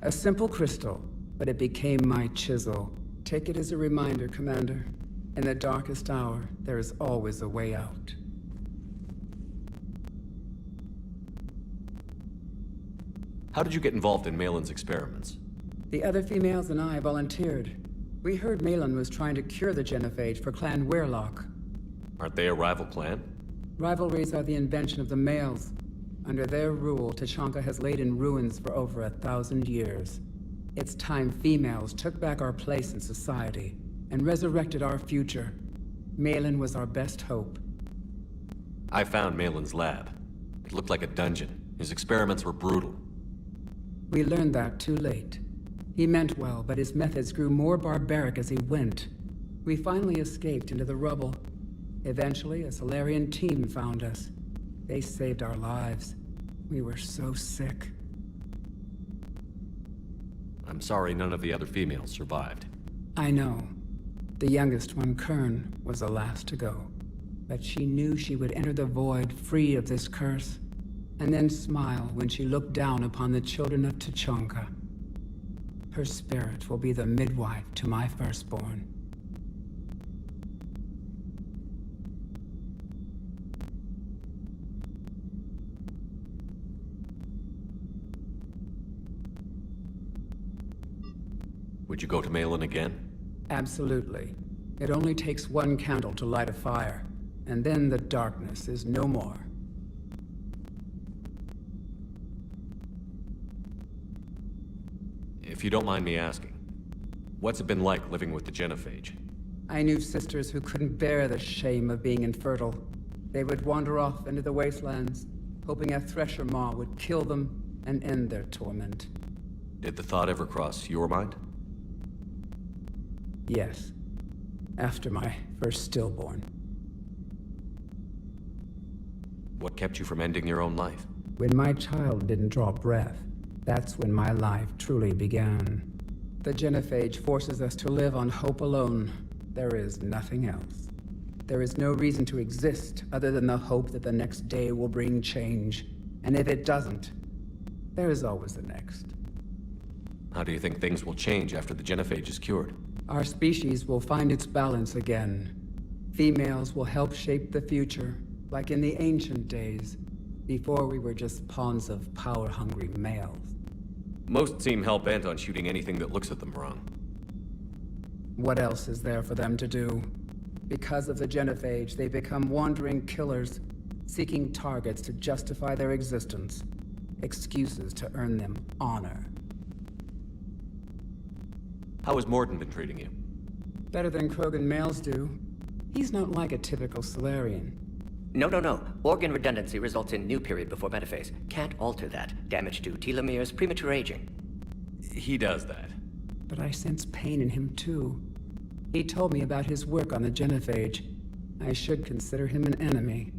A simple crystal, but it became my chisel. Take it as a reminder, Commander. In the darkest hour, there is always a way out. How did you get involved in Malin's experiments? The other females and I volunteered. We heard Malin was trying to cure the genophage for Clan Weirlock. Aren't they a rival clan? Rivalries are the invention of the males. Under their rule, Tuchanka has laid in ruins for over 1,000 years. It's time females took back our place in society and resurrected our future. Malin was our best hope. I found Malin's lab. It looked like a dungeon. His experiments were brutal. We learned that too late. He meant well, but his methods grew more barbaric as he went. We finally escaped into the rubble. Eventually, a Solarian team found us. They saved our lives. We were so sick. I'm sorry none of the other females survived. I know. The youngest one, Kern, was the last to go. But she knew she would enter the void free of this curse, and then smile when she looked down upon the children of Tuchanka. Her spirit will be the midwife to my firstborn. Would you go to Malin again? Absolutely. It only takes one candle to light a fire, and then the darkness is no more. If you don't mind me asking, what's it been like living with the genophage? I knew sisters who couldn't bear the shame of being infertile. They would wander off into the wastelands, hoping a thresher maw would kill them and end their torment. Did the thought ever cross your mind? Yes. After my first stillborn. What kept you from ending your own life? When my child didn't draw breath, that's when my life truly began. The genophage forces us to live on hope alone. There is nothing else. There is no reason to exist other than the hope that the next day will bring change. And if it doesn't, there is always the next. How do you think things will change after the genophage is cured? Our species will find its balance again. Females will help shape the future, like in the ancient days, before we were just pawns of power-hungry males. Most seem hell-bent on shooting anything that looks at them wrong. What else is there for them to do? Because of the genophage, they become wandering killers, seeking targets to justify their existence, excuses to earn them honor. How has Morden been treating you? Better than Krogan males do. He's not like a typical Solarian. No. Organ redundancy results in new period before metaphase. Can't alter that. Damage to telomeres, premature aging. He does that. But I sense pain in him too. He told me about his work on the genophage. I should consider him an enemy.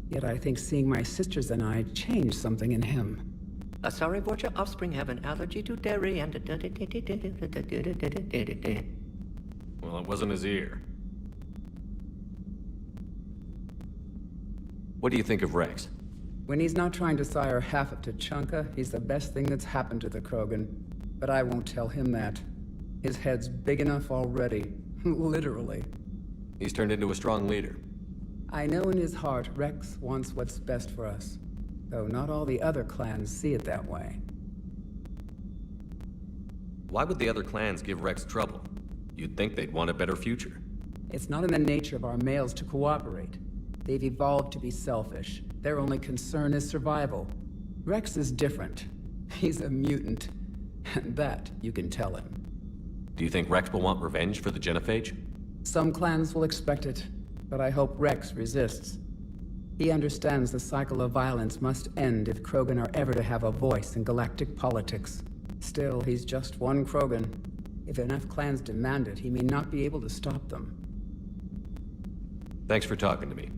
Yet I think seeing my sisters and I changed something in him. Sorry, Vorcha offspring have an allergy to dairy and... Well, it wasn't his ear. What do you think of Rex? When he's not trying to sire half of Tuchanka, he's the best thing that's happened to the Krogan. But I won't tell him that. His head's big enough already. Literally. He's turned into a strong leader. I know in his heart Rex wants what's best for us. Though not all the other clans see it that way. Why would the other clans give Rex trouble? You'd think they'd want a better future. It's not in the nature of our males to cooperate. They've evolved to be selfish. Their only concern is survival. Rex is different. He's a mutant. And that you can tell him. Do you think Rex will want revenge for the genophage? Some clans will expect it, but I hope Rex resists. He understands the cycle of violence must end if Krogan are ever to have a voice in galactic politics. Still, he's just one Krogan. If enough clans demand it, he may not be able to stop them. Thanks for talking to me.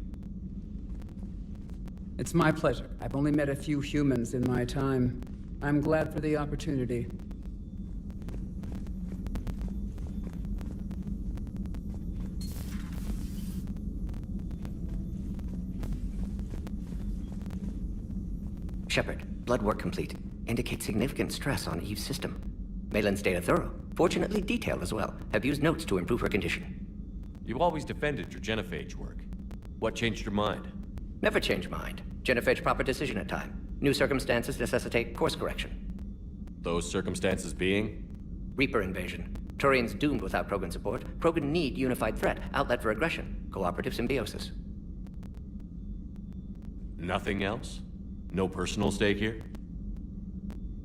It's my pleasure. I've only met a few humans in my time. I'm glad for the opportunity. Shepard, blood work complete. Indicates significant stress on Eve's system. Malin's data thorough. Fortunately detailed as well. Have used notes to improve her condition. You always defended your genophage work. What changed your mind? Never change mind. Genophage proper decision at time. New circumstances necessitate course correction. Those circumstances being? Reaper invasion. Turians doomed without Krogan support. Krogan need unified threat. Outlet for aggression. Cooperative symbiosis. Nothing else? No personal stake here?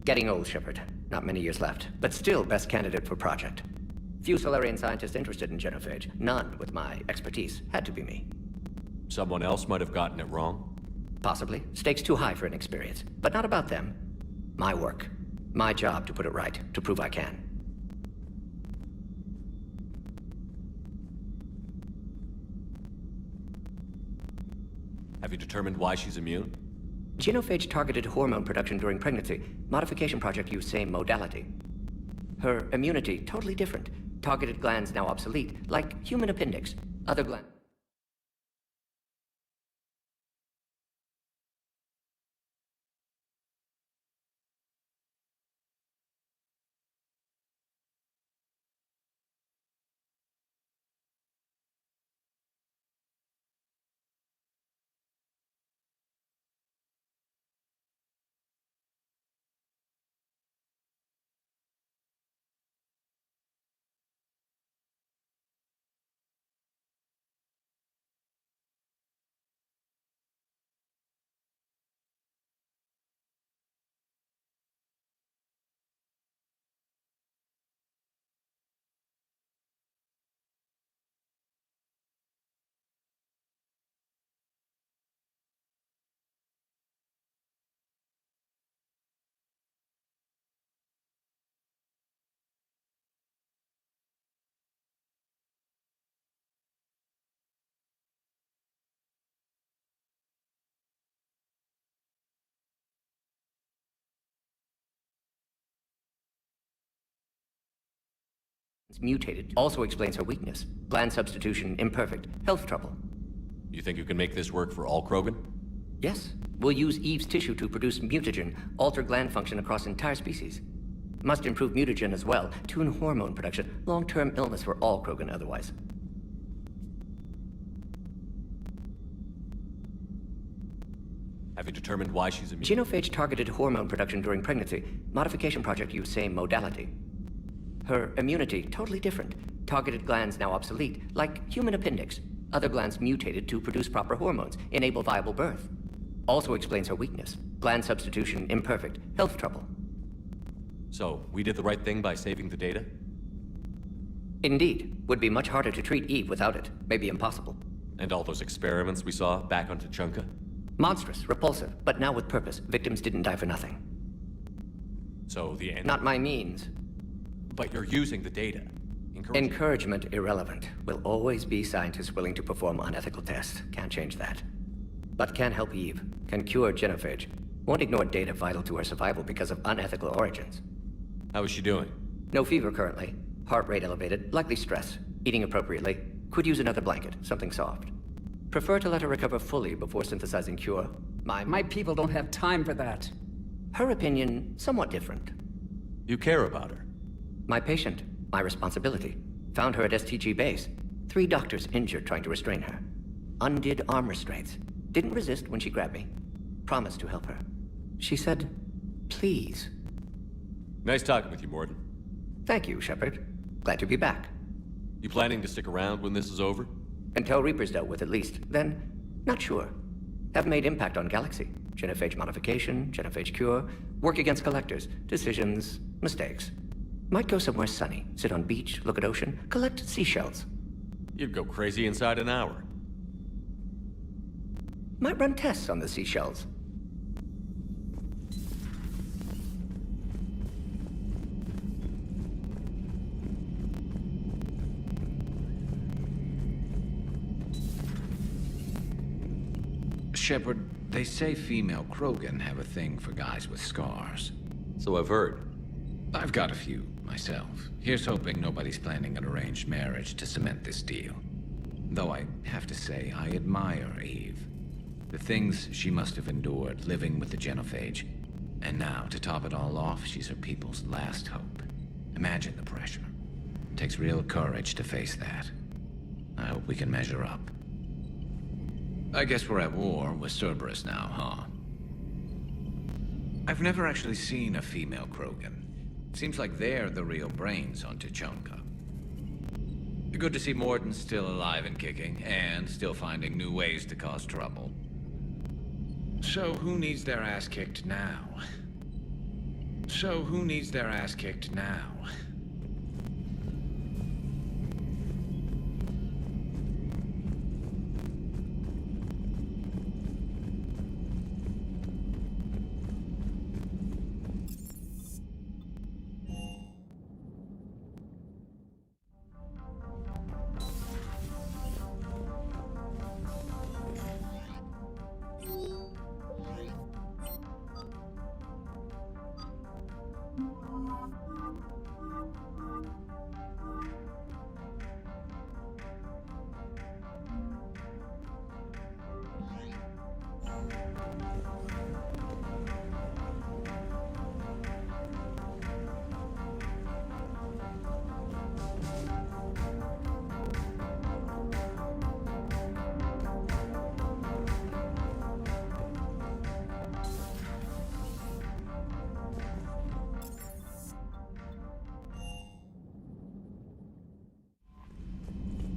Getting old, Shepard. Not many years left, but still best candidate for project. Few Solarian scientists interested in genophage. None with my expertise. Had to be me. Someone else might have gotten it wrong? Possibly. Stakes too high for inexperience. But not about them. My work. My job to put it right. To prove I can. Have you determined why she's immune? Genophage targeted hormone production during pregnancy. Modification project used same modality. Her immunity totally different. Targeted glands now obsolete, like human appendix. Other glands. Mutated also explains her weakness. Gland substitution imperfect. Health trouble. You think you can make this work for all Krogan? Yes. We'll use Eve's tissue to produce mutagen, alter gland function across entire species. Must improve mutagen as well, tune hormone production. Long-term illness for all Krogan otherwise. Have you determined why she's immune? Genophage targeted hormone production during pregnancy. Modification project used same modality. Her immunity totally different. Targeted glands now obsolete, like human appendix. Other glands mutated to produce proper hormones, enable viable birth. Also explains her weakness. Gland substitution imperfect. Health trouble. So, we did the right thing by saving the data? Indeed. Would be much harder to treat Eve without it. Maybe impossible. And all those experiments we saw back on Tuchanka? Monstrous, repulsive, but now with purpose. Victims didn't die for nothing. So the end? Not my means. But you're using the data. Encouragement irrelevant. Will always be scientists willing to perform unethical tests. Can't change that. But can help Eve. Can cure genophage. Won't ignore data vital to her survival because of unethical origins. How is she doing? No fever currently. Heart rate elevated. Likely stress. Eating appropriately. Could use another blanket. Something soft. Prefer to let her recover fully before synthesizing cure. My people don't have time for that. Her opinion, somewhat different. You care about her? My patient. My responsibility. Found her at STG base. 3 doctors injured trying to restrain her. Undid arm restraints. Didn't resist when she grabbed me. Promised to help her. She said, please. Nice talking with you, Morden. Thank you, Shepard. Glad to be back. You planning to stick around when this is over? Until Reaper's dealt with, at least. Then, not sure. Have made impact on Galaxy. Genophage modification, genophage cure, work against collectors, decisions, mistakes. Might go somewhere sunny, sit on beach, look at ocean, collect seashells. You'd go crazy inside an hour. Might run tests on the seashells. Shepard, they say female Krogan have a thing for guys with scars. So I've heard. I've got a few, myself. Here's hoping nobody's planning an arranged marriage to cement this deal. Though I have to say, I admire Eve. The things she must have endured living with the genophage. And now, to top it all off, she's her people's last hope. Imagine the pressure. It takes real courage to face that. I hope we can measure up. I guess we're at war with Cerberus now, huh? I've never actually seen a female Krogan. Seems like they're the real brains on Tuchanka. Good to see Morden's still alive and kicking, and still finding new ways to cause trouble. So who needs their ass kicked now?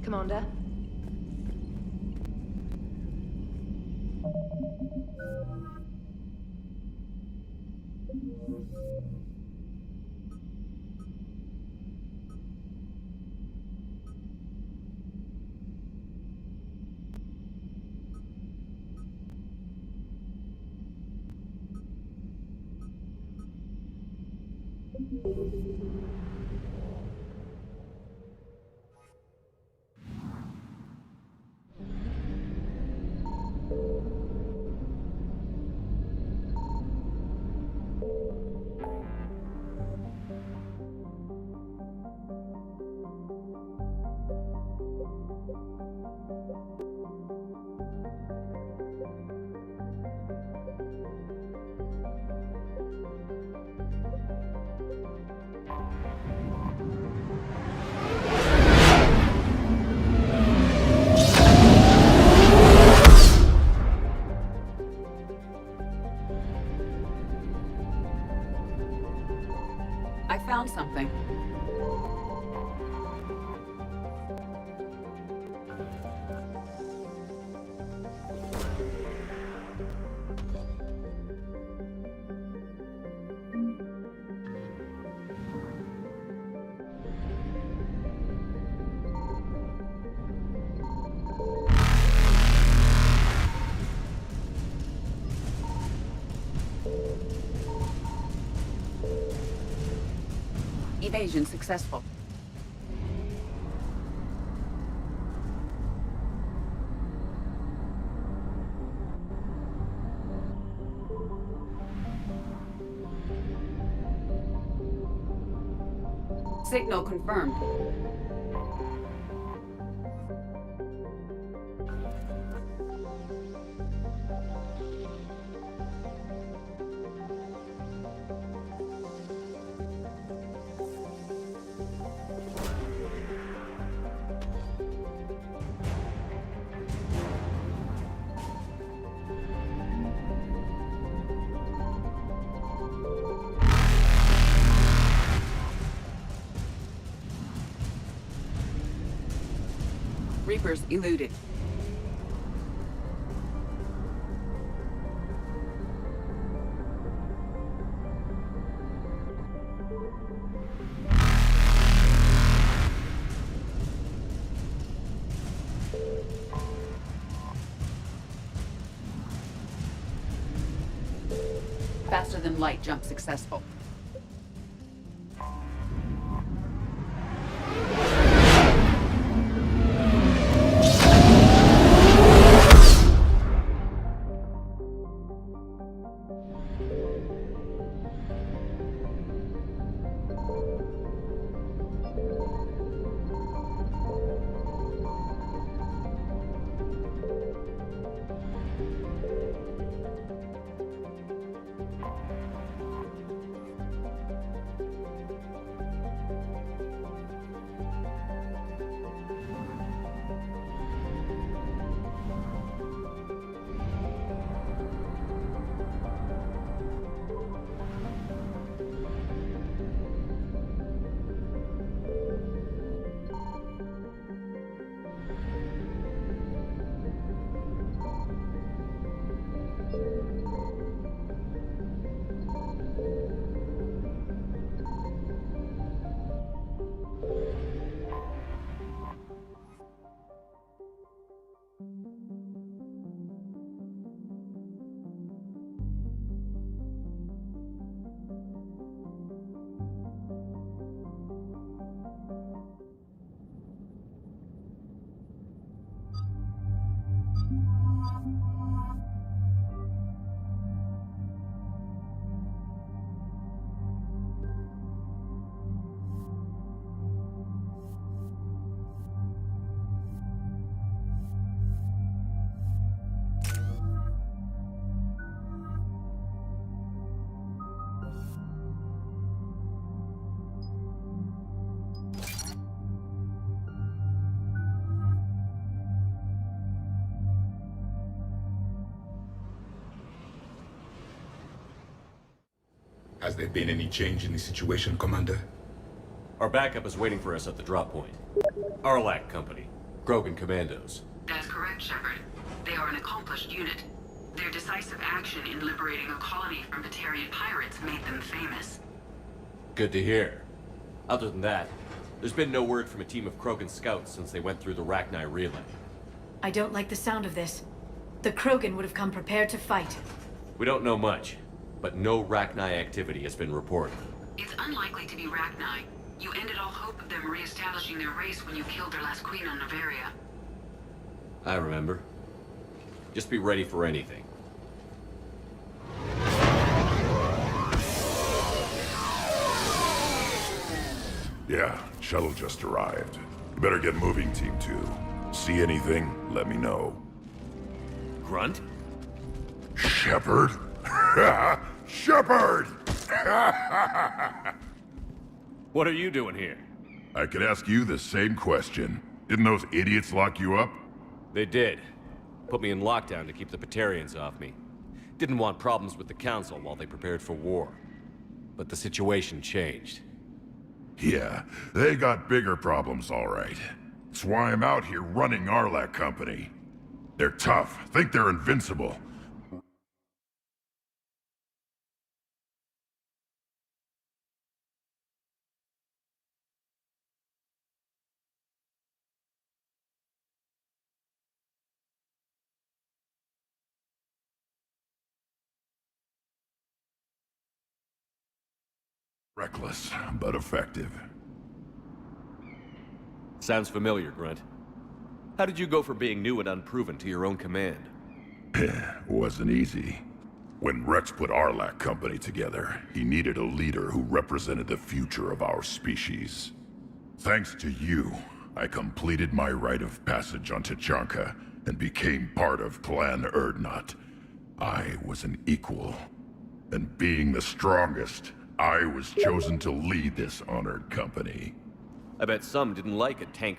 Commander? I found something. Evasion successful. Signal confirmed. Reapers eluded. Faster than light jump successful. Has there been any change in the situation, Commander? Our backup is waiting for us at the drop point. Arlac Company. Krogan Commandos. That's correct, Shepard. They are an accomplished unit. Their decisive action in liberating a colony from Batarian pirates made them famous. Good to hear. Other than that, there's been no word from a team of Krogan scouts since they went through the Rachni relay. I don't like the sound of this. The Krogan would have come prepared to fight. We don't know much, but no Rachni activity has been reported. It's unlikely to be Rachni. You ended all hope of them re-establishing their race when you killed their last queen on Noveria. I remember. Just be ready for anything. Yeah, shuttle just arrived. You better get moving, Team 2. See anything, let me know. Grunt? Shepard? Shepard! What are you doing here? I could ask you the same question. Didn't those idiots lock you up? They did. Put me in lockdown to keep the Batarians off me. Didn't want problems with the Council while they prepared for war. But the situation changed. Yeah, they got bigger problems, all right. That's why I'm out here running Arlac Company. They're tough, think they're invincible. Reckless, but effective. Sounds familiar, Grunt. How did you go from being new and unproven to your own command? Wasn't easy. When Rex put Arlac Company together, he needed a leader who represented the future of our species. Thanks to you, I completed my rite of passage on Tachanka and became part of Clan Urdnot. I was an equal, and being the strongest, I was chosen to lead this honored company. I bet some didn't like a tank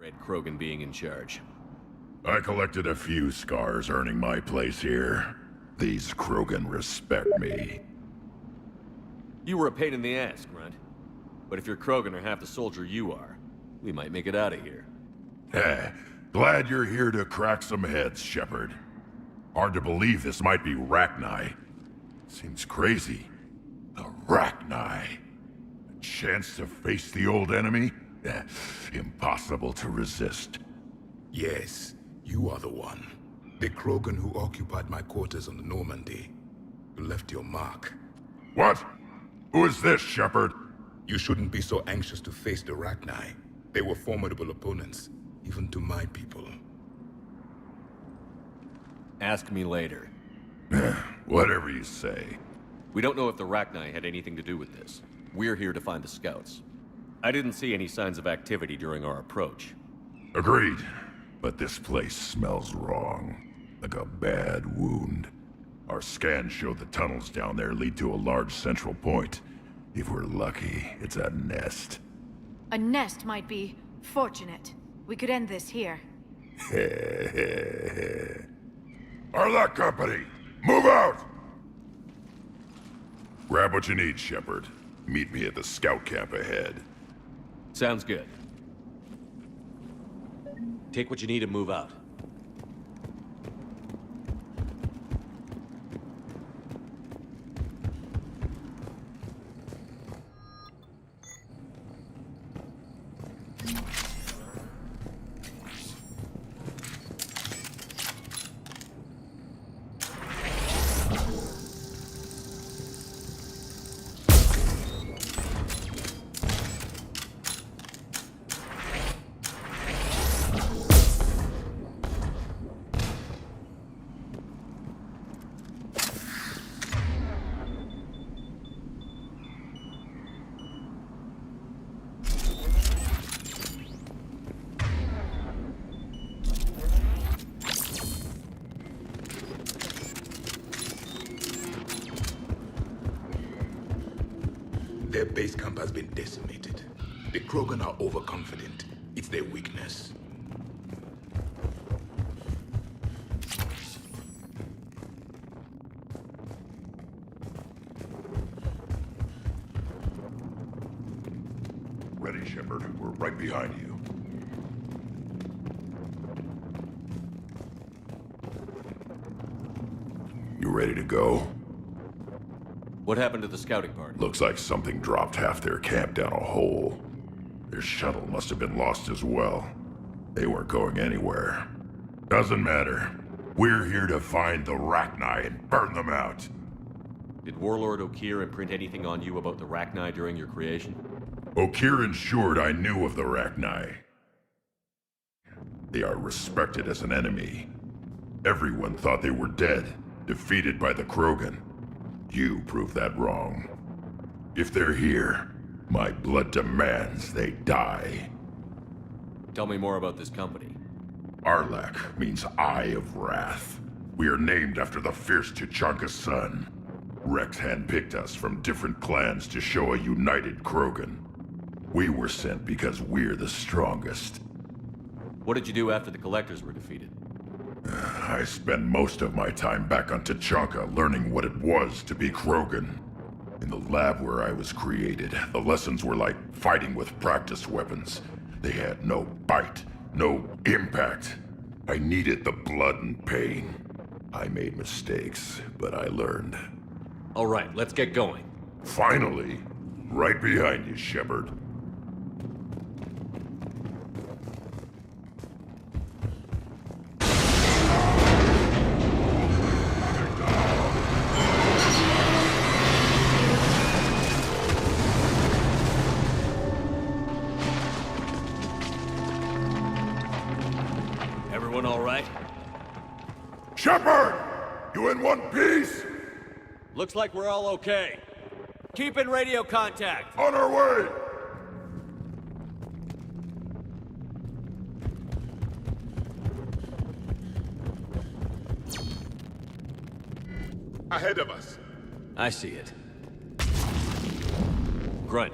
Red Krogan being in charge. I collected a few scars earning my place here. These Krogan respect me. You were a pain in the ass, Grunt. But if your Krogan are half the soldier you are, we might make it out of here. Glad you're here to crack some heads, Shepard. Hard to believe this might be Rachni. Seems crazy. The Rachni. A chance to face the old enemy? Impossible to resist. Yes, you are the one. The Krogan who occupied my quarters on the Normandy. You left your mark. What? Who is this, Shepard? You shouldn't be so anxious to face the Rachni. They were formidable opponents, even to my people. Ask me later. Whatever you say. We don't know if the Rachni had anything to do with this. We're here to find the scouts. I didn't see any signs of activity during our approach. Agreed. But this place smells wrong. Like a bad wound. Our scans show the tunnels down there lead to a large central point. If we're lucky, it's a nest. A nest might be fortunate. We could end this here. Arlec Company, move out! Grab what you need, Shepard. Meet me at the scout camp ahead. Sounds good. Take what you need and move out. Their base camp has been decimated. The Krogan are overconfident. It's their weakness. Ready, Shepard. We're right behind you. You ready to go? What happened to the scouting party? Looks like something dropped half their camp down a hole. Their shuttle must have been lost as well. They weren't going anywhere. Doesn't matter. We're here to find the Rachni and burn them out. Did Warlord Okeer imprint anything on you about the Rachni during your creation? Okeer ensured I knew of the Rachni. They are respected as an enemy. Everyone thought they were dead, defeated by the Krogan. You proved that wrong. If they're here, my blood demands they die. Tell me more about this company. Arlec means Eye of Wrath. We are named after the fierce Tuchanka's son. Rex handpicked us from different clans to show a united Krogan. We were sent because we're the strongest. What did you do after the Collectors were defeated? I spent most of my time back on Tuchanka learning what it was to be Krogan. In the lab where I was created, the lessons were like fighting with practice weapons. They had no bite, no impact. I needed the blood and pain. I made mistakes, but I learned. All right, let's get going. Finally, right behind you, Shepard. Everyone all right? Shepard! You in one piece? Looks like we're all okay. Keep in radio contact. On our way! Ahead of us. I see it. Grunt,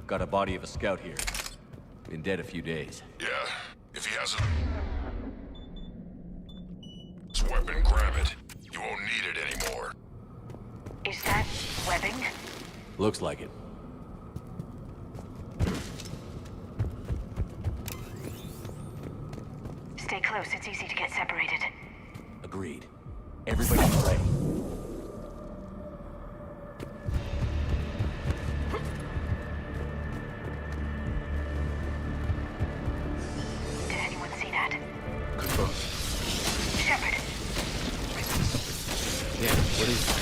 got a body of a scout here. Been dead a few days. Yeah, has it. This weapon, grab it. You won't need it anymore. Is that webbing? Looks like it. Stay close, it's easy to get separated. Agreed. Everybody pray. Did anyone see that? Confirmed. Shepard! Yeah, what is that?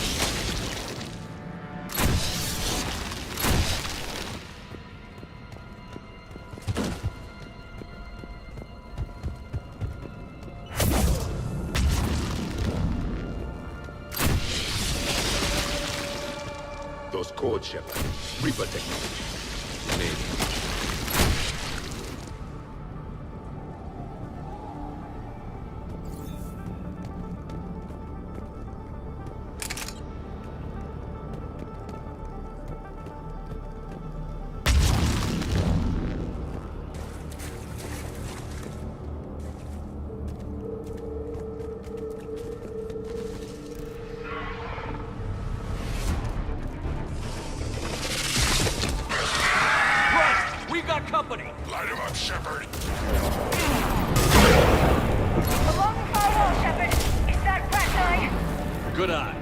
Those codes, Shepard. Reaper technology. Maybe. Company. Light him up, Shepard. Along the firewall, Shepard. Is that rat eye? Good eye.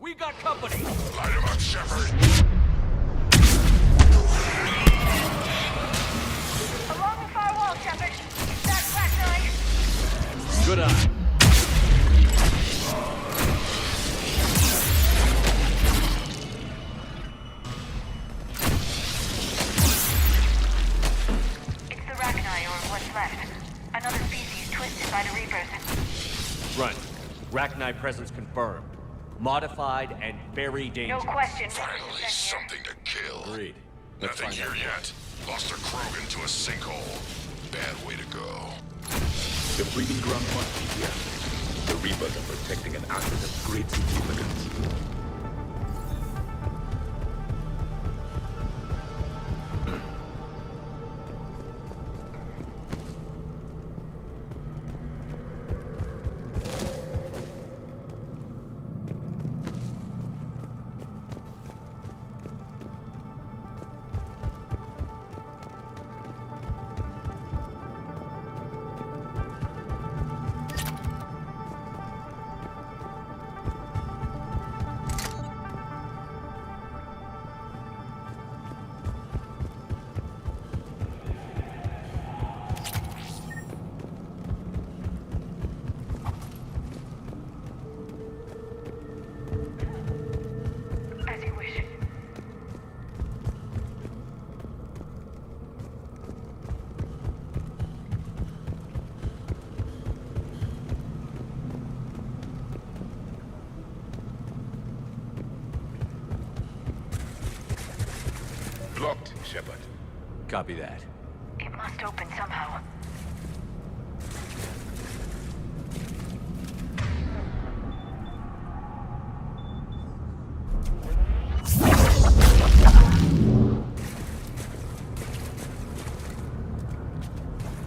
We got company. Light him up, Shepard. Good eye. It's the Rachni, or what's left. Another species twisted by the Reapers. Run. Rachni presence confirmed. Modified and very dangerous. No question. Finally, something to kill. Agreed. Nothing here yet. Lost a Krogan to a sinkhole. Bad way to go. The breeding ground must be here. The Reapers are protecting an asset of great significance. Locked, Shepard. Copy that. It must open somehow.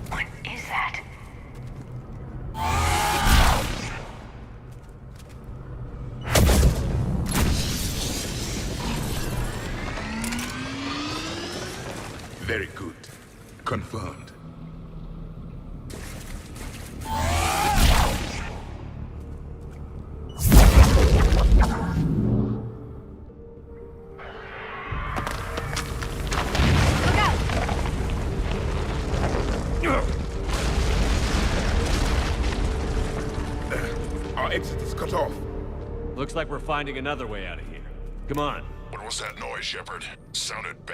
What is that? Very good. Confirmed. Our exit is cut off. Looks like we're finding another way out of here. Come on. What was that noise, Shepard? Sounded bad.